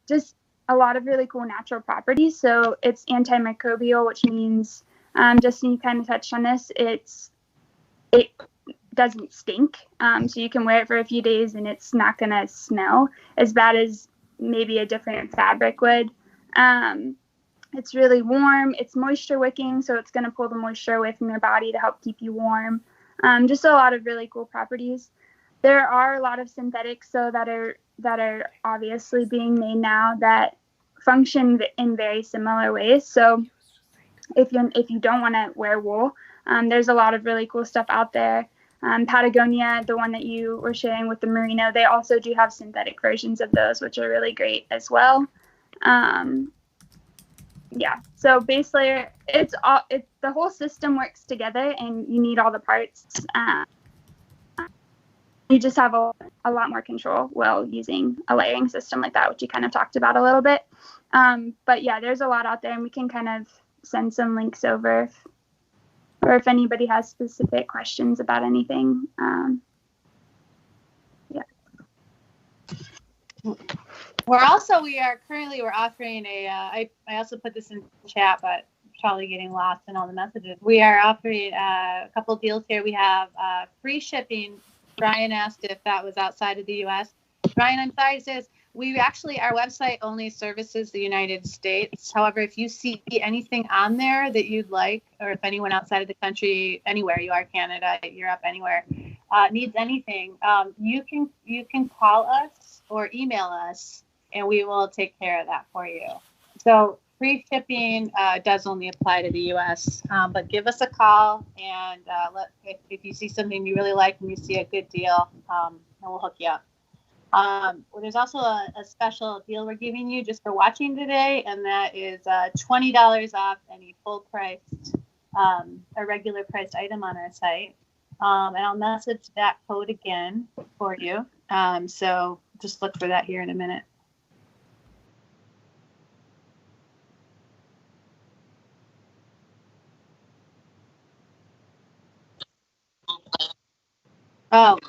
Speaker 3: just a lot of really cool natural properties. So it's antimicrobial, which means Justin, you kind of touched on this. It doesn't stink, so you can wear it for a few days and it's not going to smell as bad as maybe a different fabric would. It's really warm. It's moisture wicking, so it's going to pull the moisture away from your body to help keep you warm. Just a lot of really cool properties. there are a lot of synthetics that are obviously being made now that function in very similar ways. So if you don't want to wear wool, there's a lot of really cool stuff out there. Patagonia, the one that you were sharing with the merino, they also do have synthetic versions of those, which are really great as well. Yeah, so base layer, the whole system works together, and you need all the parts. You just have a lot more control while using a layering system like that, which you kind of talked about a little bit. But yeah, there's a lot out there, and we can kind of send some links over, or if anybody has specific questions about anything. Yeah.
Speaker 2: We're currently offering I also put this in chat, but probably getting lost in all the messages. We are offering a couple of deals here. We have free shipping. Brian asked if that was outside of the U.S. Brian, I'm sorry to say this. Our website only services the United States. However, if you see anything on there that you'd like, or if anyone outside of the country, anywhere you are, Canada, Europe, anywhere, needs anything, you can call us or email us, and we will take care of that for you. So free shipping does only apply to the U.S., but give us a call, and if you see something you really like and you see a good deal, then we'll hook you up. There's also a special deal we're giving you just for watching today, and that is $20 off any full-priced or regular priced item on our site. And I'll message that code again for you. So just look for that here in a minute. Oh.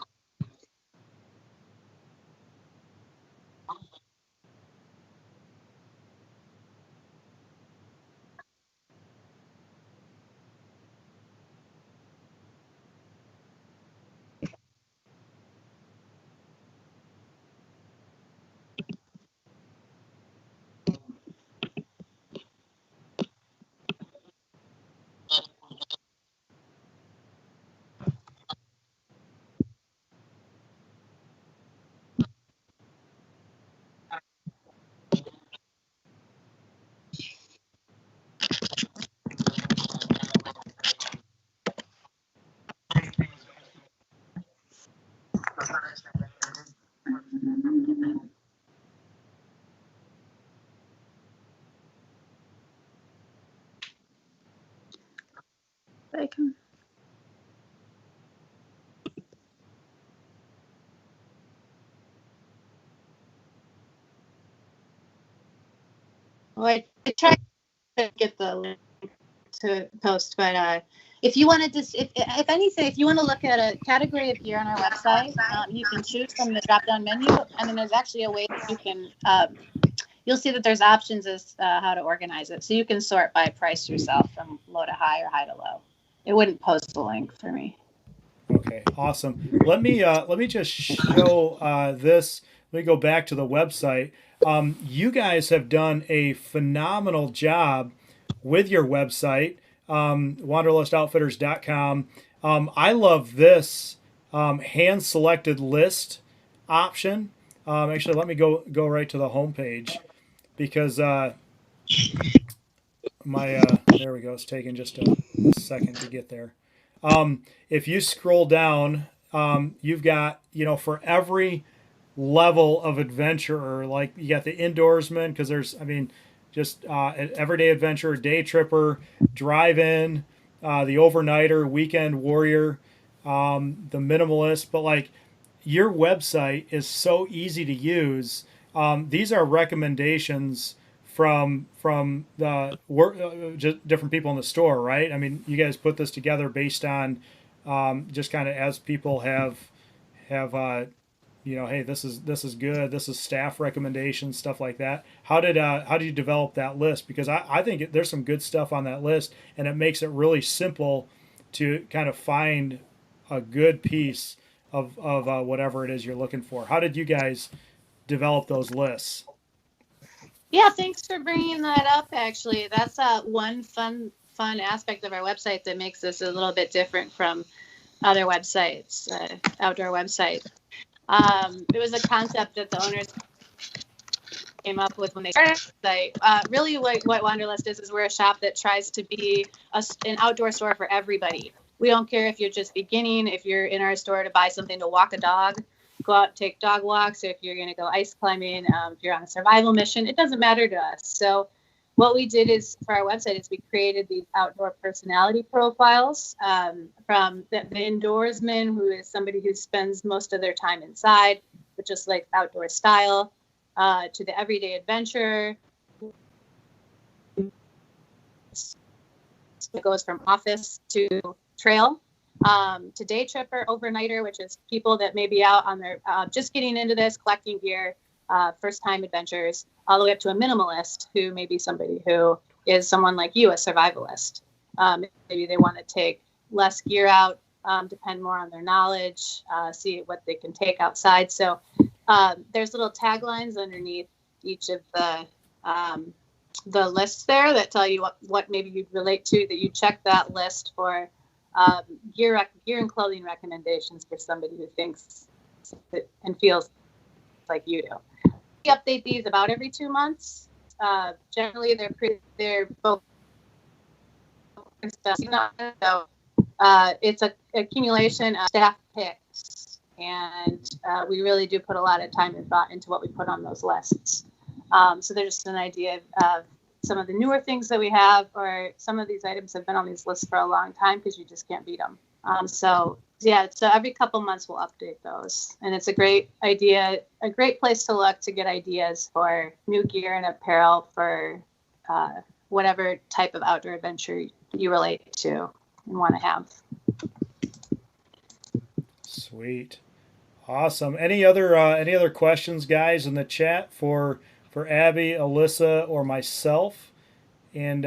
Speaker 2: Well, I tried to get the link to post, but if you want to if anything, if you want to look at a category of gear on our website, you can choose from the drop-down menu, and then there's actually a way that you can, you'll see that there's options as how to organize it. So you can sort by price yourself from low to high or high to low. It wouldn't post the link for me.
Speaker 1: Okay, awesome. Let me just show this. Let me go back to the website. You guys have done a phenomenal job with your website, wanderlustoutfitters.com. I love this hand-selected list option. Actually, let me go right to the homepage, because there we go. It's taking just a second to get there. If you scroll down, you've got, for every level of adventurer, like you got the indoorsman, because there's, just an everyday adventurer, day tripper, drive-in, the overnighter, weekend warrior, the minimalist. But like, your website is so easy to use. These are recommendations from the just different people in the store, right? You guys put this together based on just kind of as people have hey, this is good, this is staff recommendations, stuff like that. How did you develop that list? Because I think there's some good stuff on that list, and it makes it really simple to kind of find a good piece of whatever it is you're looking for. How did you guys develop those lists?
Speaker 2: Yeah, thanks for bringing that up. Actually, that's one fun aspect of our website that makes this a little bit different from other websites, outdoor website. It was a concept that the owners came up with when they started the site. Really, what Wanderlust is we're a shop that tries to be an outdoor store for everybody. We don't care if you're just beginning, if you're in our store to buy something to walk a dog, go out, take dog walks, or if you're going to go ice climbing, if you're on a survival mission, it doesn't matter to us. So what we did is for our website is we created these outdoor personality profiles from the indoorsman, who is somebody who spends most of their time inside, but just like outdoor style, to the everyday adventurer. It goes from office to trail, to day tripper, overnighter, which is people that may be out on their just getting into this, collecting gear, first time adventures, all the way up to a minimalist, who may be somebody who is someone like you, a survivalist. Maybe they want to take less gear out, depend more on their knowledge, see what they can take outside. So there's little taglines underneath each of the lists there that tell you what maybe you'd relate to, that you check that list for gear and clothing recommendations for somebody who thinks and feels like you do. We update these about every 2 months. Generally, they're both. So it's a accumulation of staff picks, and we really do put a lot of time and thought into what we put on those lists. So there's just an idea of some of the newer things that we have, or some of these items have been on these lists for a long time because you just can't beat them. So every couple months we'll update those, and it's a great idea, a great place to look to get ideas for new gear and apparel for whatever type of outdoor adventure you relate to and want to have.
Speaker 1: Sweet. Awesome. Any other questions, guys, in the chat for Abby, Alyssa, or myself? And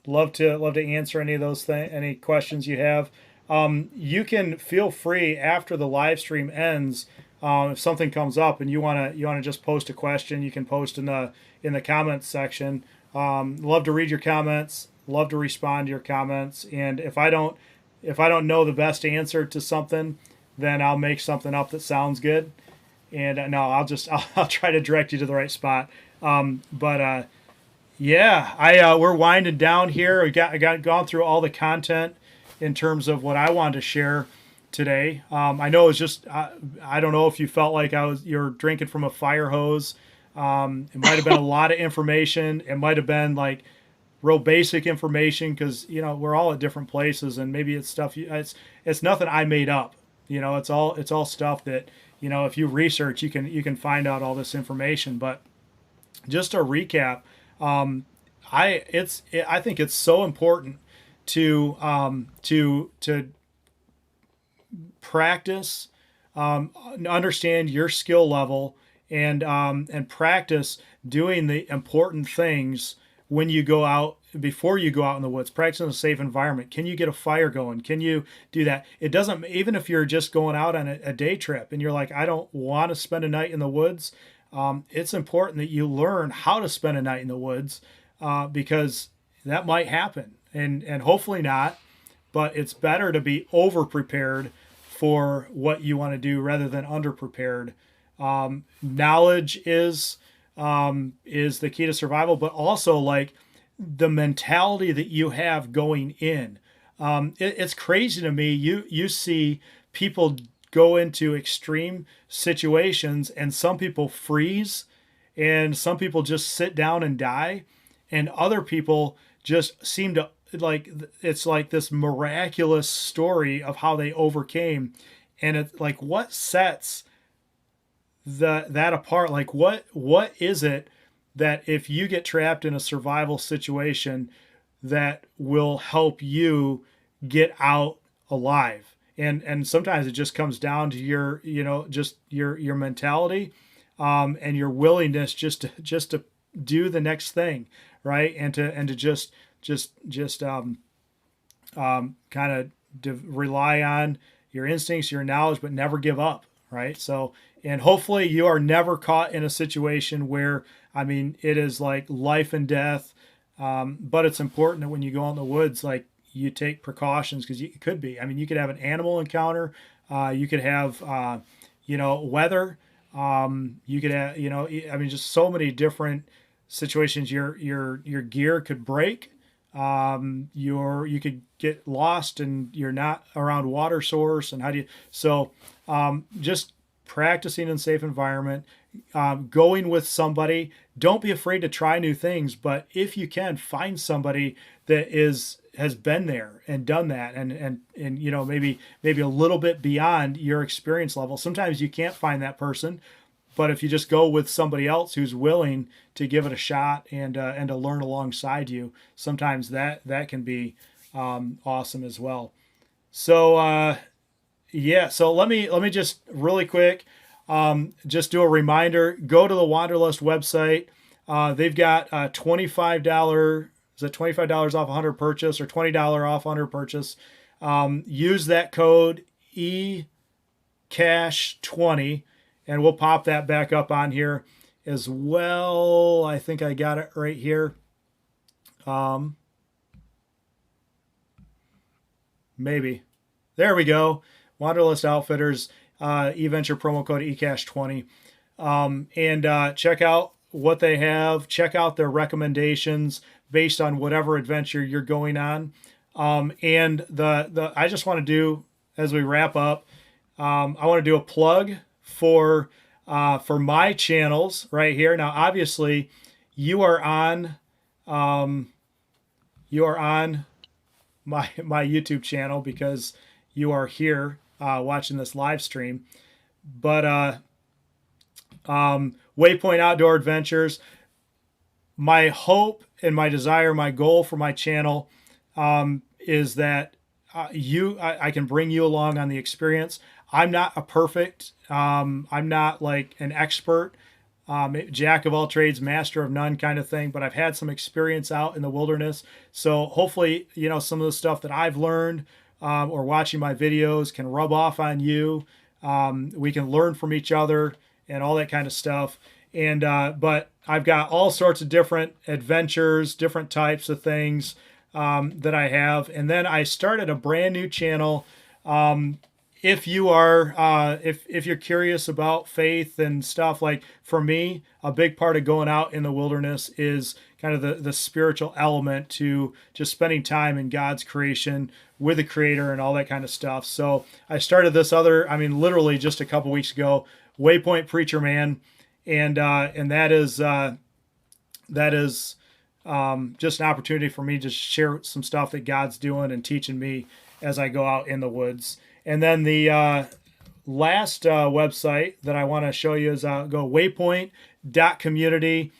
Speaker 1: love to answer any of those any questions you have. You can feel free after the live stream ends. If something comes up and you wanna just post a question, you can post in the comments section. Love to read your comments. Love to respond to your comments. And if I don't know the best answer to something, then I'll make something up that sounds good. And no, I'll try to direct you to the right spot. We're winding down here. I got gone through all the content in terms of what I wanted to share today. I know it's just I don't know if you felt like you're drinking from a fire hose. It might have been a lot of information. It might have been like real basic information because we're all at different places, and maybe it's stuff. It's nothing I made up. It's all stuff that if you research, you can find out all this information. But just to recap, I think it's so important to practice, understand your skill level, and practice doing the important things when you go out, before you go out in the woods. Practice in a safe environment. Can you get a fire going? Can you do that? It doesn't, even if you're just going out on a day trip and you're like, I don't want to spend a night in the woods. It's important that you learn how to spend a night in the woods, because that might happen, and hopefully not, but it's better to be over prepared for what you want to do rather than under prepared. Knowledge is the key to survival, but also like the mentality that you have going in. It's crazy to me. You see people go into extreme situations, and some people freeze, and some people just sit down and die, and other people just seem to it's like this miraculous story of how they overcame. And it's like, what sets that apart? Like what is it that if you get trapped in a survival situation that will help you get out alive? And sometimes it just comes down to your your mentality, and your willingness just to do the next thing, right? And to just kind of rely on your instincts, your knowledge, but never give up, right? So, and hopefully you are never caught in a situation where, it is like life and death. But it's important that when you go in the woods, like you take precautions, because it could be. I mean, you could have an animal encounter. You could have, weather. You could have, I mean, just so many different situations. Your gear could break. You could get lost and you're not around water source. And how do you? So, just practicing in safe environment, going with somebody. Don't be afraid to try new things, but if you can, find somebody that has been there and done that, and maybe a little bit beyond your experience level. Sometimes you can't find that person, but if you just go with somebody else who's willing to give it a shot and to learn alongside you, sometimes that can be awesome as well. So so let me just really quick just do a reminder. Go to the Wanderlust website. They've got $25. Is it $25 off 100 purchase, or $20 off 100 purchase? Use that code ECASH20, and we'll pop that back up on here as well. I think I got it right here. Maybe. There we go. Wanderlust Outfitters, eVenture promo code ECASH20. And check out what they have. Check out their recommendations based on whatever adventure you're going on. And I just want to do, as we wrap up, I want to do a plug for my channels right here. Now, obviously, you are on my YouTube channel because you are here watching this live stream. But Waypoint Outdoor Adventures, my hope and my desire, my goal for my channel is that I can bring you along on the experience. I'm not a perfect, I'm not like an expert, jack of all trades, master of none kind of thing, but I've had some experience out in the wilderness. So hopefully, some of the stuff that I've learned or watching my videos can rub off on you. We can learn from each other and all that kind of stuff. And but I've got all sorts of different adventures, different types of things that I have. And then I started a brand new channel. If you are, if you're curious about faith and stuff, like for me, a big part of going out in the wilderness is kind of the spiritual element to just spending time in God's creation with the Creator and all that kind of stuff. So I started this literally just a couple weeks ago, Waypoint Preacher Man. And that is just an opportunity for me to share some stuff that God's doing and teaching me as I go out in the woods. And then the last website that I want to show you is go waypoint.community.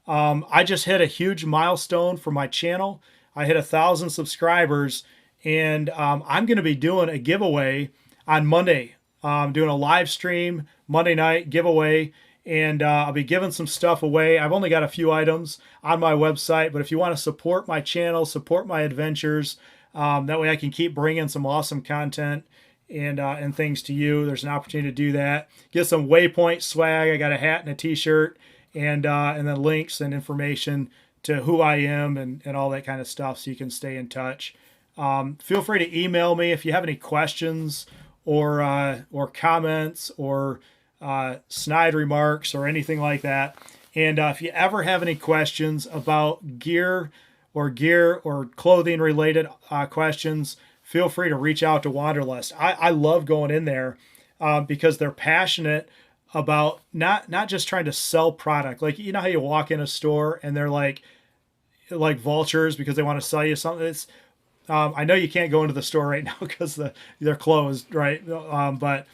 Speaker 1: I just hit a huge milestone for my channel. I hit 1,000 subscribers, and I'm going to be doing a giveaway on Monday. I'm doing a live stream Monday night giveaway. And I'll be giving some stuff away. I've only got a few items on my website, but if you want to support my channel, support my adventures, that way I can keep bringing some awesome content and things to you. There's an opportunity to do that. Get some Waypoint swag. I got a hat and a t-shirt, and then links and information to who I am and all that kind of stuff, so you can stay in touch. Feel free to email me if you have any questions or comments or snide remarks or anything like that. And if you ever have any questions about gear or clothing related questions, feel free to reach out to Wanderlust. I love going in there because they're passionate about not just trying to sell product. Like, how you walk in a store and they're like vultures because they want to sell you something. It's I know you can't go into the store right now because they're closed, right? But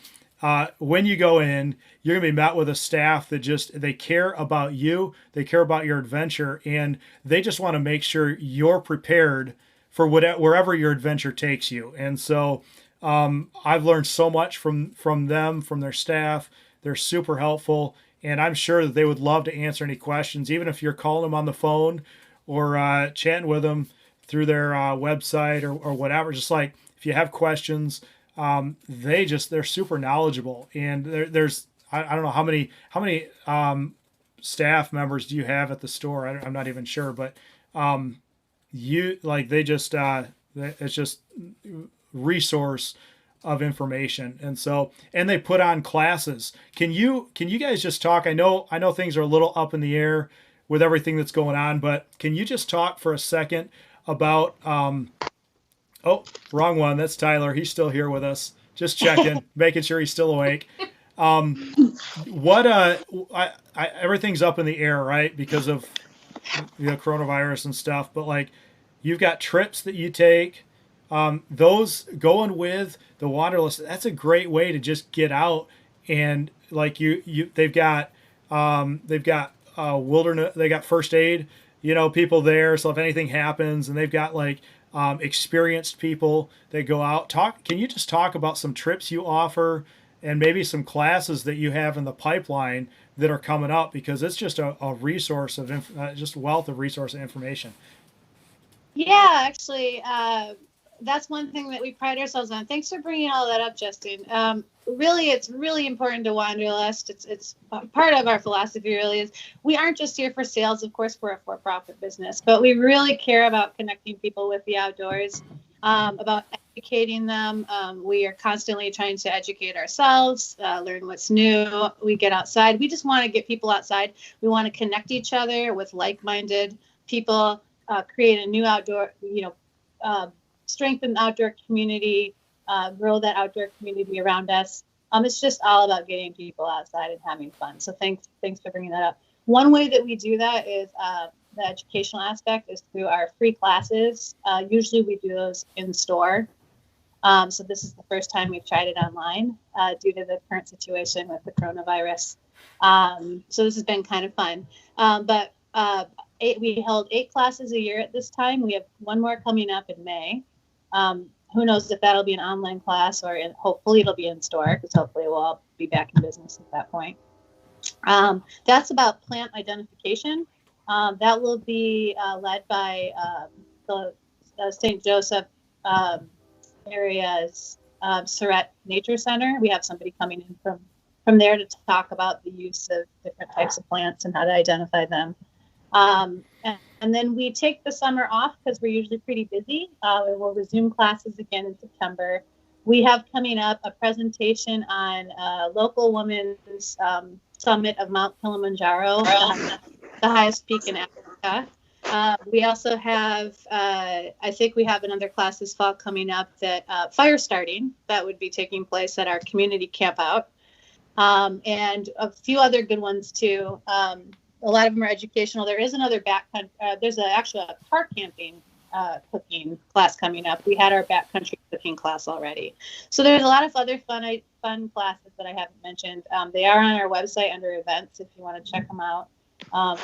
Speaker 1: when you go in, you're going to be met with a staff that they care about you, they care about your adventure, and they just want to make sure you're prepared for wherever your adventure takes you. And so I've learned so much from them, from their staff. They're super helpful, and I'm sure that they would love to answer any questions, even if you're calling them on the phone or chatting with them through their website or whatever. Just like if you have questions, they're super knowledgeable, and there's I don't know how many staff members do you have at the store? I'm not even sure, but It's just resource of information. And so, and they put on classes. Can you guys just talk? I know things are a little up in the air with everything that's going on, but can you just talk for a second about, oh, wrong one. That's Tyler. He's still here with us. Just checking, making sure he's still awake. Everything's up in the air, right? Because of coronavirus and stuff, but like, you've got trips that you take, those going with the Wanderlust, that's a great way to just get out. And like they've got wilderness, they got first aid, people there. So if anything happens, and they've got like, experienced people that go out. Can you just talk about some trips you offer and maybe some classes that you have in the pipeline that are coming up, because it's just a resource of just wealth of resource and information.
Speaker 2: Yeah, actually, that's one thing that we pride ourselves on. Thanks for bringing all that up, Justin. Really, it's really important to Wanderlust. It's part of our philosophy. Really, is we aren't just here for sales. Of course, we're a for-profit business, but we really care about connecting people with the outdoors, about educating them. We are constantly trying to educate ourselves, learn what's new. We get outside. We just want to get people outside. We want to connect each other with like-minded people, create a new outdoor, strengthen the outdoor community, grow that outdoor community around us. It's just all about getting people outside and having fun. So thanks for bringing that up. One way that we do that is the educational aspect is through our free classes. Usually we do those in store. So this is the first time we've tried it online due to the current situation with the coronavirus. So this has been kind of fun. But we held 8 classes a year at this time. We have one more coming up in May. Who knows if that'll be an online class or hopefully it'll be in store, because hopefully we'll all be back in business at that point. That's about plant identification. That will be led by the St. Joseph area's Surrett Nature Center. We have somebody coming in from there to talk about the use of different types of plants and how to identify them. And then we take the summer off because we're usually pretty busy. We will resume classes again in September. We have coming up a presentation on local women's summit of Mount Kilimanjaro, the highest peak in Africa. We also have, I think we have another class this fall coming up that fire starting that would be taking place at our community camp out. And a few other good ones too. A lot of them are educational. There is another there's actually a park camping cooking class coming up. We had our backcountry cooking class already. So there's a lot of other fun classes that I haven't mentioned. They are on our website under events if you want to check them out.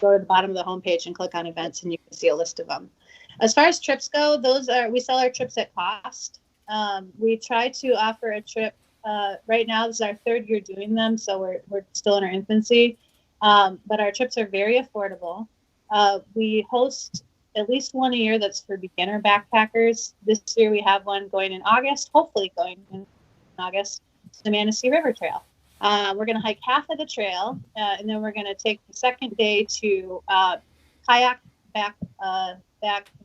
Speaker 2: Go to the bottom of the homepage and click on events and you can see a list of them. As far as trips go, we sell our trips at cost. We try to offer a trip. Right now, this is our 3rd year doing them, so we're still in our infancy. But our trips are very affordable. We host at least one a year that's for beginner backpackers. This year we have one going in August, hopefully going in August, to the Manistee River Trail. We're going to hike half of the trail, and then we're going to take the second day to kayak back in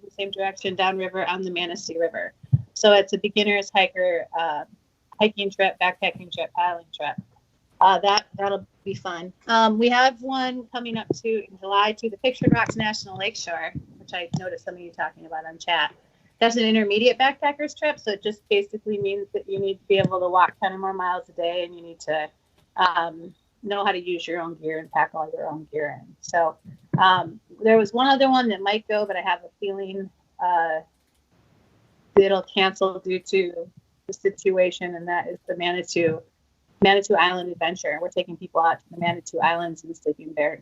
Speaker 2: the same direction downriver on the Manistee River. So it's a beginner's hiking trip, backpacking trip, paddling trip. That'll be fun. We have one coming up in July to the Pictured Rocks National Lakeshore, which I noticed some of you talking about on chat. That's an intermediate backpackers trip, so it just basically means that you need to be able to walk 10 or more miles a day, and you need to know how to use your own gear and pack all your own gear in. So there was one other one that might go, but I have a feeling it'll cancel due to the situation, and that is the Manitou Island Adventure. We're taking people out to the Manitou Islands and Sleeping Bear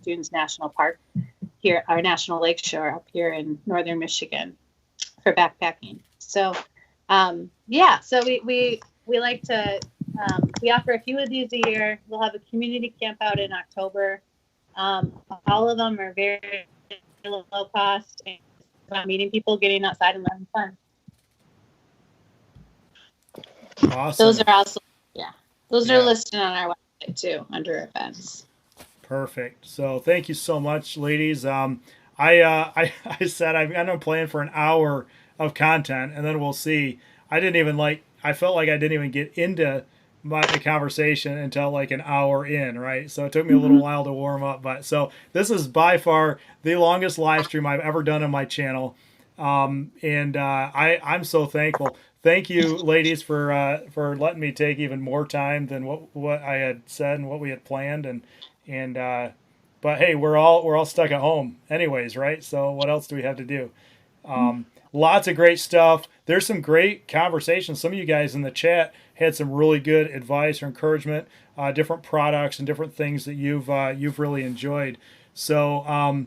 Speaker 2: Dunes National Park here, our National Lakeshore up here in northern Michigan for backpacking. So, so we like to, we offer a few of these a year. We'll have a community camp out in October. All of them are very low cost and about meeting people, getting outside and having fun.
Speaker 1: Awesome.
Speaker 2: Those are also, those are listed on our website too, under events.
Speaker 1: Perfect. So thank you so much, ladies. I said I'm going to plan for an hour
Speaker 4: of content, and then we'll see. I felt like I didn't even get into the conversation until like an hour in, right? So it took me a little while to warm up. But so this is by far the longest live stream I've ever done on my channel. I'm so thankful. Thank you, ladies, for letting me take even more time than what I had said and what we had planned. But hey, we're all stuck at home anyways, right? So what else do we have to do? Lots of great stuff. There's some great conversations. Some of you guys in the chat had some really good advice or encouragement, different products and different things that you've really enjoyed. So,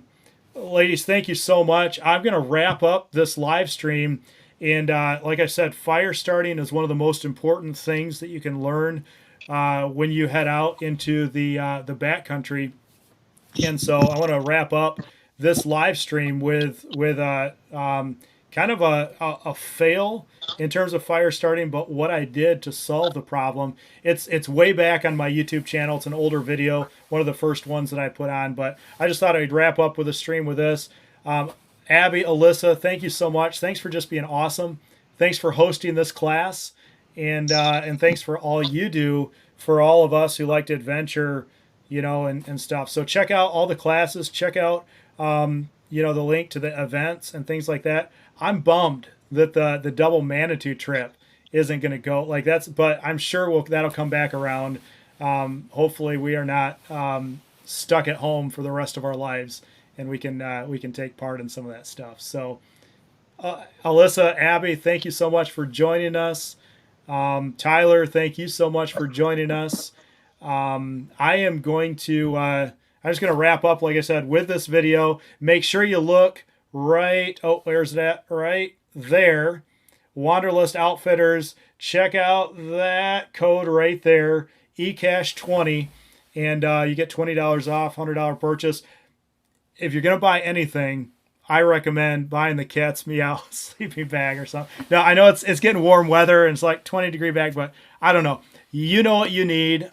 Speaker 4: ladies, thank you so much. I'm going to wrap up this live stream. And like I said, fire starting is one of the most important things that you can learn when you head out into the backcountry. And so I want to wrap up this live stream with kind of a fail in terms of fire starting, but what I did to solve the problem. It's way back on my YouTube channel. It's an older video, one of the first ones that I put on, but I just thought I'd wrap up with a stream with this. Abby, Alyssa, thank you so much. Thanks for just being awesome. Thanks for hosting this class, and thanks for all you do for all of us who like to adventure, and stuff. So check out all the classes. Check out the link to the events and things like that. I'm bummed that the double Manitou trip isn't going to go like that's, but I'm sure that'll come back around. Hopefully we are not stuck at home for the rest of our lives, and we can take part in some of that stuff. So Alyssa, Abby, thank you so much for joining us. Tyler, thank you so much for joining us. I'm just going to wrap up, like I said, with this video. Make sure you look right. Oh, where's that? Right there. Wanderlust Outfitters. Check out that code right there, eCash20, and you get $20 off, $100 purchase. If you're going to buy anything, I recommend buying the Cat's Meow sleeping bag or something. Now, I know it's getting warm weather and it's like 20-degree bag, but I don't know. You know what you need.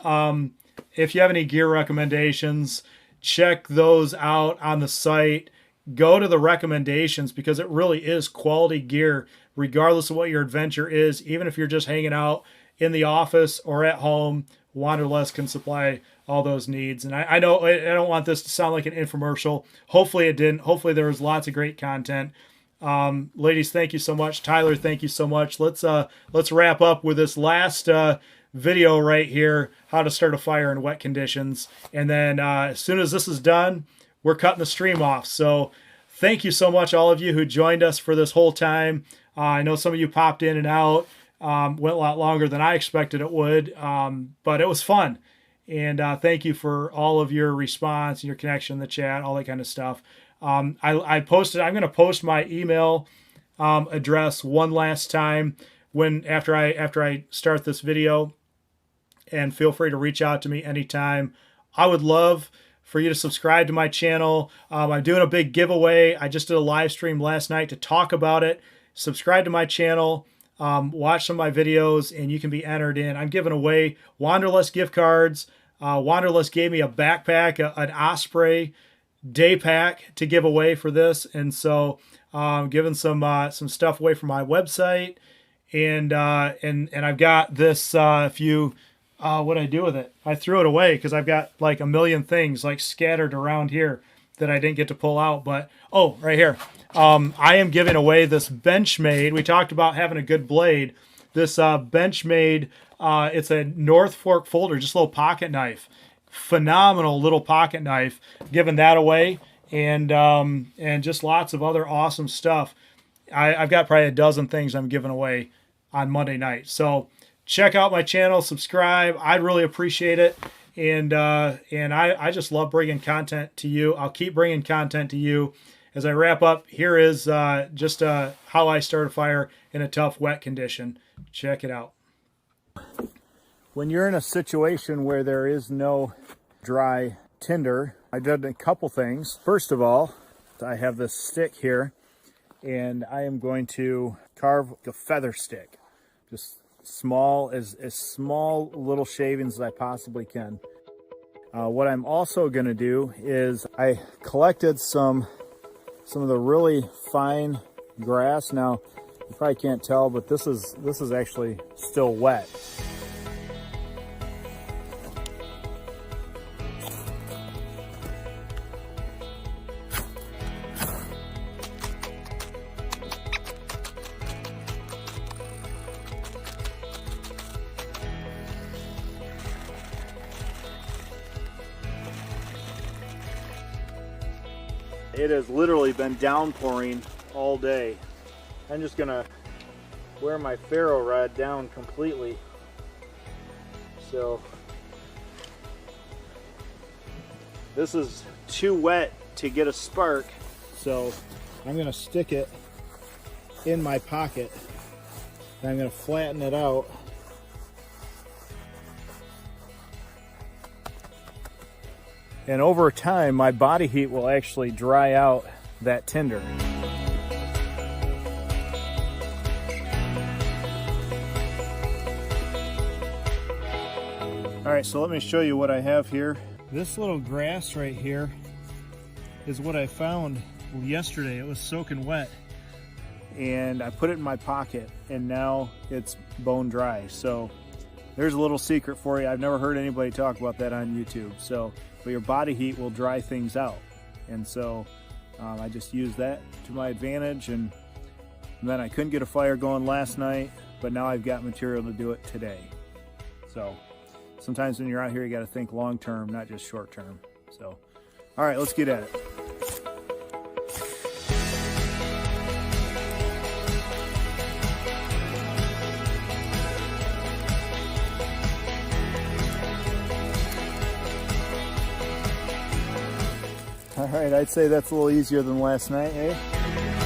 Speaker 4: If you have any gear recommendations, check those out on the site. Go to the recommendations because it really is quality gear, regardless of what your adventure is. Even if you're just hanging out in the office or at home, Wanderlust can supply all those needs. And I know I don't want this to sound like an infomercial. Hopefully it didn't. Hopefully there was lots of great content. Ladies, thank you so much. Tyler, thank you so much. Let's wrap up with this last video right here, how to start a fire in wet conditions. And then as soon as this is done, we're cutting the stream off. So thank you so much, all of you who joined us for this whole time. I know some of you popped in and out. Went a lot longer than I expected it would, but it was fun. And thank you for all of your response and your connection in the chat, all that kind of stuff. I'm going to post my email address one last time after I start this video, and feel free to reach out to me anytime. I would love for you to subscribe to my channel. I'm doing a big giveaway. I just did a live stream last night to talk about it. Subscribe to my channel. Watch some of my videos, and you can be entered in. I'm giving away Wanderlust gift cards. Wanderlust gave me a backpack, an Osprey day pack to give away for this, and so I'm giving some stuff away from my website, and I've got this. What I do with it? I threw it away because I've got like a million things like scattered around here that I didn't get to pull out. But right here. I am giving away this Benchmade. We talked about having a good blade. This Benchmade, it's a North Fork folder, just a little pocket knife. Phenomenal little pocket knife. Giving that away, and just lots of other awesome stuff. I've got probably a dozen things I'm giving away on Monday night. So check out my channel, subscribe. I'd really appreciate it. And I just love bringing content to you. I'll keep bringing content to you. As I wrap up, here is just how I start a fire in a tough, wet condition. Check it out. When you're in a situation where there is no dry tinder, I did a couple things. First of all, I have this stick here, and I am going to carve a feather stick. Just small, as small little shavings as I possibly can. What I'm also going to do is I collected some of the really fine grass. Now,
Speaker 1: You probably can't tell, but this is actually still wet. It has literally been downpouring all day. I'm just gonna wear my ferro rod down completely. So this is too wet to get a spark, so I'm gonna stick it in my pocket and I'm gonna flatten it out. And over time, my body heat will actually dry out that tinder. All right, so let me show you what I have here. This little grass right here is what I found yesterday. It was soaking wet. And I put it in my pocket, and now it's bone dry. So there's a little secret for you. I've never heard anybody talk about that on YouTube. But your body heat will dry things out. And so I just used that to my advantage. And then I couldn't get a fire going last night, but now I've got material to do it today. So sometimes when you're out here, you got to think long term, not just short term. So, all right, let's get at it. All right, I'd say that's a little easier than last night, eh?